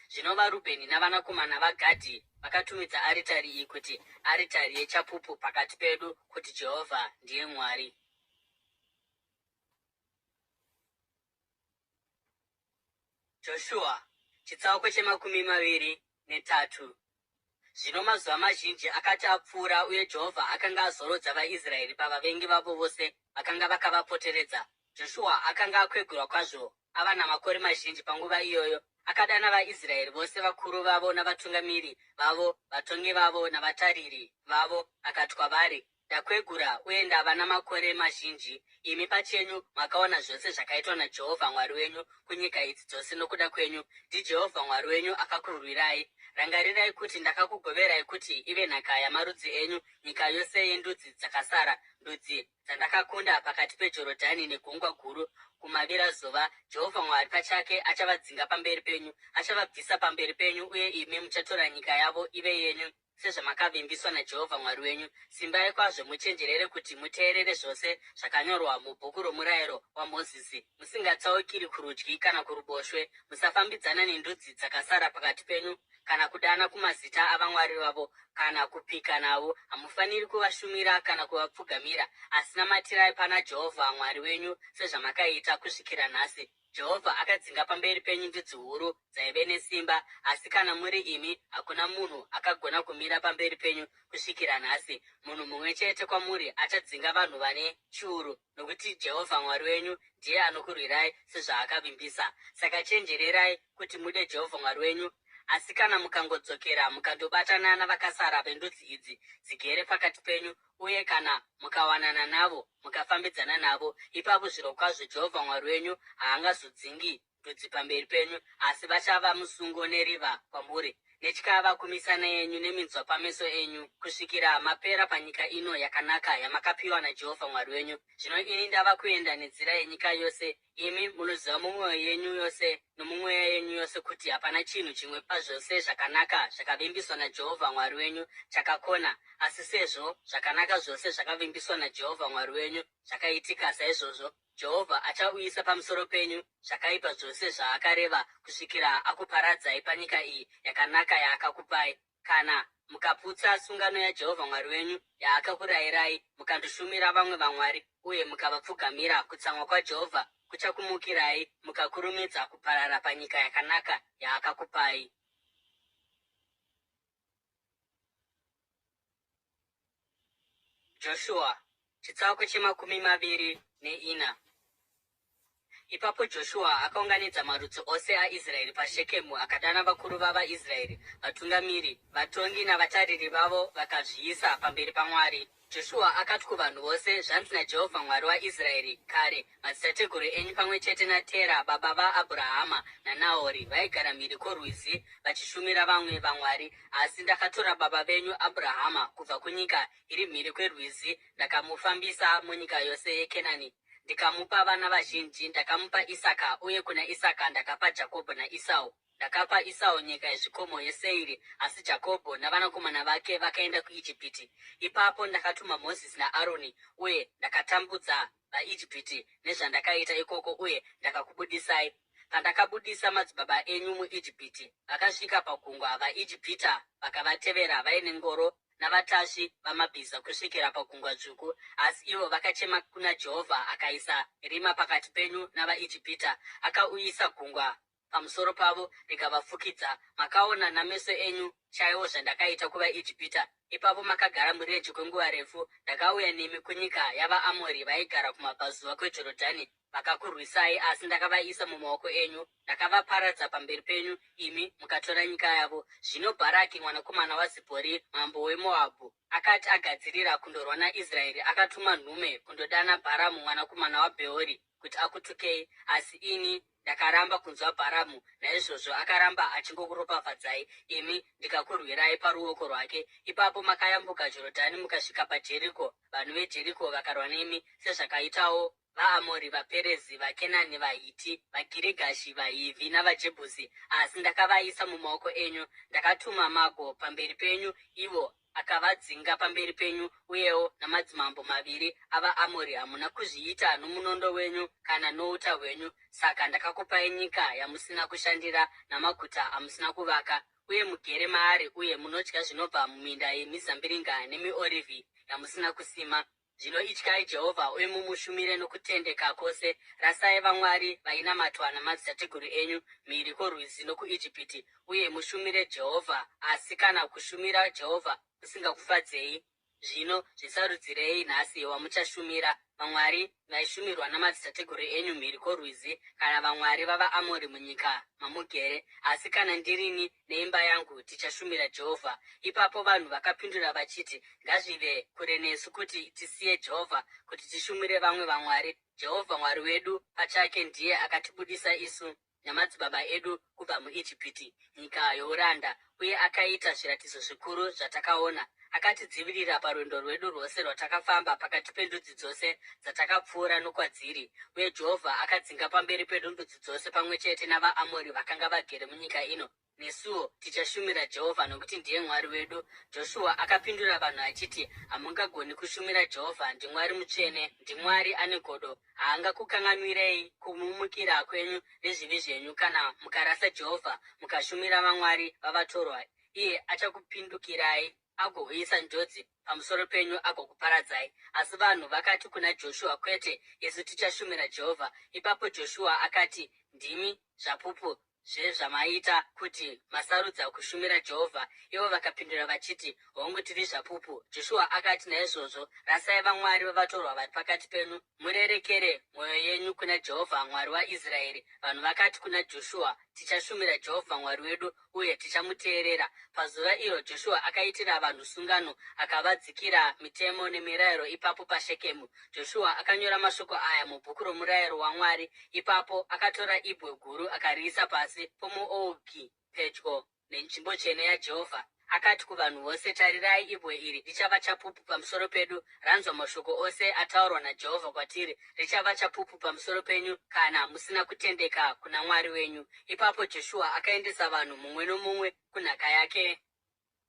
Zvino vaRubheni navanakomana vaGadhi vakatumidza aritari iyi kuti aritari yechapupu pakati pedu, kuti Jehovha ndiye Mwari. Joshua chitsauko che23. Zvino mazuva mazhinji akati apfuura, uye Jehovha akanga azorodza vaIsraeri pavavengi vavo vose vakanga vakavapoteredza. Joshua akanga akwegura kwazvo, ava namakore mazhinji panguva iyoyo. Akadana vaIsraeri vose, vakuru vavo navatungamiri vavo, vatongi vavo navatariri vavo, akati kwavari, ndakwegura uye ndava namakore mazhinji. Imi pachenyu makaona zvose zvakaitwa naJehovha Mwari wenyu kunyika idzi dzose nokuda kwenyu. NdiJehovha Mwari wenyu akakurwirai. Rangarirai kuti ndakakugoverai kuti ive nhaka yamarudzi enyu, nyika yose yendudzi dzakasara, ndudzi dzandakakunda pakati peJorodhani negungwa guru kumavirazuva. Jehovha Mwari pachake achavadzinga pamberi penyu, achavabvisa pamberi penyu, uye imi muchatora nyika yavo ive yenyu, sezvamakavimbiswa naJehovha Mwari wenyu. Simbai kwazvo muchenjerere kuti muteerere zvose zvakanyorwa mubhuku romurayiro waMozisi, musingatsaukiri kurudyi kana kuruboshwe. Musafambidzana nendudzi dzakasara pakati penyu, kana kudana kumazita avamwari vavo, kana kupika navo. Hamufaniri kuvashumira kana kuvapfugamira, asi namatirai pana Jehovha Mwari wenyu sezvamakaita kusvikira nhasi. Jehovha akadzinga pamberi penyu ndudzi huru dzaive nesimba, asi kana muri imi, hakuna munhu akagona kumira pamberi penyu kusvikira nhasi. Munhu mumwe chete kwamuri achadzinga vanhu vane chiuru, nokuti Jehovha Mwari wenyu ndiye anokurwirai sezvaakavimbisa. Saka chenjererai kuti mude Jehovha Mwari wenyu. Asi kana mukangodzokera mukandobatana navakasara vendudzi idzi dzigere pakati penyu, uye kana mukawanana navo mukafambidzana navo, ipapo zvirokwazvo Jehovha Mwari wenyu haangazodzingi ndudzi pamberi penyu, asi vachava musungo neriva kwamuri, netyava kumisana yenyu neminzwa pameso enyu, kusvikira mapera panyika ino yakanaka yamakapiwa naJehovha Mwari wenyu. Zvino ini ndava kuenda nenzira yenyika yose. Imi munoziva mumwoyo yenyu yose nomumweya yenyu yose kuti hapana chinhu chimwe pazvose zvakanaka zvakavimbiswa naJehovha Mwari wenyu chakakona. Asi sezvo zvakanaka zvose zvakavimbiswa naJehovha Mwari wenyu zvakaitika saizvozvo, Jehovha achauyisa pamusoro penyu zvakaipa zvose zvaakareva, kusvikira akuparadzai panyika iyi yakanaka yaakakupai. Kana mukaputsa sungano yaJehovha Mwari wenyu yaakakurayirai, mukandoshumira vamwe vamwari uye mukavapfugamira, kutsamwa kwaJehovha kuchakumukirai, mukakurumidza kuparara panyika yakanaka yaakakupai. Joshua chitsauko che24. Ipapo Joshua akaunganidza marudzi ose aIsraeri paShekemu, akadana vakuru vavaIsraeri, vatungamiri, vatongi navatariri vavo, vakazviisa pamberi paMwari. Joshua akati kuvanhu vose, zvanzi naJehovha Mwari waIsraeri, kare madzitateguru enyu pamwe chete naTera baba vaAbhurahama naNahori vaigara mhiri kworwizi vachishumira vamwe vamwari. Asi ndakatora baba venyu Abhurahama kubva kunyika iri mhiri kwerwizi ndakamufambisa munyika yose yeKenani, ndikamupa vana vazhinji. Ndakamupa Isaka, uye kuna Isaka ndakapa Jakobho naEsau. Ndakapa Esau nyika yezvikomo yeSeiri, asi Jakobho navanakomana vake vakaenda kuIjipiti. Ipapo ndakatuma Mozisi naAroni, uye ndakatambudza vaIjipiti nezvandakaita ikoko, uye ndakakubudisai. Pandakabudisa madzibaba enyu muIjipiti, vakasvika pagungwa, vaIjipita vakavatevera vaine ngoro navatasvi vamabhiza kusvikira pagungwa dzvuku. Asi ivo vakachema kuna Jehovha, akaisa rima pakati penyu navaIjipita, akauyisa gungwa pamusoro pavo rikavafukidza. Makaona nameso enyu chaiwo zvandakaita kuvaIjipita. Ipapo makagara murenje kwenguva refu. Ndakauya nemi kunyika yavaAmori vaigara kumabvazuva kweJorodhani, vakakurwisai, asi ndakavaisa mumaoko enyu. Ndakavaparadza pamberi penyu, imi mukatora nyika yavo. Zvino Bharaki mwanakomana waZipori, mambo weMoabhu, akati agadzirira kundorwa naIsraeri, akatuma nhume kundodana Bharamu mwanakomana waBheori kuti akutukei. Asi ini ndakaramba kunzwa Bharamu, naizvozvo akaramba achingokuropafadzai, imi ndikakurwirai paruoko rwake. Ipapo makayambuka Jorodhani mukasvika paJeriko. Vanhu veJeriko vakarwa nemi, sezvakaitawo vaAmori, vaPerezi, vaKenani, vaHiti, vaGirigashi, vaHivhi navaJebhusi. Asi ndakavaisa mumaoko enyu. Ndakatuma Mago pamberi penyu, ivo akavadzinga pamberi penyu, uyewo namadzimambo maviri avaAmori hamuna kuzviita nomunondo wenyu kana nouta hwenyu. Saka ndakakupai nyika yamusina kushandira namaguta amusina kuvaka, uye mugere maari, uye munodya zvinobva muminda yemizambiringa nemiorivhi yamusina kusima. Zvino ityai Jehovha uye mumushumire nokutendeka kwose. Rasai vamwari vainamatwa namadzitateguru enyu mhiri kworwizi nokuIjipiti, uye mushumire Jehovha. Asi kana kushumira Jehovha kusingakufadzei, zvino zvisarudzirei nhasi wamuchashumira: vamwari vaishumirwa namadzitateguru enyu mhiri kworwizi, kana vamwari vavaAmori munyika mamugere. Asi kana ndirini neimba yangu tichashumira Jehovha. Ipapo vanhu vakapindura vachiti, ngazvive kure nesu kuti tisiye Jehovha kuti tishumire vamwe vamwari. Jehovha Mwari wedu pachake ndiye akatibudisa isu namadzibaba edu kubva muIjipiti, nyika youranda, uye akaita zviratidzo zvikuru zvatakaona. Akatidzivirira parwendo rwedu rwose rwatakafamba pakati pendudzi dzose dzatakapfuura nokwadziri. Uye Jehovha akadzinga pamberi pedu ndudzi dzose pamwe chete navaAmori vakanga vagere munyika ino. Nesuwo tichashumira Jehovha nokuti ndiye Mwari wedu. Joshua akapindura vanhu achiti, hamungagoni kushumira Jehovha. NdiMwari mutsvene, ndiMwari ane godo. Haangakukanganwirei kumumukira kwenyu nezvivi zvenyu. Kana mukarasa Jehovha mukashumira vamwari vavatorwa, iye achakupindukirai agouyisa njodzi pamusoro penyu agokuparadzai. Asi vanhu vakati kuna Joshua, kwete, isu tichashumira Jehovha. Ipapo Joshua akati, ndimi zvapupu zvezvamaita kuti masarudza kushumira Jehovha. Ivo vakapindura vachiti, hongu, tiri zvapupu. Joshua akati, naizvozvo rasai vamwari vavatorwa vari pakati penyu, murerekere mwoyo yenyu kuna Jehovha Mwari waIsraeri. Vanhu vakati kuna Joshua, tichashumira Jehovha Mwari wedu uye tichamuteerera. Pazuva iro Joshua akaitira vanhu sungano, akavadzikira mitemo nemirayiro ipapo paShekemu. Joshua akanyora mashoko aya mubhuku romurayiro waMwari. Ipapo akatora ibwe guru akariisa pasi pomuouki pedyo nenzvimbo tsvene yaJehovha. Akati kuvanhu vose, tarirai, ibwe iri richava chapupu pamusoro pedu. Ranzwa mashoko ose ataurwa naJehovha kwatiri. Richava chapupu pamusoro penyu kana musina kutendeka kuna Mwari wenyu. Ipapo Joshua akaendesa vanhu mumwe nomumwe kunhaka yake.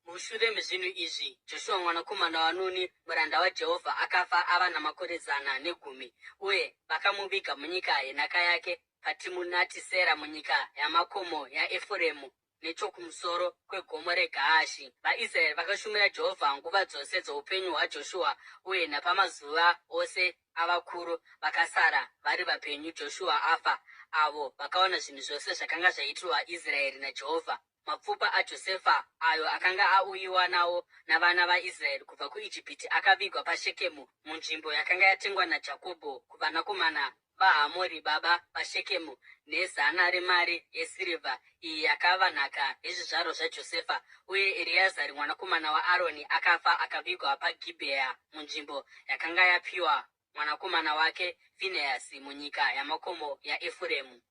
Mushure mezvinhu izvi, Joshua mwanakomana waNuni, muranda waJehovha, akafa ava namakore 110, uye vakamuviga munyika yenhaka yake paTimunati Sera munyika yamakomo yaEfuremu nechokumusoro kwegomo reGaashi. VaIsraeri vakashumira Jehovha nguva dzose dzoupenyu hwaJoshua, uye napamazuva ose avakuru vakasara vari vapenyu Joshua afa, avo vakaona zvinhu zvose zvakanga zvaitirwa Israeri naJehovha. Mapfupa aJosefa, ayo akanga auyiwa nawo navana vaIsraeri kubva kuIjipiti, akavigwa paShekemu munzvimbo yakanga yatengwa naJakobho kuvanakomana vaHamori baba vaShekemu, ne100 remari yesirivha. Iyi yakava nhaka yezvizvarwa zvaJosefa. Uye Ereazari mwanakomana waAroni akafa akavigwa paGibhea munzvimbo yakanga yapiwa mwanakomana wake Finehasi munyika yamakomo yaEfuremu.